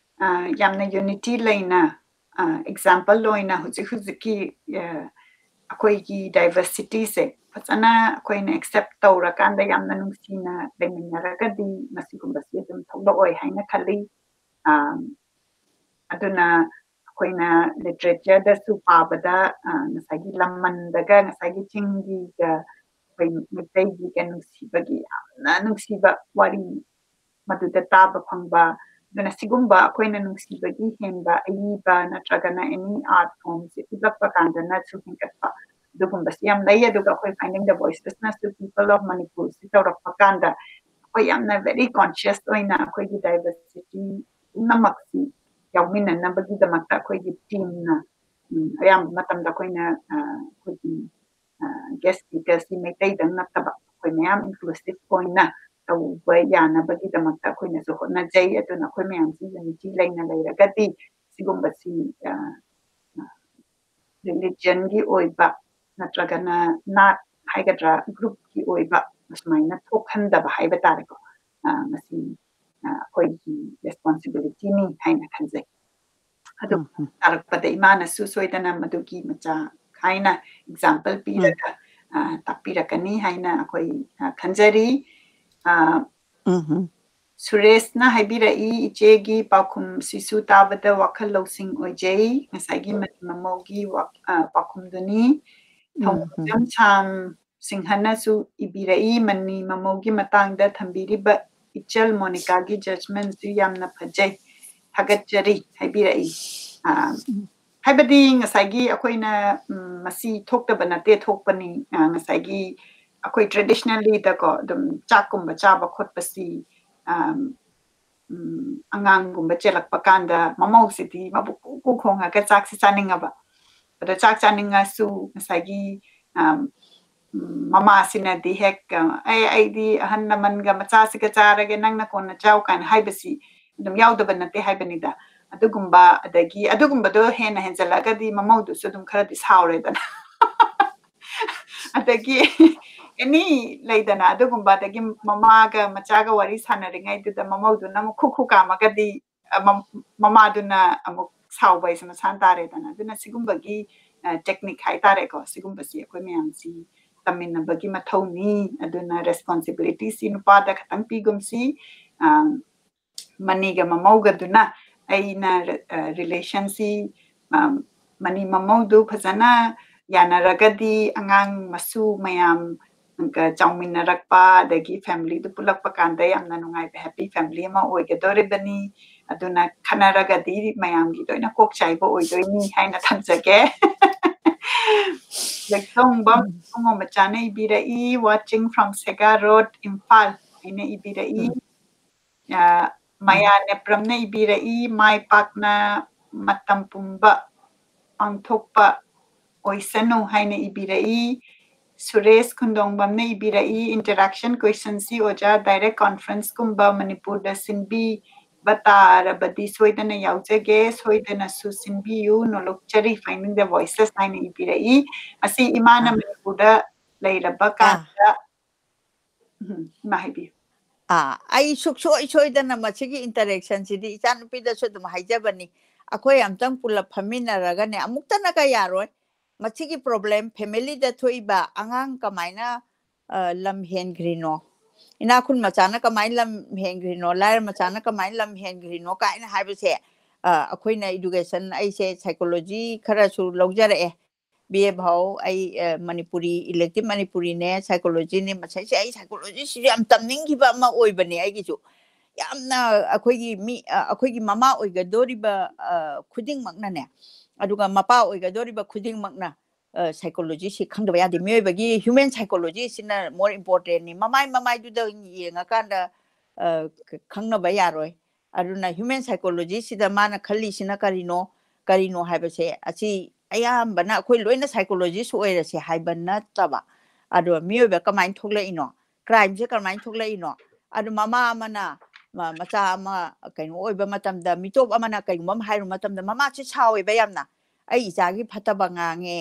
ꯌꯥꯝꯅ ꯌꯨꯅꯤꯇꯤ ꯂꯩꯅ ꯑꯦꯛꯖꯥꯝꯄꯜ ꯑꯣꯏꯅ ꯍꯧꯖꯤꯛꯀꯤ ꯑꯩꯈꯣꯏꯒꯤ ꯗꯥꯏꯕꯔꯁꯤꯇꯤꯁꯦ ꯐꯖꯅ ꯑꯩꯈꯣꯏꯅ ꯑꯦꯛꯁꯦꯞ ꯇꯧꯔꯀꯥꯟꯗ ꯌꯥꯝꯅ ꯅꯨꯡꯁꯤꯅ ꯂꯩꯃꯤꯟꯅꯔꯒꯗꯤ ꯃꯁꯤꯒꯨꯝꯕꯁꯤ ꯑꯗꯨꯝ ꯊꯣꯛꯂꯛꯑꯣꯏ ꯍꯥꯏꯅ ꯈꯜꯂꯤ ꯑꯗꯨꯅ ꯑꯩꯈꯣꯏꯅ ꯂꯤꯇꯔꯦꯆꯔꯗꯁꯨ ꯄꯥꯕꯗ ꯉꯁꯥꯏꯒꯤ ꯂꯝꯃꯟꯗꯒ ꯉꯁꯥꯏꯒꯤ ꯆꯤꯡꯒꯤꯒ ꯑꯩꯈꯣꯏ ꯃꯩꯇꯩꯒꯤꯒ ꯅꯨꯡꯁꯤꯕꯒꯤ ꯌꯥꯝꯅ ꯅꯨꯡꯁꯤꯕ ꯋꯥꯔꯤ ꯃꯗꯨꯗ ꯇꯥꯕ ꯐꯪꯕ ꯑꯗꯨꯅ ꯁꯤꯒꯨꯝꯕ ꯑꯩꯈꯣꯏꯅ ꯅꯨꯡꯁꯤꯕꯒꯤ ꯍꯦꯟꯕ ꯑꯏꯕ ꯅꯠꯇ꯭ꯔꯒꯅ ꯑꯦꯅꯤ ꯑꯥꯔꯠ ꯐꯣꯝꯁꯦ ꯎꯠꯂꯛꯄ ꯀꯥꯟꯗꯅꯁꯨ ꯍꯦꯟꯒꯠꯄ ꯑꯗꯨꯒꯨꯝꯕꯁꯤ ꯌꯥꯝ ꯂꯩ ꯑꯗꯨꯒ ꯑꯩꯈꯣꯏ ꯐꯥꯏꯟꯗꯤꯡ ꯗ ꯚꯣꯏꯁꯦꯁꯅꯁꯨ ꯄꯤꯄꯜ ꯑꯣꯐ ꯃꯅꯤꯄꯨꯔꯁꯤ ꯇꯧꯔꯛꯄ ꯀꯥꯟꯗ ꯑꯩꯈꯣꯏ ꯌꯥꯝꯅ ꯚꯦꯔꯤ ꯀꯣꯟꯁꯤꯌꯁ ꯑꯣꯏꯅ ꯑꯩꯈꯣꯏꯒꯤ ꯗꯥꯏꯕꯔꯁꯤꯇꯤ ꯄꯨꯝꯅꯃꯛꯁꯤ ꯌꯥꯎꯃꯤꯟꯅꯅꯕꯒꯤꯗꯃꯛꯇ ꯑꯩꯈꯣꯏꯒꯤ ꯇꯤꯝꯅ ꯑꯌꯥꯝꯕ ꯃꯇꯝꯗ ꯑꯩꯈꯣꯏꯅ ꯑꯩꯈꯣꯏꯒꯤ ꯒꯦꯁ ꯁ꯭ꯄꯤꯀꯔꯁꯤ ꯃꯩꯇꯩꯗꯪ ꯅꯠꯇꯕ ꯑꯩꯈꯣꯏ ꯃꯌꯥꯝ ꯏꯟꯀ꯭ꯂꯨꯁꯤቭ ꯑꯣꯏꯅ ꯇꯧꯕ ꯌꯥꯅꯕꯒꯤꯗꯃꯛꯇ ꯑꯩꯈꯣꯏꯅꯁꯨ ꯍꯣꯠꯅꯖꯩ ꯑꯗꯨꯅ ꯑꯩꯈꯣꯏ ꯃꯌꯥꯝꯁꯤ ꯌꯨꯅꯤꯇꯤ ꯂꯩꯅ ꯂꯩꯔꯒꯗꯤ ꯁꯤꯒꯨꯝꯕꯁꯤ ꯔꯤꯂꯤꯖꯟꯒꯤ ꯑꯣꯏꯕ ꯅꯠꯇ꯭ꯔꯒꯅ ꯅꯥꯠ ꯍꯥꯏꯒꯗ꯭ꯔꯥ ꯒ꯭ꯔꯨꯞꯀꯤ ꯑꯣꯏꯕ ꯑꯁꯨꯃꯥꯏꯅ ꯊꯣꯛꯍꯟꯗꯕ ꯍꯥꯏꯕ ꯇꯥꯔꯦꯀꯣ ꯃꯁꯤ ꯑꯩꯈꯣꯏꯒꯤ ꯔꯦꯁꯄꯣꯟꯁꯤꯕꯤꯂꯤꯇꯤꯅꯤ ꯍꯥꯏꯅ ꯈꯟꯖꯩ ꯑꯗꯨ ꯇꯥꯔꯛꯄꯗ ꯏꯃꯥꯅꯁꯨ ꯁꯣꯏꯗꯅ ꯃꯗꯨꯒꯤ ꯃꯆꯥ ꯈꯥꯏꯅ ꯑꯦꯛꯖꯥꯝꯄꯜ ꯄꯤꯔꯒ ꯇꯥꯛꯄꯤꯔꯛꯀꯅꯤ ꯍꯥꯏꯅ ꯑꯩꯈꯣꯏ ꯈꯟꯖꯔꯤ ꯁꯨꯔꯦꯁꯅ ꯍꯥꯏꯕꯤꯔꯛꯏ ꯏꯆꯦꯒꯤ ꯄꯥꯎꯈꯨꯝꯁꯤꯁꯨ ꯇꯥꯕꯗ ꯋꯥꯈꯜ ꯂꯧꯁꯤꯡ ꯑꯣꯏꯖꯩ ꯉꯁꯥꯏꯒꯤ ꯃꯃꯧꯒꯤ ꯄꯥꯎꯈꯨꯝꯗꯨꯅꯤ ꯊꯧꯖꯝ ꯁꯥꯝ ꯁꯤꯡꯍꯅꯁꯨ ꯏꯕꯤꯔꯛꯏ ꯃꯅꯤ ꯃꯃꯧꯒꯤ ꯃꯇꯥꯡꯗ ꯊꯝꯕꯤꯔꯤꯕ ꯏꯆꯜ ꯃꯣꯅꯤꯀꯥꯒꯤ ꯖꯖꯃꯦꯟꯁꯨ ꯌꯥꯝꯅ ꯐꯖꯩ ꯊꯥꯒꯠꯆꯔꯤ ꯍꯥꯏꯕꯤꯔꯛꯏ ꯍꯥꯏꯕꯗꯤ ꯉꯁꯥꯏꯒꯤ ꯑꯩꯈꯣꯏꯅ ꯃꯁꯤ ꯊꯣꯛꯇꯕ ꯅꯠꯇꯦ ꯊꯣꯛꯄꯅꯤ ꯉꯁꯥꯏꯒꯤ ꯑꯩꯈꯣই ꯇ꯭ꯔꯦꯗꯤꯁꯅꯦꯜꯂꯤꯗꯀꯣ ꯑꯗꯨꯝ ꯆꯥꯛꯀꯨꯝꯕ ꯆꯥꯕ ꯈꯣꯠꯄꯁꯤ ꯑꯉꯥꯡꯒꯨꯝꯕ ꯆꯦꯜꯂꯛꯄ ꯀꯥꯟꯗ ꯃꯃꯧꯁꯤꯗꯤ ꯃꯕꯨꯛ ꯀꯨ ꯈꯣꯡꯉꯒ ꯆꯥꯛꯁꯤ ꯆꯥꯅꯤꯡꯉꯕ ꯑꯗꯣ ꯆꯥꯛ ꯆꯥꯅꯤꯡꯉꯁꯨ ꯉꯁꯥꯏꯒꯤ ꯃꯃꯥꯁꯤꯅꯗꯤ ꯍꯦꯛ ꯑꯩꯗꯤ ꯑꯍꯟ ꯂꯃꯟꯒ ꯃꯆꯥꯁꯤꯒ ꯆꯥꯔꯒꯦ ꯅꯪꯅ ꯀꯣꯟꯅ ꯆꯥꯎ ꯀꯥꯏꯅ ꯍꯥꯏꯕꯁꯤ ꯑꯗꯨꯝ ꯌꯥꯎꯗꯕ ꯅꯠꯇꯦ ꯍꯥꯏꯕꯅꯤꯗ ꯑꯗꯨꯒꯨꯝꯕ ꯑꯗꯒꯤ ꯑꯗꯨꯒꯨꯝꯕꯗꯣ ꯍꯦꯟꯅ ꯍꯦꯟꯖꯜꯂꯛꯑꯒꯗꯤ ꯃꯃꯧꯗꯨꯁꯨ ꯑꯗꯨꯝ ꯈꯔꯗꯤ ꯁꯥꯎꯔꯦꯗꯅ ꯑꯗꯒꯤ ꯑꯦꯅꯤ ꯂꯩꯗꯅ ꯑꯗꯨꯒꯨꯝꯕ ꯑꯗꯒꯤ ꯃꯃꯥꯒ ꯃꯆꯥꯒ ꯋꯥꯔꯤ ꯁꯥꯟꯅꯔꯤꯉꯩꯗꯨꯗ ꯃꯃꯧꯗꯨꯅ ꯑꯃꯨꯛ ꯈꯨ ꯀꯥꯝꯃꯒꯗꯤ ꯃꯃꯥꯗꯨꯅ ꯑꯃꯨꯛ ꯁꯥꯎꯕ ꯍꯥꯏꯁꯦ ꯃꯁꯥꯅ ꯇꯥꯔꯦꯗꯅ ꯑꯗꯨꯅ ꯁꯤꯒꯨꯝꯕꯒꯤ ꯇꯦꯛꯅꯤꯛ ꯍꯥꯏꯇꯥꯔꯦꯀꯣ ꯁꯤꯒꯨꯝꯕꯁꯤ ꯑꯩꯈꯣꯏ ꯃꯌꯥꯝꯁꯤ ꯇꯝꯃꯤꯟꯅꯕꯒꯤ ꯃꯊꯧꯅꯤ ꯑꯗꯨꯅ ꯔꯦꯁꯄꯣꯟꯁꯤꯕꯤꯂꯤꯇꯤꯁꯤ ꯅꯨꯄꯥꯗ ꯈꯇꯪ ꯄꯤꯒꯨꯝꯁꯤ ꯃꯅꯤꯒ ꯃꯃꯧꯒꯗꯨꯅ ꯑꯩꯅ ꯔꯤꯂꯦꯁꯟꯁꯤ ꯃꯅꯤ ꯃꯃꯧꯗꯨ ꯐꯖꯅ ꯌꯥꯅꯔꯒꯗꯤ ꯑꯉꯥꯡ ꯃꯁꯨ ꯃꯌꯥꯝ ꯆꯥꯎꯃꯤꯟꯅꯔꯛꯄ ꯑꯗꯒꯤ ꯐꯦꯃꯤꯂꯤꯗꯨ ꯄꯨꯜꯂꯛꯄ ꯀꯥꯟꯗ ꯌꯥꯝꯅ ꯅꯨꯡꯉꯥꯏꯕ ꯍꯦꯄꯤ ꯐꯦꯃꯤꯂꯤ ꯑꯃ ꯑꯣꯏꯒꯗꯧꯔꯤꯕꯅꯤ ꯑꯗꯨꯅ ꯈꯟꯅꯔꯒꯗꯤ ꯃꯌꯥꯝꯒꯤ ꯂꯣꯏꯅ ꯀꯣꯛ ꯆꯥꯏꯕ ꯑꯣꯏꯗꯣꯏꯅꯤ ꯍꯥꯏꯅ ꯊꯝꯖꯒꯦ ꯂꯩꯇꯣꯡꯕꯝ ꯄꯨꯡꯉꯣ ꯃꯆꯥꯅ ꯏꯕꯤꯔꯛꯏ ꯋꯥꯆꯤꯡ ꯐ꯭ꯔꯣꯝ ꯁꯦꯒꯥ ꯔꯣꯗ ꯏꯝꯐꯥꯜ ꯍꯥꯏꯅ ꯏꯕꯤꯔꯛꯏ ꯃꯌꯥ ꯅꯦꯄ꯭ꯔꯝꯅ ꯏꯕꯤꯔꯛꯏ ꯃꯥꯏ ꯄꯥꯛꯅ ꯃꯇꯝ ꯄꯨꯝꯕ ꯄꯥꯡꯊꯣꯛꯄ ꯑꯣꯏꯁꯅꯨ ꯍꯥꯏꯅ ꯏꯕꯤꯔꯛꯏ ꯁꯨꯔꯦꯁ ꯈꯨꯟꯗꯣꯡꯕꯝꯅ ꯏꯕꯤꯔꯛꯏ ꯏꯟꯇꯔꯦꯛꯁꯟ ꯀ꯭ꯋꯦꯁꯟꯁꯤ ꯑꯣꯖꯥ ꯗꯥꯏꯔꯦꯛ ꯀꯣꯟꯐꯔꯦꯟꯁꯀꯨꯝꯕ ꯃꯅꯤꯄꯨꯔꯗ ꯁꯤꯟꯕꯤꯕ ꯇꯥꯔꯕꯗꯤ ꯁꯣꯏꯗꯅ ꯌꯥꯎꯖꯒꯦ ꯁꯣꯏꯗꯅꯁꯨ ꯁꯤꯟꯕꯤꯌꯨ ꯅꯣꯂꯨꯛꯆꯔꯤ ꯐꯥꯏꯟꯗꯤꯡ ꯗ ꯚꯣꯏꯁꯦꯁ ꯍꯥꯏꯅ ꯏꯕꯤꯔꯛꯏ ꯑꯁꯤ ꯏꯃꯥꯅ ꯃꯅꯤꯄꯨꯔꯗ ꯂꯩꯔꯕ ꯀꯥꯟꯗ ꯏꯃꯥ ꯍꯥꯏꯕꯤꯌꯨ ꯑꯩ ꯁꯨꯛꯁꯣꯏ ꯁꯣꯏꯗꯅ ꯃꯁꯤꯒꯤ ꯏꯟꯇꯔꯦꯛꯁꯟꯁꯤꯗꯤ ꯏꯆꯥꯅꯨꯄꯤꯗꯁꯨ ꯑꯗꯨꯝ ꯍꯥꯏꯖꯕꯅꯤ ꯑꯩꯈꯣꯏ ꯑꯝꯇꯪ ꯄꯨꯜꯂꯞ ꯐꯝꯃꯤꯟꯅꯔꯒꯅꯦ ꯑꯃꯨꯛꯇꯅꯒ ꯌꯥꯔꯣꯏ ꯃꯁꯤꯒꯤ ꯄ꯭ꯔꯣꯕ꯭ꯂꯦꯝ ꯐꯦꯃꯤꯂꯤꯗ ꯊꯣꯛꯏꯕ ꯑꯉꯥꯡ ꯀꯃꯥꯏꯅ ꯂꯝ ꯍꯦꯟꯈ꯭ꯔꯤꯅꯣ ꯏꯅꯥꯈꯨꯟ ꯃꯆꯥꯅ ꯀꯃꯥꯏꯅ ꯂꯝ ꯍꯦꯟꯈ꯭ꯔꯤꯅꯣ ꯂꯥꯏꯔ ꯃꯆꯥꯅ ꯀꯃꯥꯏꯅ ꯂꯝ ꯍꯦꯟꯈ꯭ꯔꯤꯅꯣ ꯀꯥꯏꯅ ꯍꯥꯏꯕꯁꯦ ꯑꯩꯈꯣꯏꯅ ꯏꯗꯨꯀꯦꯁꯟ ꯑꯩꯁꯦ ꯁꯥꯏꯀꯣꯂꯣꯖꯤ ꯈꯔꯁꯨ ꯂꯧꯖꯔꯛꯑꯦ BA ꯚꯥꯎ ꯑꯩ ꯃꯅꯤꯄꯨꯔꯤ ꯏꯂꯦꯛꯇꯤꯚ ꯃꯅꯤꯄꯨꯔꯤꯅꯦ ꯁꯥꯏꯀꯣꯂꯣꯖꯤꯅꯦ ꯃꯁꯤꯁꯦ ꯑꯩ ꯁꯥꯏꯀꯣꯂꯣꯖꯤꯁꯤꯁꯨ ꯌꯥꯝ ꯇꯝꯅꯤꯡꯈꯤꯕ ꯑꯃ ꯑꯣꯏꯕꯅꯦ ꯑꯩꯒꯤꯁꯨ ꯌꯥꯝꯅ ꯑꯩꯈꯣꯏꯒꯤ ꯃꯃꯥ ꯑꯣꯏꯒꯗꯧꯔꯤꯕ ꯈꯨꯗꯤꯡꯃꯛꯅꯅꯦ ꯑꯗꯨꯒ ꯃꯄꯥ ꯑꯣꯏꯒꯗꯧꯔꯤꯕ ꯈꯨꯗꯤꯡꯃꯛꯅ ꯁꯥꯏꯀꯣꯂꯣꯖꯤꯁꯤ ꯈꯪꯗꯕ ꯌꯥꯗꯦ ꯃꯤꯑꯣꯏꯕꯒꯤ ꯍ꯭ꯌꯨꯃꯦꯟ ꯁꯥꯏꯀꯣꯂꯣꯖꯤꯁꯤꯅ ꯃꯣꯔ ꯏꯝꯄꯣꯔꯇꯦꯟꯅꯤ ꯃꯃꯥꯏꯗꯨꯗ ꯌꯦꯡꯉꯀꯥꯟꯗ ꯈꯪꯅꯕ ꯌꯥꯔꯣꯏ ꯑꯗꯨꯅ ꯍ꯭ꯌꯨꯃꯦꯟ ꯁꯥꯏꯀꯣꯂꯣꯖꯤꯁꯤꯗ ꯃꯥꯅ ꯈꯜꯂꯤꯁꯤꯅ ꯀꯔꯤꯅꯣ ꯍꯥꯏꯕꯁꯦ ꯑꯁꯤ ꯑꯌꯥꯝꯕꯅ ꯑꯩꯈꯣই ꯂꯣꯏꯅ ꯁꯥꯏꯀꯣꯂꯣꯖꯤꯁ ꯑꯣꯏꯔꯁꯦ ꯍꯥꯏꯕ ꯅꯠꯇꯕ ꯑꯗꯣ ꯃꯤꯑꯣꯏꯕ ꯀꯃꯥꯏꯅ ꯊꯣꯛꯂꯛꯏꯅꯣ ꯀ꯭ꯔꯥꯏꯝꯁꯦ ꯀꯃꯥꯏꯅ ꯊꯣꯛꯂꯛꯏꯅꯣ ꯑꯗꯨ ꯃꯃꯥ ꯑꯃꯅ ꯃꯆꯥ ꯑꯃ ꯀꯩꯅꯣ ꯑꯣꯏꯕ ꯃꯇꯝꯗ ꯃꯤꯇꯣꯞ ꯑꯃꯅ ꯀꯩꯒꯨꯝꯕ ꯑꯃ ꯍꯥꯏꯔꯨ ꯃꯇꯝꯗ ꯃꯃꯥꯁꯦ ꯁꯥꯎꯋꯦꯕ ꯌꯥꯝꯅ ꯑꯩ ꯏꯆꯥꯒꯤ ꯐꯠꯇꯕ ꯉꯥꯡꯉꯦ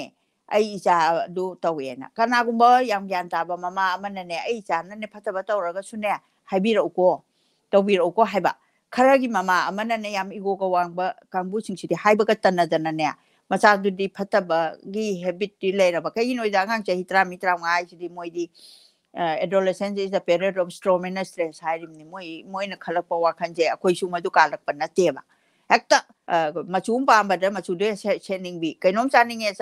ai icha du tawena kana gumba yam gyan taba mama amana ne ai icha ne phataba tawraga sune haibiro ko tawbiro ko haiba kharagi mama amana ne yam igo ko wangba kangbu singsi haiba ka tanadana ne macha du di phataba gi habit di leiraba kai no da ngang chahi tra mitra ngai si di moidi adolescence is a period of storm and stress hairim ni moi na khalak pa wakhan je akoi su ma du kalak pa na te ba hekta machum pa ba da machu de chening bi kainom chaning e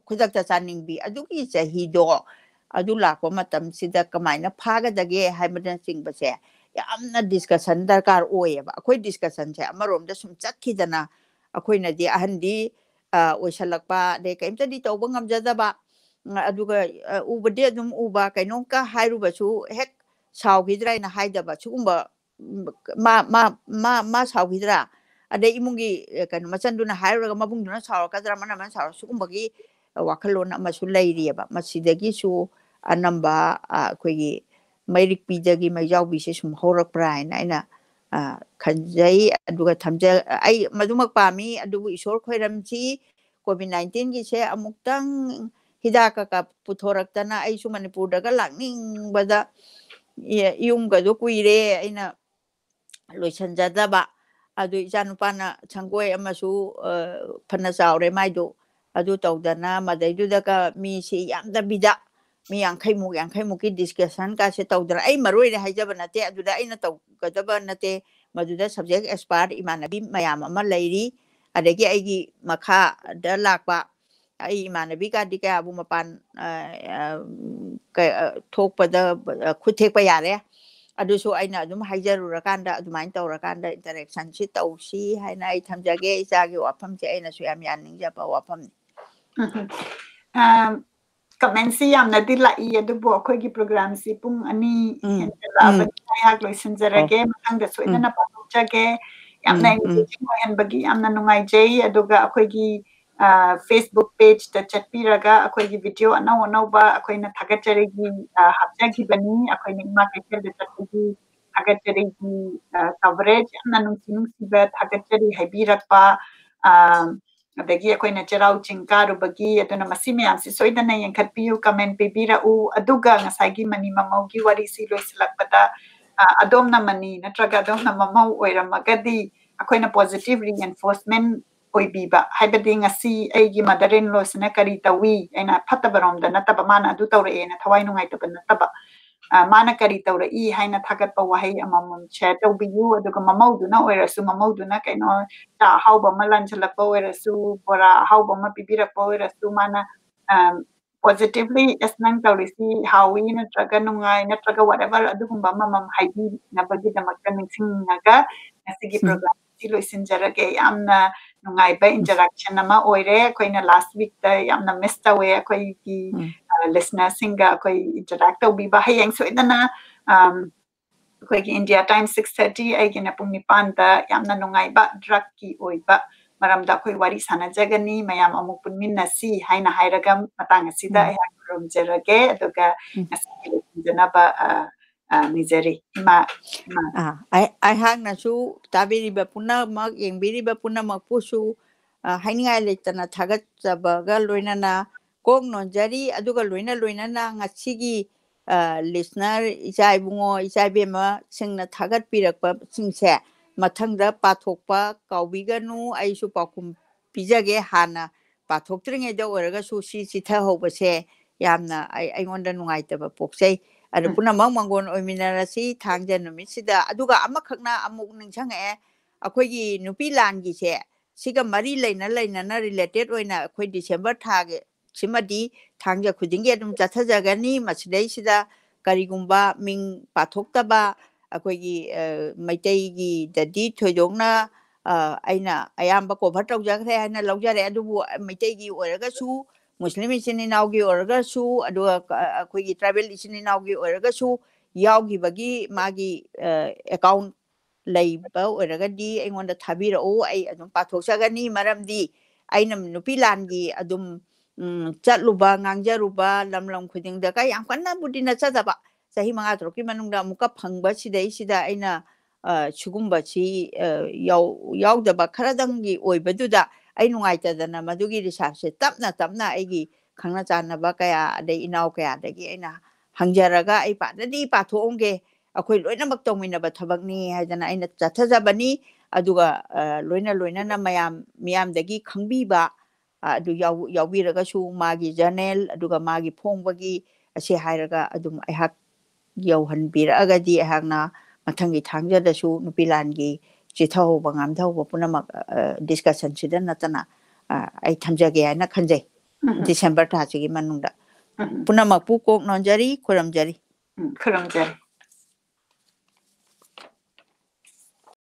khudak ta chaning bi adu ki chahi do adu la ko matam sida kamaina phaga dage haimadan sing ba se yamna discussion darkar oye ba akoi discussion se amarom da sum chakhidana akoi na di ahan di oisalakpa de kaimta di tawba ngamjada ba aduga ubade dum uba kainon ka hairu ba su hek saugidra na haida ba chugumba ma saugidra ade imungi kan machanduna hairu ga mabungduna saur kadra mana man saur sugumbagi wakalon amasu leiri ba masidagi su anamba koigi mairik pidagi maijaubi se sum horak prain aina khanjai aduga thamjal ai madumak pami adubu isor khoiramchi COVID-19 gi se amuktang hidaka ka puthoraktana ai su Manipur daga lakning bada yung ga do kuire aina loisanjada ba adu ijanupana changoi amasu phana chaure maidu adu tawdana madaidu daga mi si yamda bida mi yang khai mu ki discussion ka se tawdra ai maroi re haijaba nate adu da aina taw gadaba nate maduda subject expert imanabi mayam ama leiri adagi aigi makha da lakpa ai imanabi ka dika abu mapan thokpada khuthekpa yare adusu aina adum haijarura-kanda adumain tawra-kanda interaction si tawsi haina ai thamjage isagi wafam se aina su yam yaningjaba wafam ni comment si yamna dilai adubu akhoi program si pung ani henjala hak loisinjarage mathangda soidana pathokjage yamna engaging oihanbagi yamna nungai jai aduga akhoi Facebook page da chatpiraga akhoi video anau ba akhoi na thagajaregi hapjagi bani akhoi na ima kaithel da chatpigi thagajaregi coverage yamna nungsi ba thagajari haibirakpa adagi akhoi na cherau chingkaru bagi aduna masimi amsi soidana yankhatpiu comment pibira u aduga ngasagi mani mamaugi wari si loisilakpada adomna mani natraga adomna mamau oiramagadi akhoi na positive reinforcement oibiba haibadi ngasi aigi mother-in-law sina kari tawi aina phatabaromda nataba mana adu tawre na thawai nungai taba nataba mana kari tawre I haina thagatpa wahai amamum share tawbiyu aduga mamauduna oirasu mamauduna kaino ta hauba malan chalakpa oirasu bora hauba ma pibirakpa oirasu mana positively asnang tawrisi hawi natraga nungai natraga whatever adugumba mamam haibi nabagi damakta ningsingnaga nasigi program silo isinjarage yamna nungai ba interaction nama oire koina last week da yamna miss tawe koi ki listener singa koi interact bi ba hayang so idana koi ki India time 6:30 ai gina pungni panda yamna nungai ba drug ki oiba maramda koi wari sana jagani mayam amuk punmin nasi haina hairaga matang asida ya rum jarage aduga nasi jana ba nizeri ma ai hang na su tabiri ba puna mak yang biri ba puna mak pusu haingai letana thagat jabaga loinana kong nonjari aduga loinana ngasigi listener isai bungo isai bema singna thagat pirakpa singse mathangda pathokpa kaubiganu aisu pakum pijage hana pathoktrenge da oraga su si chitha hobase yamna aingonda nungaitaba poksai ada puna mangmangon oiminarasi thangja numisida aduga amakhakna amuk ningchange akhoi nupi langi se siga mari leina na related oina akhoi December thage simadi thangja khudinge adum chathajagani masidai sida karigumba ming pathoktaba akhoi maitai gi dadi thoidongna aina ayamba cover tawjagre haina laujare adubu maitai gi oraga su Muslim isininaw-gi oraga su aduga akhoi tribal isininaw-gi oraga su yawgi bagi magi account leiba oraga di aingonda thabira o ai adum pathokjagani maramdi aina nupi langi adum chatluba ngangjaruba lamlam khudingda ka yam kanna budina chadaba sahi manga troki manungda muka phangba sidai sida aina chugumba chi yawdaba kharadanggi oibaduda ai nungai ta dana madugi research se tapna tapna aigi khangna chana ba kaya de inau kaya dagi aina hangjaraga ai pa dadi pa thongge akhoi loina mak tongmina ba thabak ni haidana aina chathaja bani aduga loina loina na miyam dagi khangbi ba adu yawi raga su magi journal aduga magi phongbagi ase hairaga adum aihak yauhan bira agadi aihakna mathangi thangja da su nupi langi chithau bangam thau punamak discussion sida natana ai thamjage ana khanjai December ta chigi manungda punamak pu kok nonjari khuramjari khuramjari